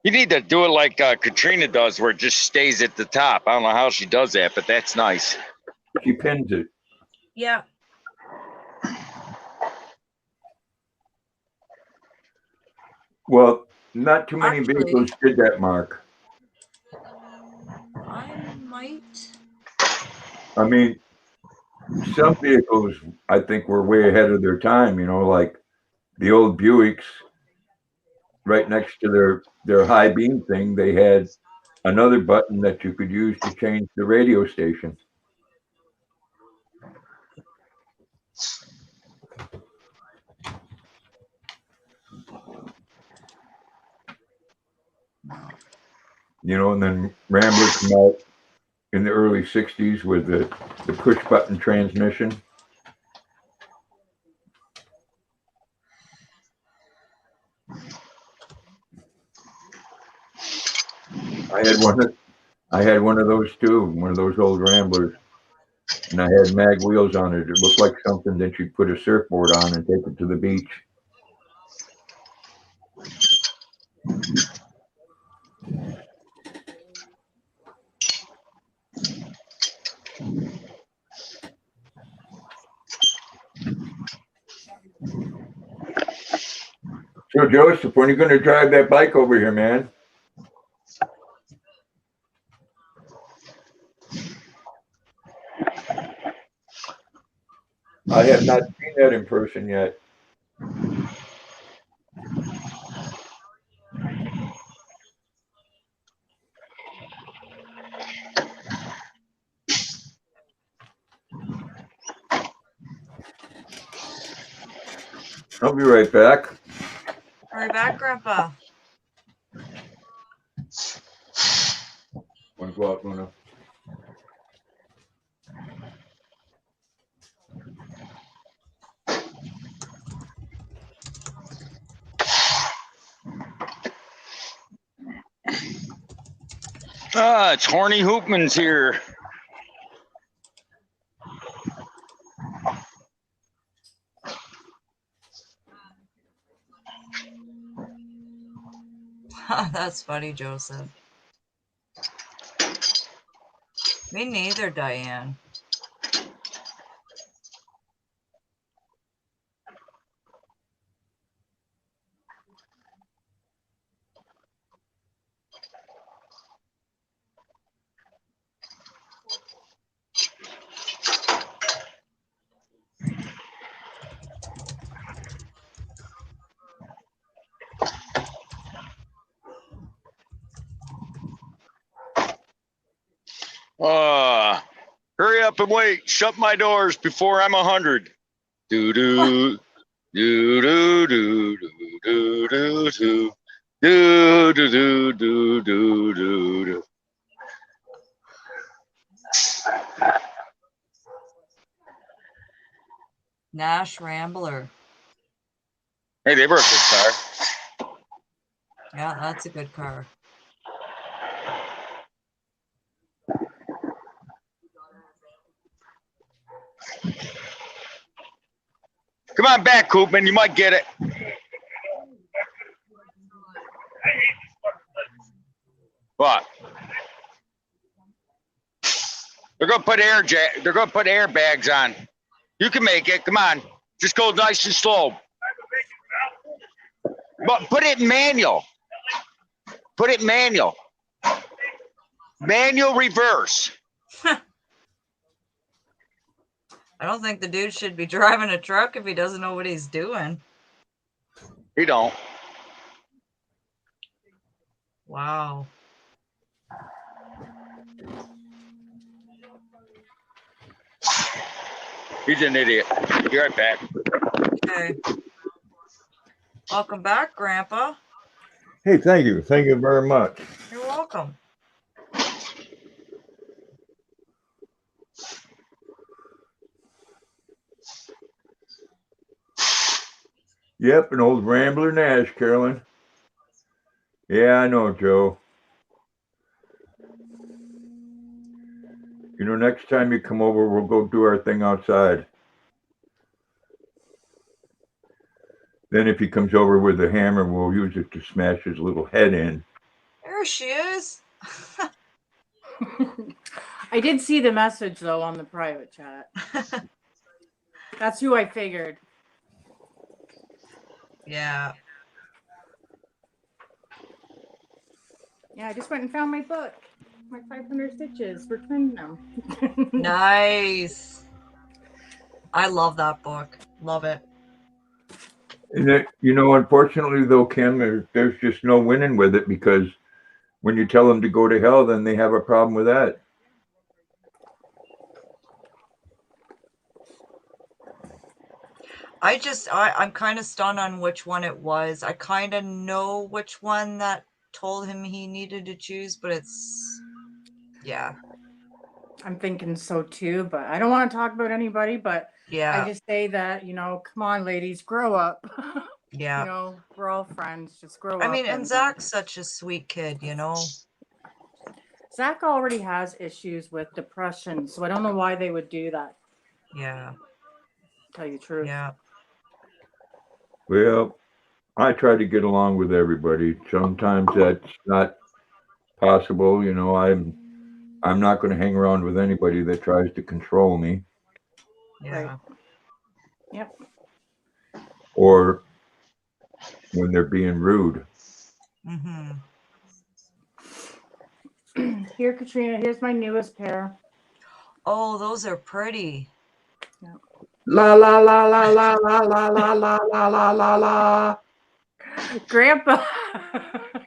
You need to do it like Katrina does, where it just stays at the top. I don't know how she does that, but that's nice. She pins it. Yeah. Well, not too many vehicles did that, Mark. I might. I mean, some vehicles I think were way ahead of their time, you know, like the old Buicks right next to their high beam thing, they had another button that you could use to change the radio station. You know, and then Rambler came out in the early 60s with the push button transmission. I had one of those too, one of those old Ramblers, and I had mag wheels on it. It looked like something that you'd put a surfboard on and take it to the beach. So, Joseph, when are you going to drive that bike over here, man? I have not seen that in person yet. I'll be right back. Right back, Grandpa. Want to go out, Luna? Ah, it's Horny Hoopman's here. That's funny, Joseph. Me neither, Diane. Hurry up and wait. Shut my doors before I'm 100. Do do do do do do do do do do do do do do do. Nash Rambler. Hey, they were a good car. Yeah, that's a good car. Come on back, Koopman. You might get it. What? They're gonna put They're gonna put airbags on. You can make it. Come on. Just go nice and slow. But put it in manual. Put it in manual. Manual reverse. I don't think the dude should be driving a truck if he doesn't know what he's doing. He don't. Wow. He's an idiot. Be right back. Okay. Welcome back, Grandpa. Hey, thank you. Thank you very much. You're welcome. Yep, an old Rambler Nash, Carolyn. Yeah, I know, Joe. You know, next time you come over, we'll go do our thing outside. Then if he comes over with a hammer, we'll use it to smash his little head in. There she is. I did see the message, though, on the private chat. That's who I figured. Yeah. Yeah, I just went and found my book. My 500 stitches. Returned them. Nice. I love that book. Love it. And it, you know, unfortunately, though, Kim, there's just no winning with it, because when you tell them to go to hell, then they have a problem with that. I'm kind of stunned on which one it was. I kind of know which one that told him he needed to choose, but it's, yeah. I'm thinking so too, but I don't want to talk about anybody, but yeah. I just say that, you know, come on, ladies, grow up. Yeah. You know, we're all friends. Just grow up. I mean, and Zach's such a sweet kid, you know. Zach already has issues with depression, so I don't know why they would do that. Yeah. Tell you the truth. Yeah. Well, I try to get along with everybody. Sometimes that's not possible. You know, I'm not going to hang around with anybody that tries to control me. Yeah. Right. Yep. Or when they're being rude. Mm-hmm. Here, Katrina, here's my newest pair. Oh, those are pretty. Yeah. La la la la la la la la la la la la la. Grandpa,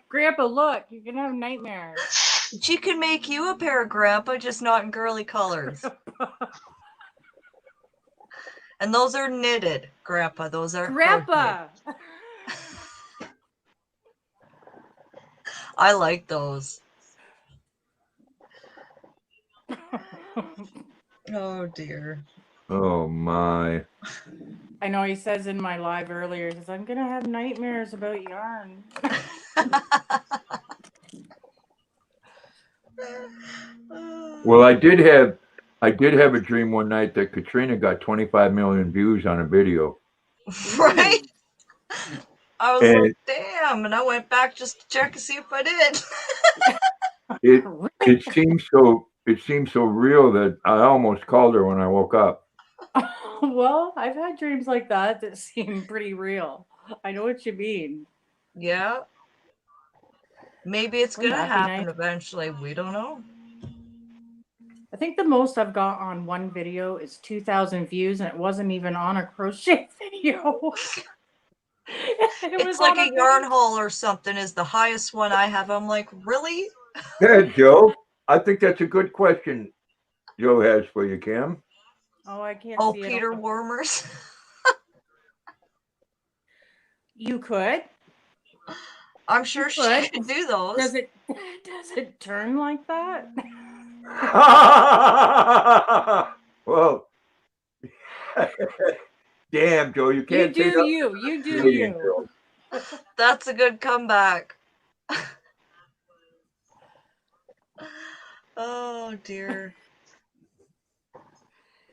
Grandpa, look, you're gonna have nightmares. She can make you a pair, Grandpa, just not in girly colors. And those are knitted, Grandpa. Those are Grandpa. I like those. Oh dear. Oh my. I know he says in my live earlier, he says, I'm gonna have nightmares about yarn. Well, I did have a dream one night that Katrina got 25 million views on a video. Right? I was And like, damn, and I went back just to check to see if I did. it seems so real that I almost called her when I woke up. Well, I've had dreams like that seem pretty real. I know what you mean. Yeah. Maybe it's Wouldn't gonna that be happen nice? eventually. We don't know. I think the most I've got on one video is 2,000 views, and it wasn't even on a crochet video. It was It's like on a yarn haul or something is the highest one I have. I'm like, really? Yeah, Joe. I think that's a good question Joe has for you, Cam. Oh, I can't Oh, see it. Peter Warmers. You could. I'm sure she could do those. Does it turn like that? Well, damn, Joe, you can't say that. You do you. That's a good comeback. Oh dear.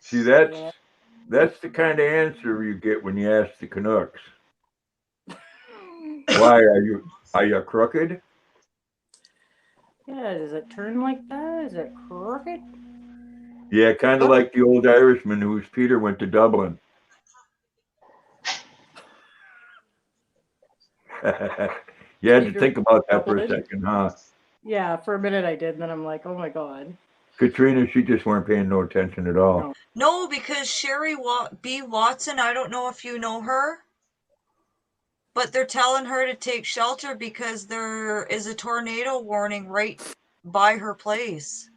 See, that's the kind of answer you get when you ask the Canucks. Why are you crooked? Yeah, does it turn like that? Is it crooked? Yeah, kind of like the old Irishman whose Peter went to Dublin. You had to think about that for a second, huh? Yeah, for a minute I did, and then I'm like, oh my god. Katrina, she just weren't paying no attention at all. No, because Sherry B. Watson, I don't know if you know her, but they're telling her to take shelter because there is a tornado warning right by her place.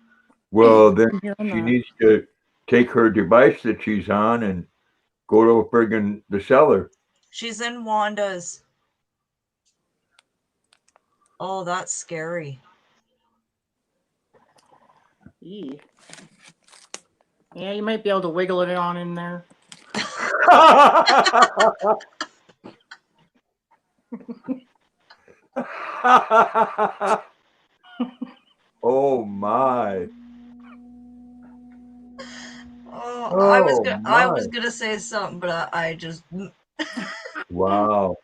Well, then she needs to take her device that she's on and go to friggin' the cellar. She's in Wanda's. Oh, that's scary. Yeah, you might be able to wiggle it on in there. Oh my. Oh, I was gonna say something, but I just. Wow.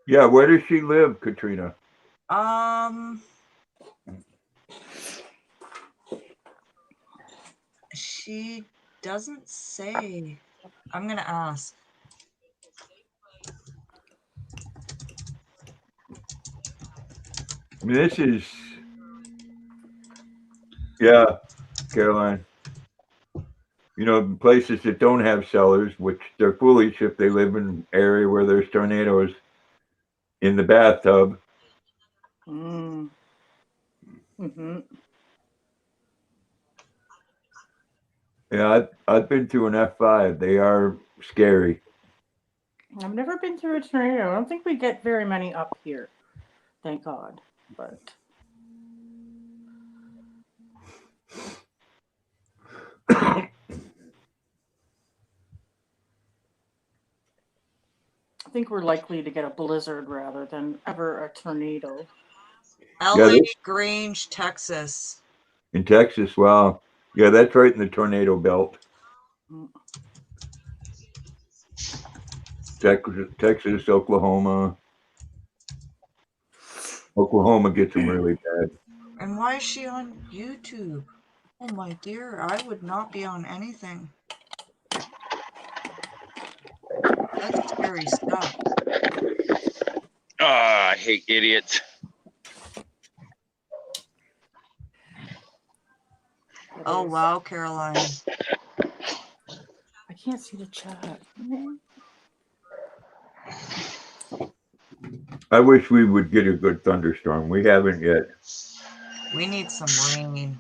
Yeah, where does she live, Katrina? She doesn't say. I'm gonna ask. I mean, this is, yeah, Caroline. You know, places that don't have cellars, which they're foolish if they live in an area where there's tornadoes in the bathtub. Mm-hmm. Yeah, I've been through an F5. They are scary. I've never been through a tornado. I don't think we get very many up here. Thank God. But I think we're likely to get a blizzard rather than ever a tornado. LA Grange, Texas. In Texas, wow. Yeah, that's right in the tornado belt. Texas, Oklahoma. Oklahoma gets them really bad. And why is she on YouTube? Oh my dear, I would not be on anything. That's scary stuff. I hate idiots. Oh wow, Caroline. I can't see the chat. I wish we would get a good thunderstorm. We haven't yet. We need some rain.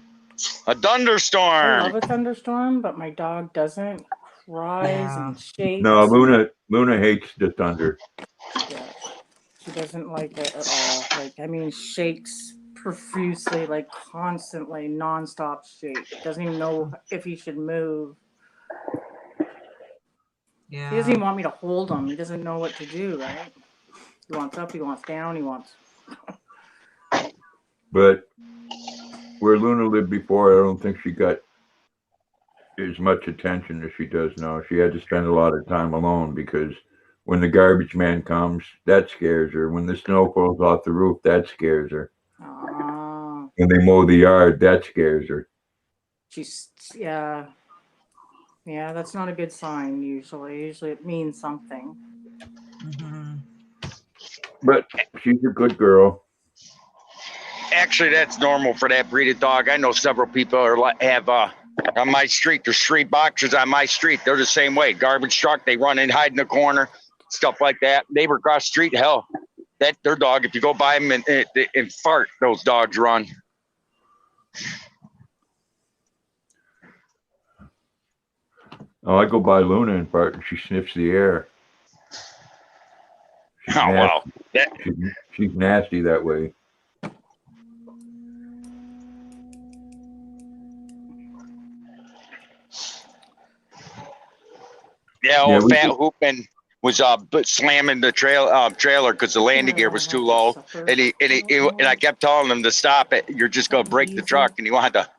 A thunderstorm. I love a thunderstorm, but my dog doesn't. Cries and shakes. No, Luna hates the thunder. Yeah, she doesn't like it at all. Like, I mean, shakes profusely, like constantly, nonstop shake. Doesn't even know if he should move. Yeah. He doesn't even want me to hold him. He doesn't know what to do, right? He wants up, he wants down, he wants. But where Luna lived before, I don't think she got as much attention as she does now. She had to spend a lot of time alone because when the garbage man comes, that scares her. When the snow falls off the roof, that scares her. Ah, When they mow the yard, that scares her. yeah. Yeah, that's not a good sign usually. Usually it means something. Mhm. But she's a good girl. Actually, that's normal for that breed of dog. I know several people have on my street. There's 3 boxers on my street. They're the same way. Garbage truck, they run and hide in the corner, stuff like that. Neighbor across the street, hell, that their dog. If you go by them and fart, those dogs run. Oh, I go by Luna and fart, and she sniffs the air. She's Oh wow, she's nasty that way. yeah. Old Fat Hoopman was slamming the trailer because the landing gear was too low, and I kept telling him to stop it. You're just gonna break the truck, and he wanted to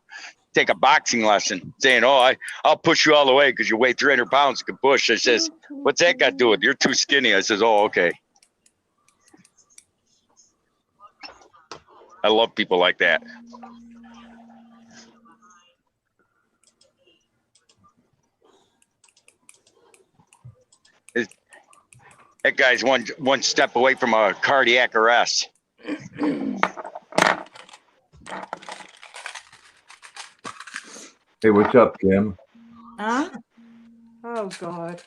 take a boxing lesson, saying, "Oh, I'll push you all the way because you weigh 300 pounds. You can push." I says, "What's that got to do with it? You're too skinny." I says, "Oh, okay." I love people like that. That guy's one step away from a cardiac arrest. Hey, what's up, Kim? Huh? Oh God.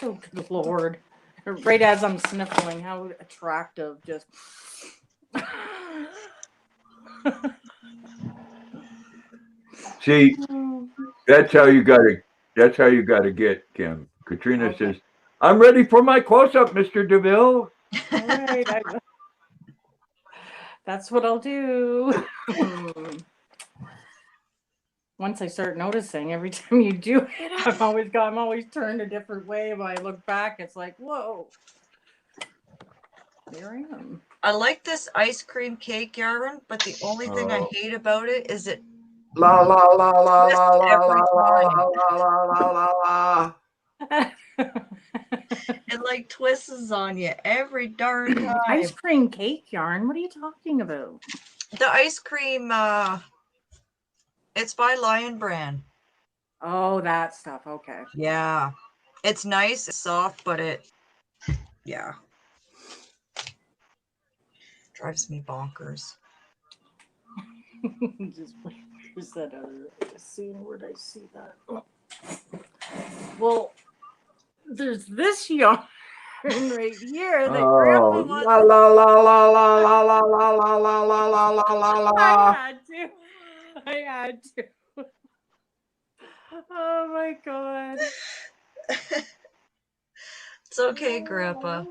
Oh good Lord. Right as I'm sniffling, how attractive. Just See, that's how you gotta get, Kim. Katrina says, "I'm ready for my close-up, Mr. DeVille." All right. That's what I'll do. Once I start noticing, every time you do it, I'm always turned a different way. When I look back, it's like, whoa. There I am. I like this ice cream cake yarn, but the only thing I hate about it is it La la la la la la every la time. la la la la. It like twists on you every darn time. Ice cream cake yarn? What are you talking about? The ice cream, it's by Lion Brand. Oh, that stuff. Okay. Yeah. It's nice, it's soft, but yeah. Drives me bonkers. Where's that other scene? Where'd I see that? Oh. Well, there's this yarn right here that Grandpa wants. La la la la la la la la la la la la la la. I had to. Oh my God. It's okay, Grandpa.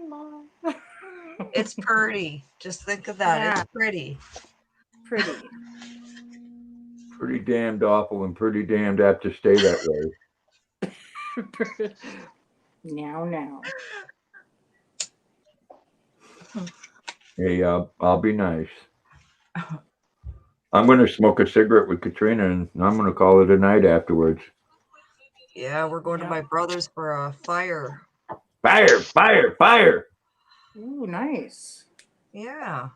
It's pretty. Just think of that. Yeah. It's pretty. Pretty. Pretty damned awful and pretty damned apt to stay that way. Now. Hey, I'll be nice. I'm going to smoke a cigarette with Katrina, and I'm going to call it a night afterwards. Yeah, we're going to my brother's for a fire. Fire! Ooh, nice. Yeah.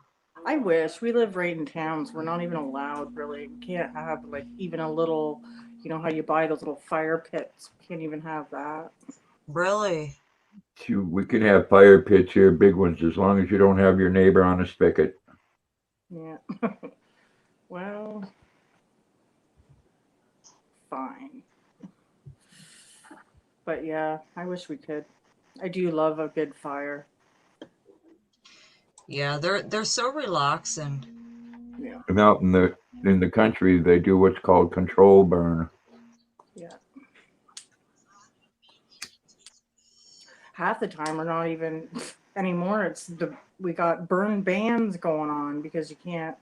I wish. We live right in towns. We're not even allowed, really. We can't have, like, even a little, you know how you buy those little fire pits? We can't even have that. Really? We can have fire pits here, big ones, as long as you don't have your neighbor on a spigot. Yeah. Well, fine. But yeah, I wish we could. I do love a good fire. Yeah, they're so relaxing. Yeah. And out in the country, they do what's called control burn. Yeah. Half the time, we're not even anymore. We got burn bans going on because you can't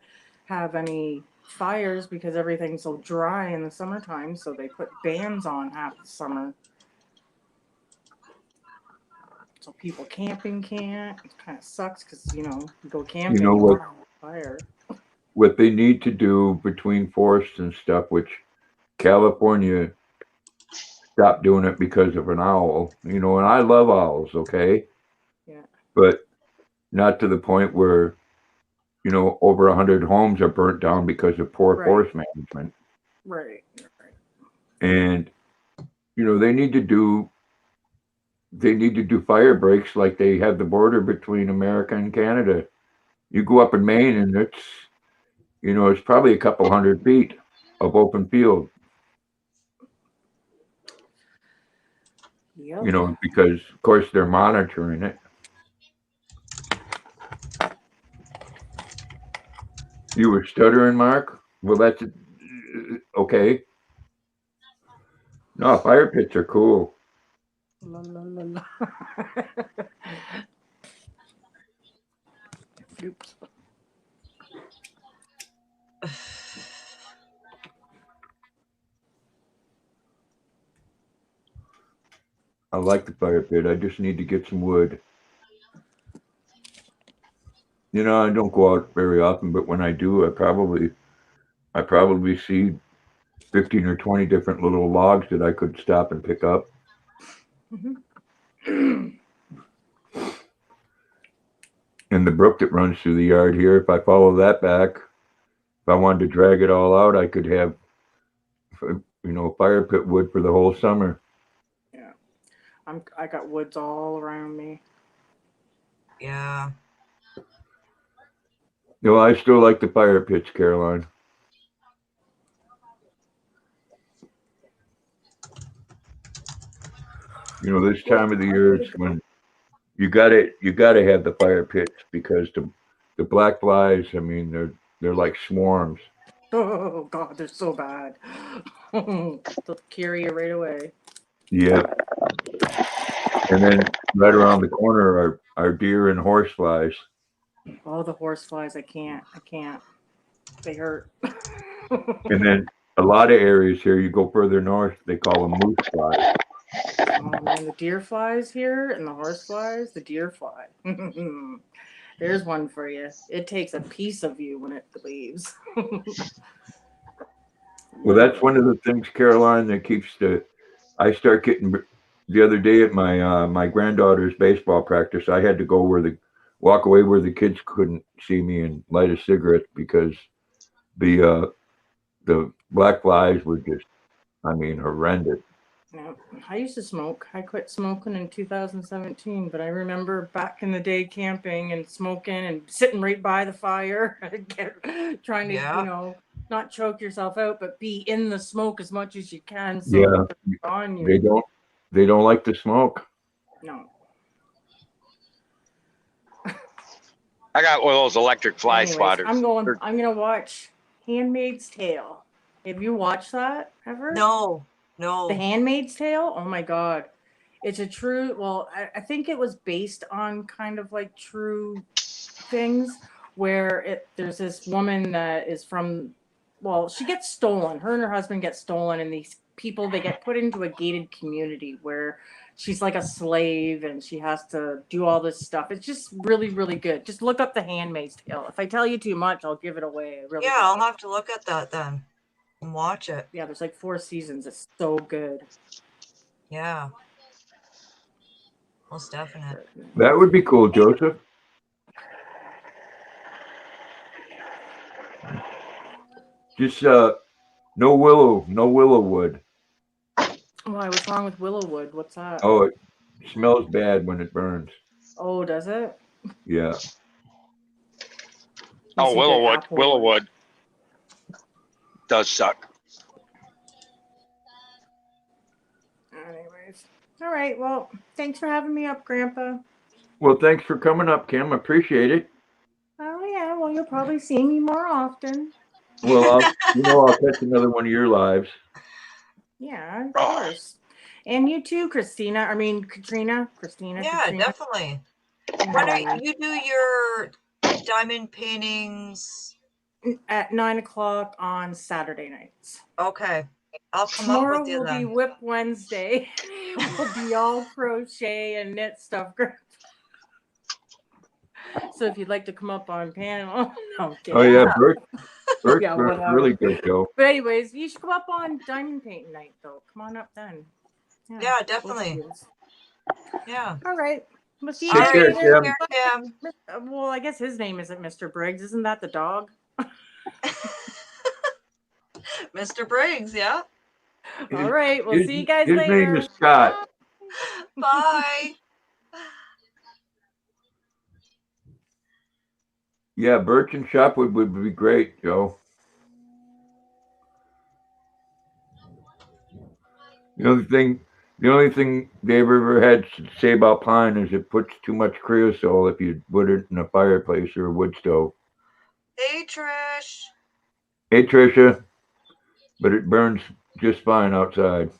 have any fires because everything's so dry in the summertime. So they put bans on half the summer. So people camping can't. It kind of sucks because you go camping. You know what? Fire. what they need to do between forests and stuff, which California stopped doing it because of an owl, you know, and I love owls, okay? Yeah. But not to the point where, you know, over 100 homes are burnt down because of poor Right. forest management. Right. And, you know, they need to do fire breaks like they have the border between America and Canada. You go up in Maine and it's, you know, it's probably a couple 100 feet of open field, Yep. you know, because of course they're monitoring it. You were stuttering, Mark? Well, that's okay. No, fire pits are cool. La, la, la, la. Oops. I like the fire pit. I just need to get some wood. You know, I don't go out very often, but when I do, I probably see 15 or 20 different little logs that I could stop and pick up. Mm-hmm. And the brook that runs through the yard here, if I follow that back, if I wanted to drag it all out, I could have, you know, fire pit wood for the whole summer. Yeah. I got woods all around me. Yeah. You know, I still like the fire pits, Caroline. You know, this time of the year is when you gotta have the fire pits because the black flies, I mean, they're like swarms. Oh God, they're so bad. They'll carry you right away. Yeah. And then right around the corner are deer and horse flies. Oh, the horse flies, I can't. They hurt. And then a lot of areas here, you go further north, they call them moose flies. Oh man, the deer flies here and the horse flies, the deer fly. There's one for you. It takes a piece of you when it leaves. Well, that's one of the things, Caroline, that keeps I start getting, the other day at my granddaughter's baseball practice, I had to go walk away where the kids couldn't see me and light a cigarette because the black flies were just, I mean, horrendous. No, I used to smoke. I quit smoking in 2017, but I remember back in the day camping and smoking and sitting right by the fire, trying to, Yeah. you know, not choke yourself out, but be in the smoke as much as you can. So Yeah, it's on you. they don't like the smoke. No. I got one of those electric fly Anyways, swatters. I'm gonna watch Handmaid's Tale. Have you watched that ever? No. The Handmaid's Tale? Oh my God. It's a true, well, I think it was based on kind of like true things where there's this woman that is from, well, she gets stolen. Her and her husband get stolen, and these people, they get put into a gated community where she's like a slave and she has to do all this stuff. It's just really, really good. Just look up The Handmaid's Tale. If I tell you too much, I'll give it away. Yeah, I'll have to look at that then and watch it. Yeah, there's like 4 seasons. It's so good. Yeah. Most definite. That would be cool, Joseph. Just no willow wood. Why? What's wrong with willow wood? What's that? Oh, it smells bad when it burns. Oh, does it? Yeah. Oh, Willowwood does suck. Anyways. All right. Well, thanks for having me up, Grandpa. Well, thanks for coming up, Kim. Appreciate it. Oh, yeah. Well, you'll probably see me more often. Well, I'll catch another one of your lives. Yeah, of course. And you too, Christina. Christina. Yeah, Katrina. definitely. When do you do your diamond paintings? At 9 o'clock on Saturday nights. Okay. I'll come Tomorrow up with you will then. be Whip Wednesday. We'll be all crochet and knit stuff. So if you'd like to come up on panel, no, I'm kidding. Oh yeah, Bert's Yeah, really whatever. good, Joe. But anyways, you should come up on diamond painting night, though. Come on up then. Yeah, both definitely. of yous. Yeah. All right. We'll see you All guys right. later. Take care, Tim. Well, I guess his name isn't Mr. Briggs. Isn't that the dog? Mr. Briggs, yeah. All right. We'll see you guys His later. name is Scott. Bye. Yeah, Birch and Shopwood would be great, Joe. The only thing they've ever had to say about pine is it puts too much creosote if you put it in a fireplace or a wood stove. Hey, Trish. Hey, Tricia, but it burns just fine outside.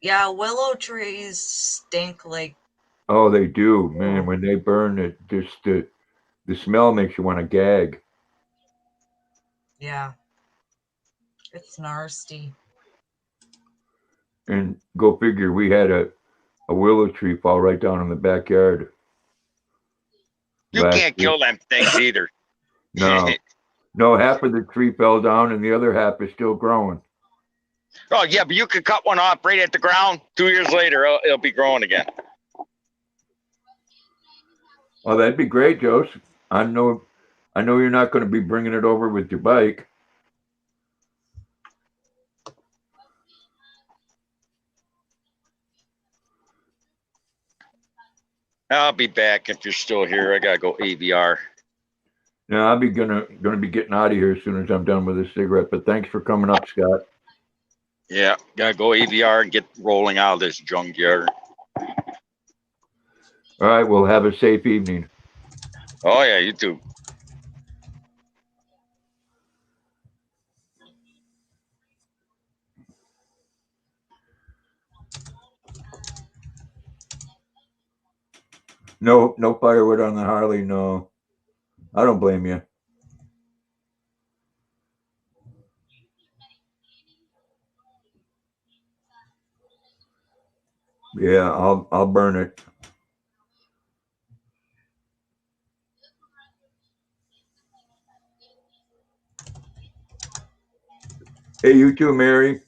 Yeah, willow trees stink like. Oh, they do, man. When they burn, it just the smell makes you want to gag. Yeah. It's nasty. And go figure, we had a willow tree fall right down in the backyard. You can't kill them things either. No, half of the tree fell down and the other half is still growing. Oh yeah, but you could cut one off right at the ground. 2 years later, it'll be growing again. Oh, that'd be great, Joseph. I know you're not going to be bringing it over with your bike. I'll be back if you're still here. I gotta go AVR. Yeah, I'll be gonna be getting out of here as soon as I'm done with this cigarette. But thanks for coming up, Scott. Yeah, gotta go AVR and get rolling out of this junkyard. All right, well, have a safe evening. Oh yeah, you too. No firewood on the Harley. No, I don't blame you. Yeah, I'll burn it. Hey, you too, Mary.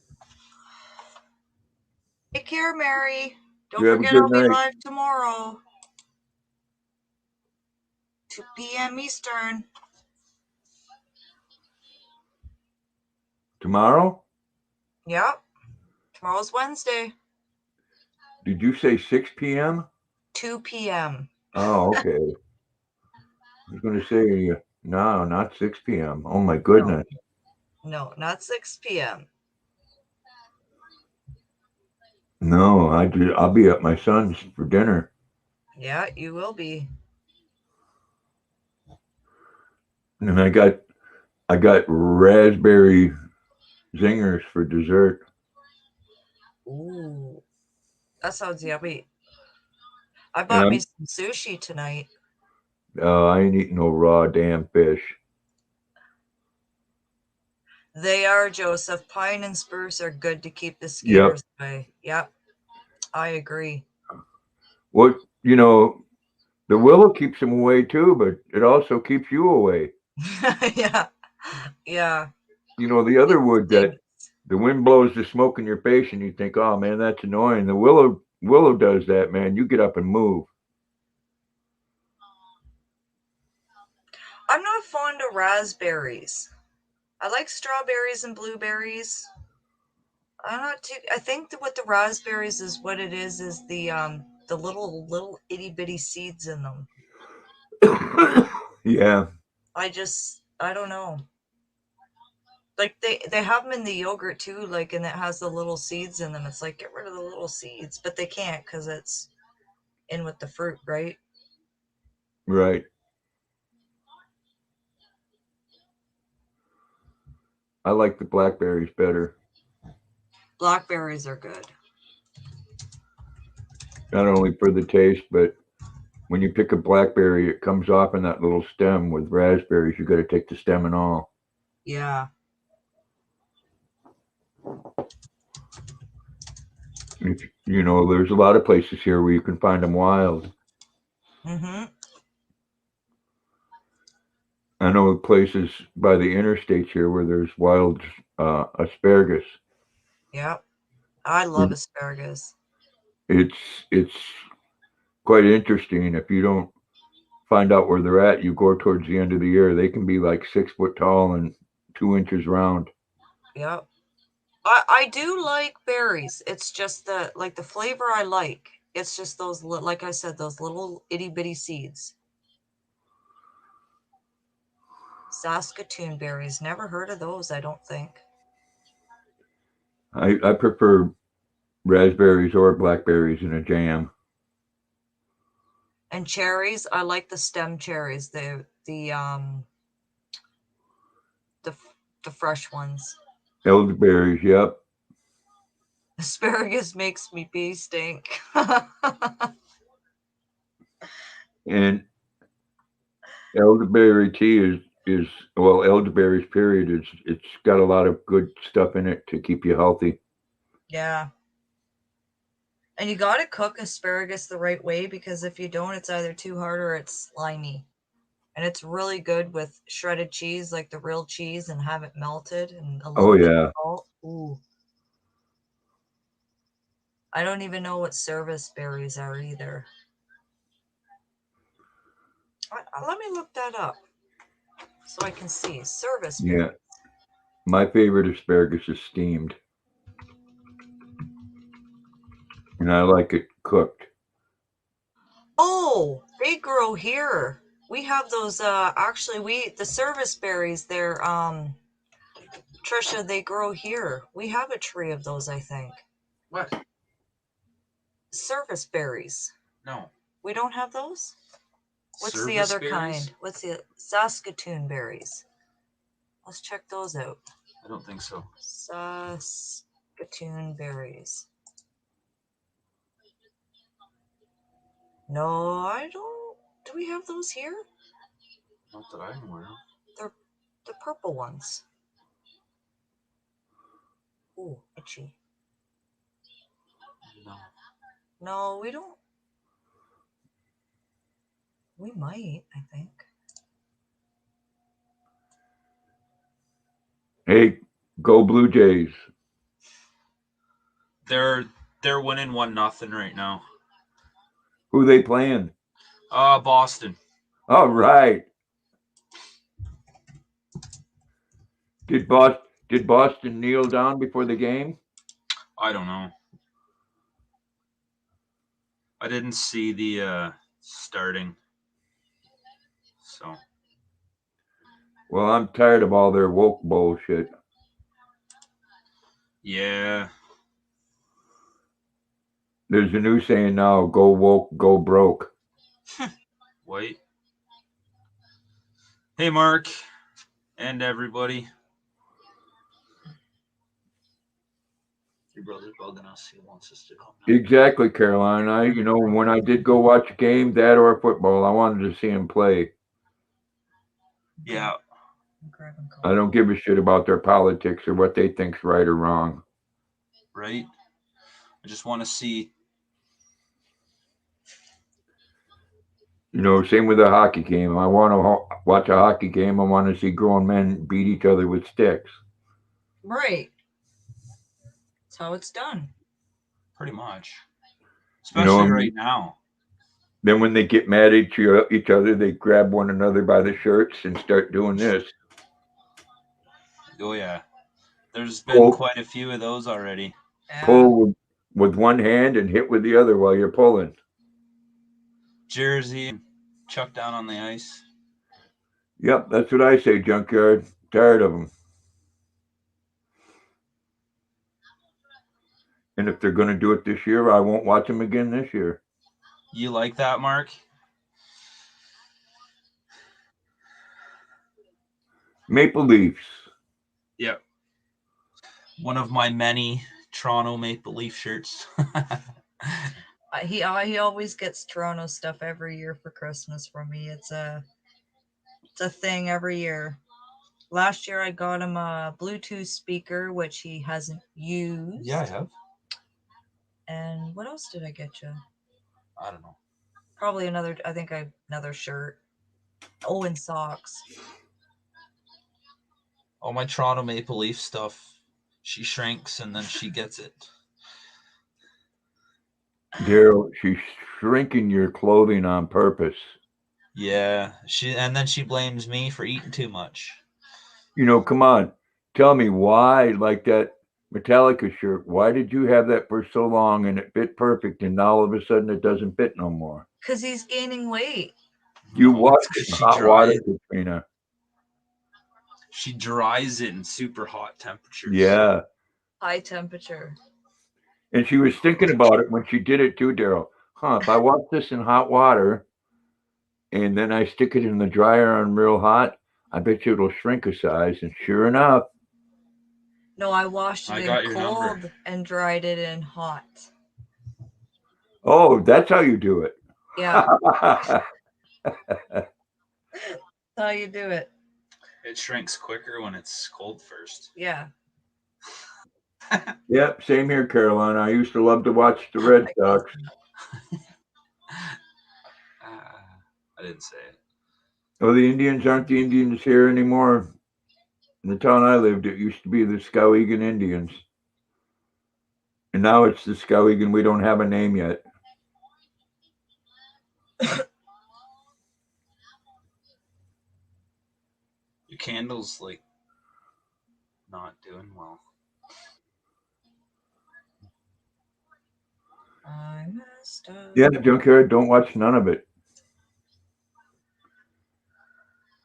Take care, Mary. Don't You have a forget good I'll be night. live tomorrow. 2 p.m. Eastern. Tomorrow? Yep. Tomorrow's Wednesday. Did you say 6 p.m.? 2 p.m. Oh, okay. I was going to say, no, not 6 p.m. Oh, my goodness. No, not 6 p.m. No, I'll be at my son's for dinner. Yeah, you will be. And I got raspberry zingers for dessert. Ooh. That sounds yummy. I bought me some sushi tonight. I ain't eating no raw damn fish. They are, Joseph. Pine and spruce are good to keep the skaters away. Yep. I agree. What, the willow keeps them away too, but it also keeps you away. Yeah. Yeah. The other wood that the wind blows the smoke in your face and you think, oh man, that's annoying. The willow does that, man. You get up and move. I'm not fond of raspberries. I like strawberries and blueberries. I think that what the raspberries is what it is the little itty bitty seeds in them. Yeah. I don't know. Like they have them in the yogurt too, like, and it has the little seeds in them. It's like, get rid of the little seeds, but they can't because it's in with the fruit, right? Right. I like the blackberries better. Blackberries are good. Not only for the taste, but when you pick a blackberry, it comes off in that little stem. With raspberries, you got to take the stem and all. Yeah. There's a lot of places here where you can find them wild. Mm-hmm. I know places by the interstates here where there's wild asparagus. Yep. I love asparagus. It's quite interesting. If you don't find out where they're at, you go towards the end of the year. They can be like 6 foot tall and 2 inches round. Yep. I do like berries. It's just the flavor I like. It's just those like I said, those little itty bitty seeds. Saskatoon berries. Never heard of those, I don't think. I prefer raspberries or blackberries in a jam. And cherries, I like the stem cherries. The fresh ones. Elderberries, yep. Asparagus makes me bee stink. And elderberry tea is well, elderberries period is it's got a lot of good stuff in it to keep you healthy. Yeah. And you got to cook asparagus the right way, because if you don't, it's either too hard or it's slimy. And it's really good with shredded cheese, like the real cheese, and have it melted and a little bit of salt. Ooh. I don't even know what service berries are either. Let me look that up so I can see. Service berries. Yeah. My favorite asparagus is steamed. And I like it cooked. Oh, they grow here. We have those actually the service berries, they're Trisha, they grow here. We have a tree of those, I think. What? Service berries. No. We don't have those? What's the Service other berries? kind? What's the Saskatoon berries? Let's check those out. I don't think so. Saskatoon berries. No, I don't. Do we have those here? Not that I'm aware of. They're the purple ones. Ooh, itchy. No. No, we don't. We might, I think. Hey, go Blue Jays. They're winning 1-0 right now. Who they playing? Boston. All right. Did Boston kneel down before the game? I don't know. I didn't see the starting. So. Well, I'm tired of all their woke bullshit. Yeah. There's a new saying now, go woke, go broke. Wait. Hey, Mark. And everybody. Your brother's bugging us. He wants us to come now. Exactly, Caroline. When I did go watch a game, that or football, I wanted to see him play. Yeah. I don't give a shit about their politics or what they think's right or wrong. Right? I just want to see. Same with a hockey game. I want to watch a hockey game. I want to see grown men beat each other with sticks. Right. That's how it's done. Pretty much. Especially right now. Then when they get mad at each other, they grab one another by the shirts and start doing this. Oh, yeah. There's been quite a few of those already. Pull with one hand and hit with the other while you're pulling. Jersey, chuck down on the ice. Yep, that's what I say, Junkyard. Tired of them. And if they're going to do it this year, I won't watch them again this year. You like that, Mark? Maple Leafs. Yep. One of my many Toronto Maple Leaf shirts. He always gets Toronto stuff every year for Christmas from me. It's a thing every year. Last year I got him a Bluetooth speaker, which he hasn't used. Yeah, I have. And what else did I get you? I don't know. Probably another, I think another shirt. Oh, and socks. All my Toronto Maple Leaf stuff, she shrinks and then she gets it. Daryl, she's shrinking your clothing on purpose. Yeah, and then she blames me for eating too much. You know, come on. Tell me why, like that Metallica shirt, why did you have that for so long and it fit perfect and now all of a sudden it doesn't fit no more? Because he's gaining weight. You No, washed it's 'cause it in she hot water, dries- Katrina. She dries it in super hot temperatures. Yeah. High temperature. And she was thinking about it when she did it too, Daryl. If I wash this in hot water and then I stick it in the dryer on real hot, I bet you it'll shrink a size. And sure enough. No, I washed it in cold and dried it in hot. Oh, that's how you do it. Yeah. That's how you do it. It shrinks quicker when it's cold first. Yeah. Yep, same here, Caroline. I used to love to watch the Red Sox. I didn't say it. Oh, the Indians aren't the Indians here anymore. In the town I lived, it used to be the Skowhegan Indians. And now it's the Skowhegan. We don't have a name yet. Your candle's like not doing well. I messed up. Yeah, Junkyard, don't watch none of it.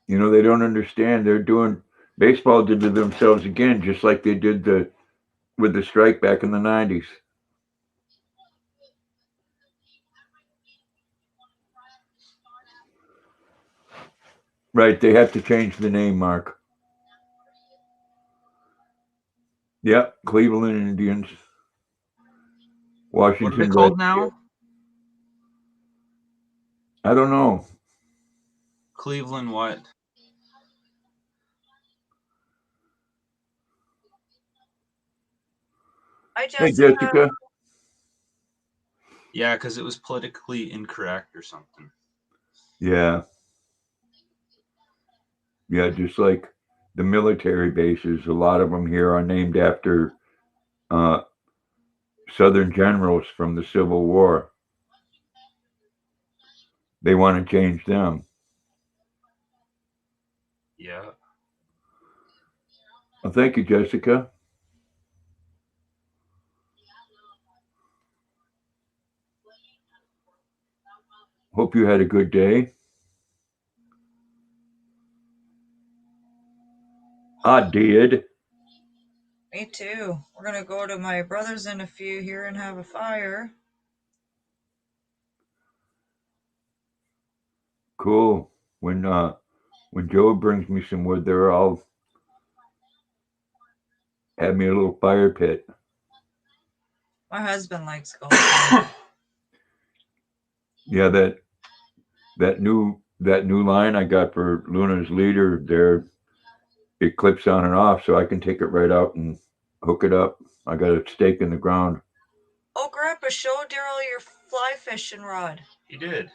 You know, they don't understand. They're doing baseball did to themselves again, just like they did with the strike back in the 90s. Right, they have to change the name, Mark. Yep, Cleveland Indians. Washington. What are they called now? I don't know. Cleveland what? Hi, Hey, Jessica. Jessica. Yeah, because it was politically incorrect or something. Yeah. Yeah, just like the military bases, a lot of them here are named after Southern generals from the Civil War. They want to change them. Yeah. Well, thank you, Jessica. Hope you had a good day. I did. Me too. We're going to go to my brother's in a few here and have a fire. Cool. When Joe brings me some wood there, I'll have me a little fire pit. My husband likes golf. Yeah, that new line I got for Luna's leader there, it clips on and off, so I can take it right out and hook it up. I got a stake in the ground. Oh, Grandpa, show Daryl your fly fishing rod. He did.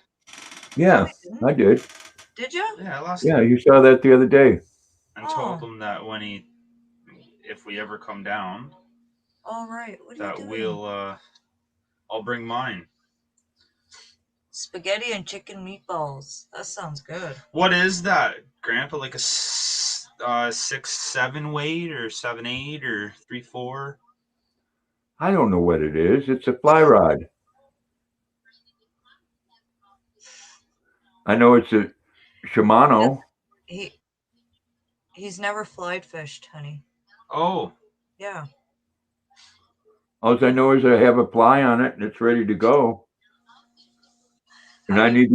Yeah, I did. Did you? Yeah, last Yeah, time. you saw that the other day. And told him that if we ever come down, all right. What are that you doing? I'll bring mine. Spaghetti and chicken meatballs. That sounds good. What is that, Grandpa? Like a 6'7" weight or 7'8" or 3'4"? I don't know what it is. It's a fly rod. I know it's a Shimano. He's never fly fished, honey. Oh. Yeah. All I know is I have a fly on it and it's ready to go. And I need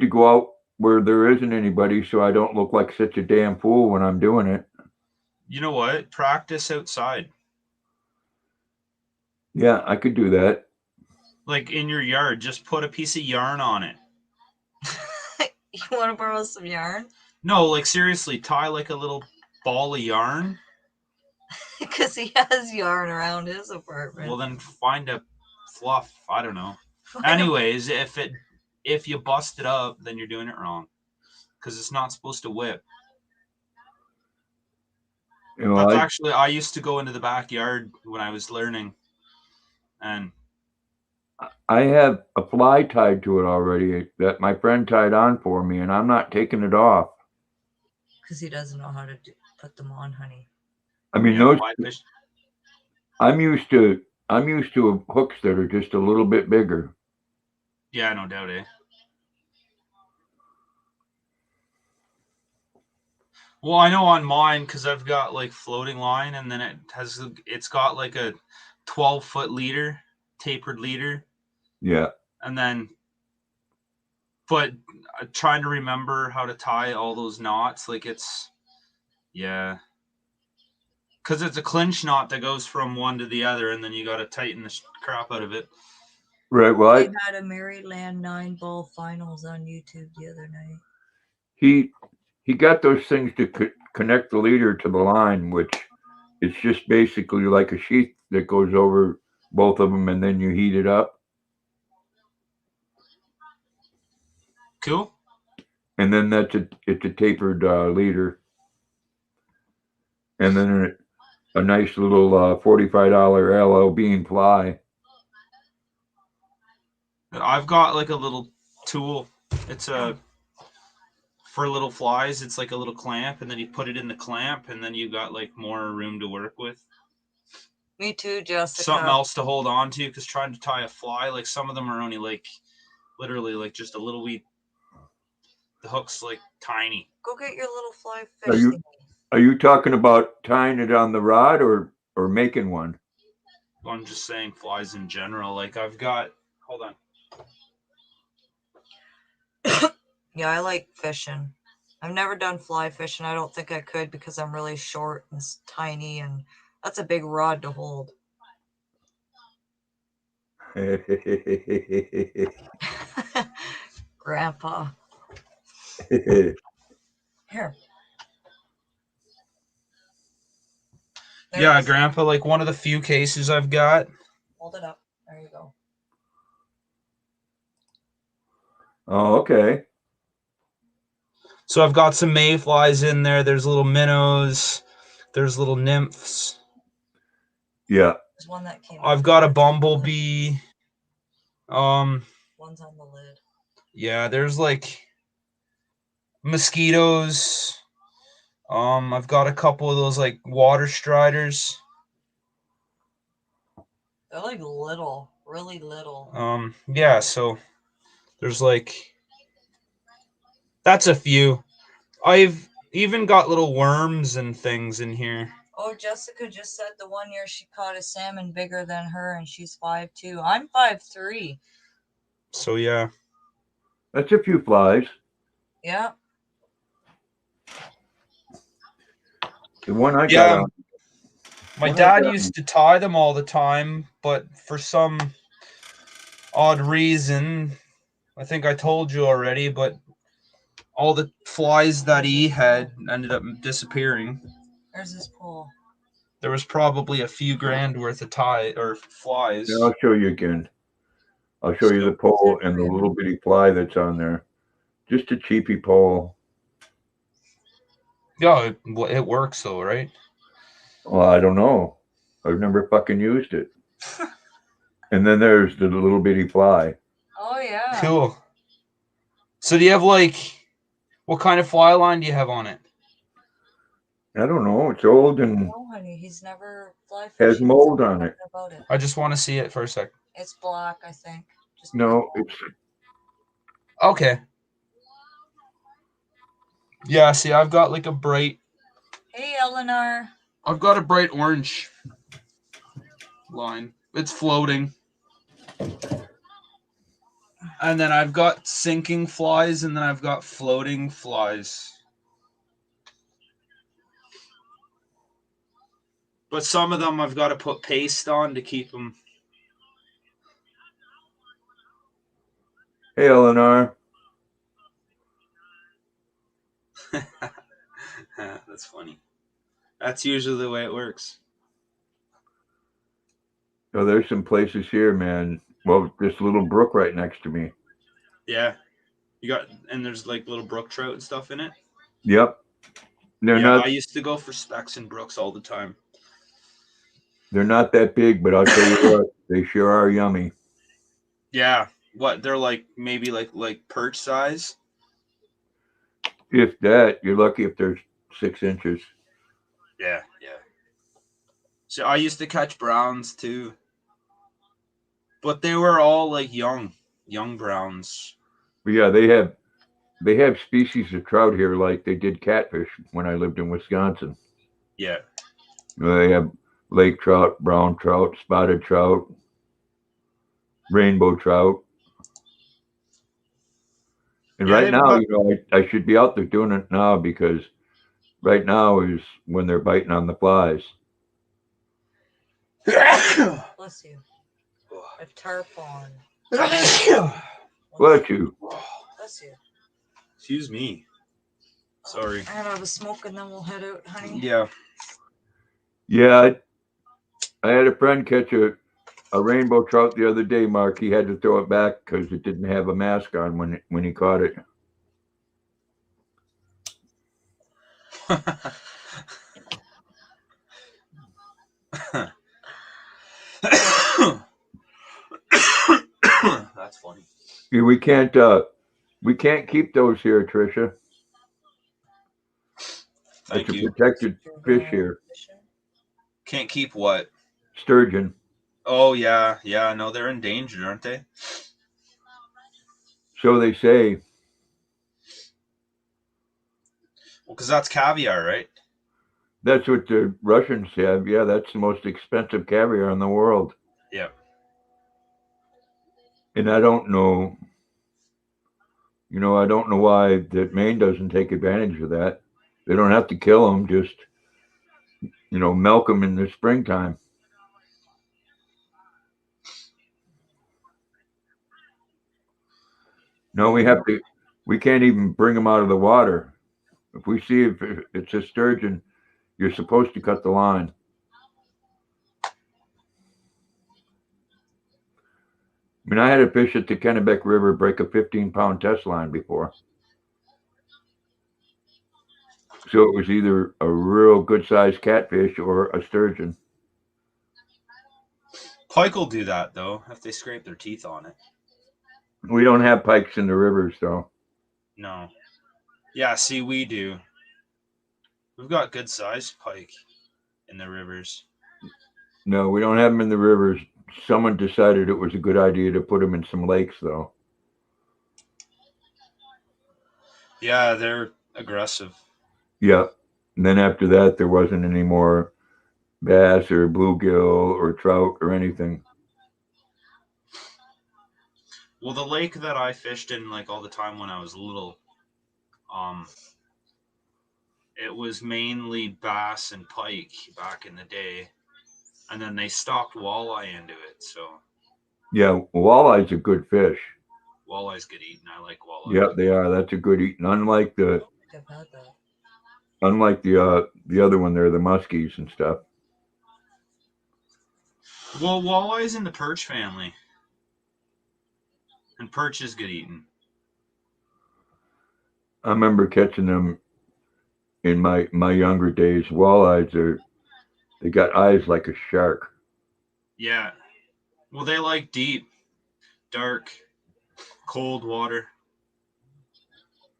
to go out where there isn't anybody so I don't look like such a damn fool when I'm doing it. You know what? Practice outside. Yeah, I could do that. Like in your yard, just put a piece of yarn on it. You want to borrow some yarn? No, like seriously, tie like a little ball of yarn. Because he has yarn around his apartment. Well, then find a fluff. I don't know. Anyways, if it if you bust it up, then you're doing it wrong, because it's not supposed to whip. You know, That's actually, I used to go into the backyard when I was learning, and I have a fly tied to it already that my friend tied on for me, and I'm not taking it off. Because he doesn't know how to put them on, honey. I mean, those. I'm used to hooks that are just a little bit bigger. Yeah, no doubt, eh? Well, I know on mine, because I've got like floating line, and then it's got like a 12-foot leader, tapered leader. Yeah. And then, but trying to remember how to tie all those knots, like yeah. Because it's a clinch knot that goes from one to the other, and then you got to tighten the crap out of it. Right. Well, I had a Maryland 9-ball finals on YouTube the other night. He got those things to connect the leader to the line, which it's just basically like a sheath that goes over both of them, and then you heat it up. Cool. And then it's a tapered leader, and then a nice little $45 LL Bean fly. I've got like a little tool. It's for little flies. It's like a little clamp, and then you put it in the clamp, and then you got like more room to work with. Me too, Jessica. Something else to hold on to, because trying to tie a fly, like some of them are only like literally like just a little wee. The hook's like tiny. Go get your little fly fish. Are you talking about tying it on the rod or making one? I'm just saying flies in general. Like I've got. Hold on. Yeah, I like fishing. I've never done fly fishing. I don't think I could because I'm really short and tiny, and that's a big rod to hold. Grandpa. Here. Yeah, Grandpa, like one of the few cases I've got. Hold it up. There you go. Oh, okay. So I've got some mayflies in there. There's little minnows. There's little nymphs. Yeah. There's one that came. I've got a bumblebee. One's on the lid. Yeah, there's like mosquitoes. I've got a couple of those like water striders. They're like little, really little. Yeah, so there's like that's a few. I've even got little worms and things in here. Oh, Jessica just said the one year she caught a salmon bigger than her, and she's 5'2". I'm 5'3". So yeah. That's a few flies. Yeah. The one I got on. My dad used to tie them all the time, but for some odd reason, I think I told you already, but all the flies that he had ended up disappearing. There's this pole. There was probably a few grand worth of flies. Yeah, I'll show you again. I'll show you the pole and the little bitty fly that's on there. Just a cheapy pole. Yeah, it works though, right? Well, I don't know. I've never fucking used it. And then there's the little bitty fly. Oh, yeah. Cool. So do you have like, what kind of fly line do you have on it? I don't know. It's old and no, honey, he's never fly has fishing. mold on it. About it. I just want to see it for a sec. It's black, I think. Just no, it's okay. Yeah, see, I've got like a bright. Hey, Eleanor. I've got a bright orange line. It's floating. And then I've got sinking flies, and then I've got floating flies. But some of them I've got to put paste on to keep them. Hey, Eleanor. That's funny. That's usually the way it works. Oh, there's some places here, man. Well, this little brook right next to me. Yeah. You got, and there's like little brook trout and stuff in it. Yep. They're Yeah, not. I used to go for specks and brooks all the time. They're not that big, but I'll tell you what, they sure are yummy. Yeah. What, they're like maybe like perch size? If that, you're lucky if they're 6 inches. Yeah, yeah. So I used to catch browns too. But they were all like young browns. But yeah, they have species of trout here like they did catfish when I lived in Wisconsin. Yeah. They have lake trout, brown trout, spotted trout, rainbow trout. And Yeah, right they've now, got- you know, I should be out there doing it now because right now is when they're biting on the flies. Bless you. I have tarpon. Bless you. Bless you. Excuse me. Sorry. I have a smoke and then we'll head out, honey. Yeah. Yeah, I had a friend catch a rainbow trout the other day, Mark. He had to throw it back because it didn't have a mask on when he caught it. That's funny. Yeah, we can't keep those here, Tricia. Thank it's you. a protected fish here. Can't keep what? Sturgeon. Oh yeah, yeah. No, they're endangered, aren't they? So they say. Well, because that's caviar, right? That's what the Russians have. Yeah, that's the most expensive caviar in the world. Yeah. And I don't know. You know, I don't know why that Maine doesn't take advantage of that. They don't have to kill them, just, you know, milk them in the springtime. No, we can't even bring them out of the water. If we see if it's a sturgeon, you're supposed to cut the line. I mean, I had a fish at the Kennebec River break a 15-pound test line before. So it was either a real good-sized catfish or a sturgeon. Pike will do that, though, if they scrape their teeth on it. We don't have pikes in the rivers, though. No. Yeah, see, we do. We've got good-sized pike in the rivers. No, we don't have them in the rivers. Someone decided it was a good idea to put them in some lakes, though. Yeah, they're aggressive. Yeah. And then after that, there wasn't any more bass or bluegill or trout or anything. Well, the lake that I fished in like all the time when I was little, it was mainly bass and pike back in the day, and then they stocked walleye into it. So yeah, walleye's a good fish. Walleye's good eating. I like walleye. Yeah, they are. That's a good eating. Unlike the other one there, the muskies and stuff. Well, walleye's in the perch family, and perch is good eating. I remember catching them in my younger days. Walleyes they got eyes like a shark. Yeah. Well, they like deep, dark, cold water.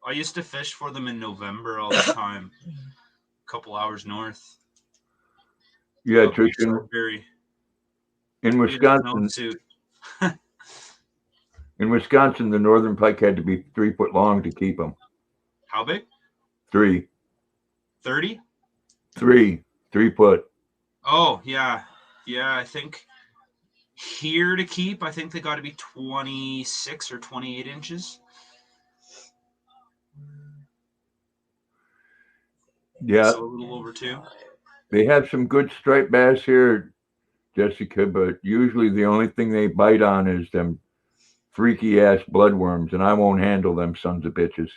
I used to fish for them in November all the time, a couple hours north. Yeah, Tristan. In Wisconsin, in Wisconsin, the northern pike had to be 3 foot long to keep them. How big? 3. 30? 3 foot. Oh, yeah. Yeah, I think here to keep, I think they got to be 26 or 28 inches. Yeah. So a little over 2. They have some good striped bass here, Jessica, but usually the only thing they bite on is them freaky ass bloodworms, and I won't handle them sons of bitches.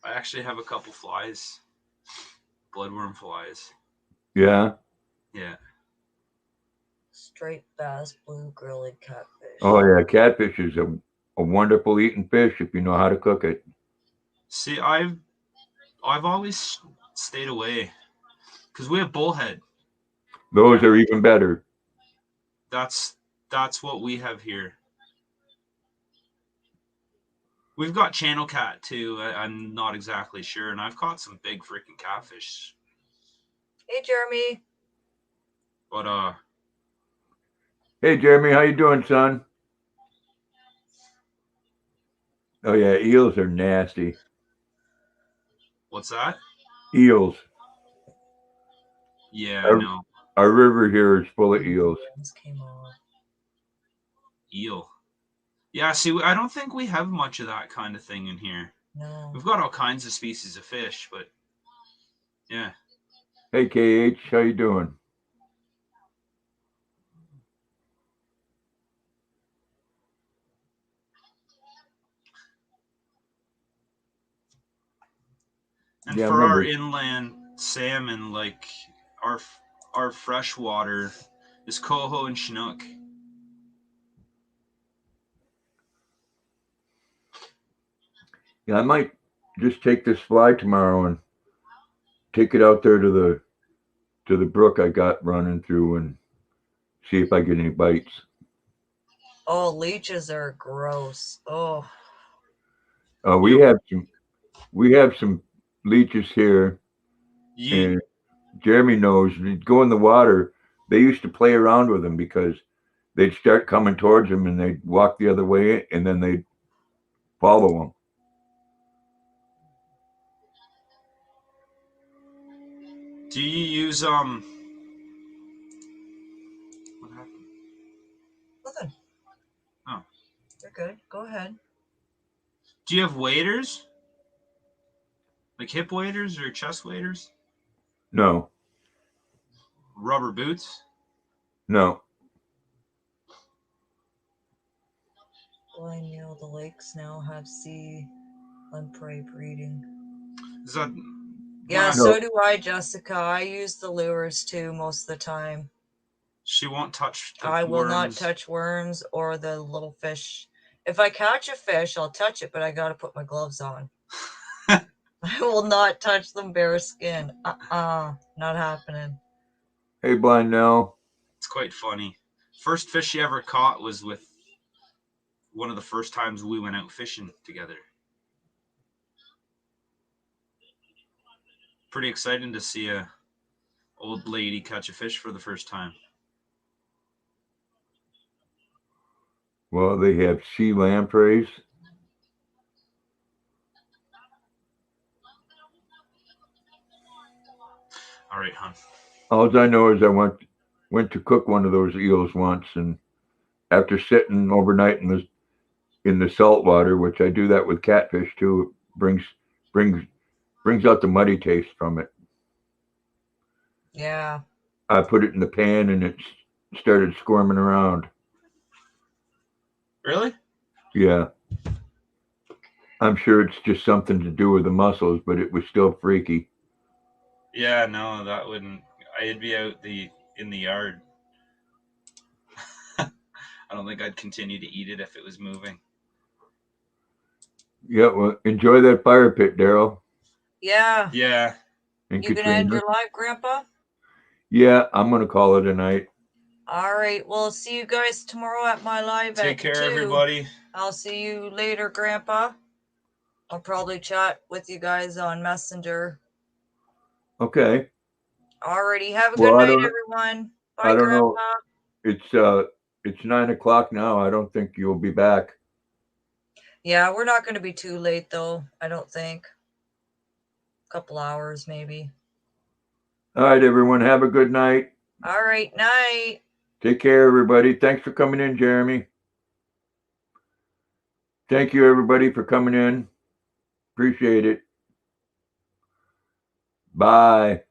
I actually have a couple flies, bloodworm flies. Yeah? Yeah. Striped bass, blue grilled catfish. Oh, yeah. Catfish is a wonderful eating fish if you know how to cook it. See, I've always stayed away because we have bullhead. Those are even better. That's what we have here. We've got channel cat too. I'm not exactly sure, and I've caught some big freaking catfish. Hey, Jeremy. But Hey, Jeremy, how you doing, son? Oh yeah, eels are nasty. what's that? Eels. Yeah, I know. Our river here is full of eels. Eel. Yeah, see, I don't think we have much of that kind of thing in here. No. We've got all kinds of species of fish, but yeah. Hey, KH, how you doing? And Yeah, for our remember. inland salmon, like our freshwater is coho and chinook. Yeah, I might just take this fly tomorrow and take it out there to the brook I got running through and see if I get any bites. Oh, leeches are gross. Oh. We have some leeches here, and Jeremy knows. You'd go in the water. They used to play around with them because they'd start coming towards them and they'd walk the other way and then they'd follow them. Do you use What happened? Nothing. Oh. You're good. Go ahead. Do you have waders? Like hip waders or chest waders? No. Rubber boots? No. Well, I know the lakes now have sea lamprey breeding. Is that... Yeah, so do I, Jessica. I use the lures too most of the time. She won't touch the I will not worms. touch worms or the little fish. If I catch a fish, I'll touch it, but I gotta put my gloves on. I will not touch them bare skin. Not happening. Hey, Blind Nell. It's quite funny. First fish she ever caught was with one of the first times we went out fishing together. Pretty exciting to see a old lady catch a fish for the first time. Well, they have sea lampreys. All right, hon. All I know is I went to cook one of those eels once, and after sitting overnight in the salt water, which I do that with catfish too, it brings out the muddy taste from it. Yeah. I put it in the pan and it started squirming around. Really? Yeah. I'm sure it's just something to do with the mussels, but it was still freaky. Yeah, no, that wouldn't. I'd be out in the yard. I don't think I'd continue to eat it if it was moving. Yeah, well, enjoy that fire pit, Daryl. Yeah. Yeah. And You gonna end your live, Grandpa? Yeah, I'm gonna call it a night. All right. Well, see you guys tomorrow at my live. Take at care, 2. everybody. I'll see you later, Grandpa. I'll probably chat with you guys on Messenger. Okay. Alrighty. Have a good night, everyone. Bye, I don't Grandpa. know. It's 9:00 now. I don't think you'll be back. Yeah, we're not going to be too late, though. I don't think. A couple hours, maybe. All right, everyone. Have a good night. All right. Night. Take care, everybody. Thanks for coming in, Jeremy. Thank you, everybody, for coming in. Appreciate it. Bye.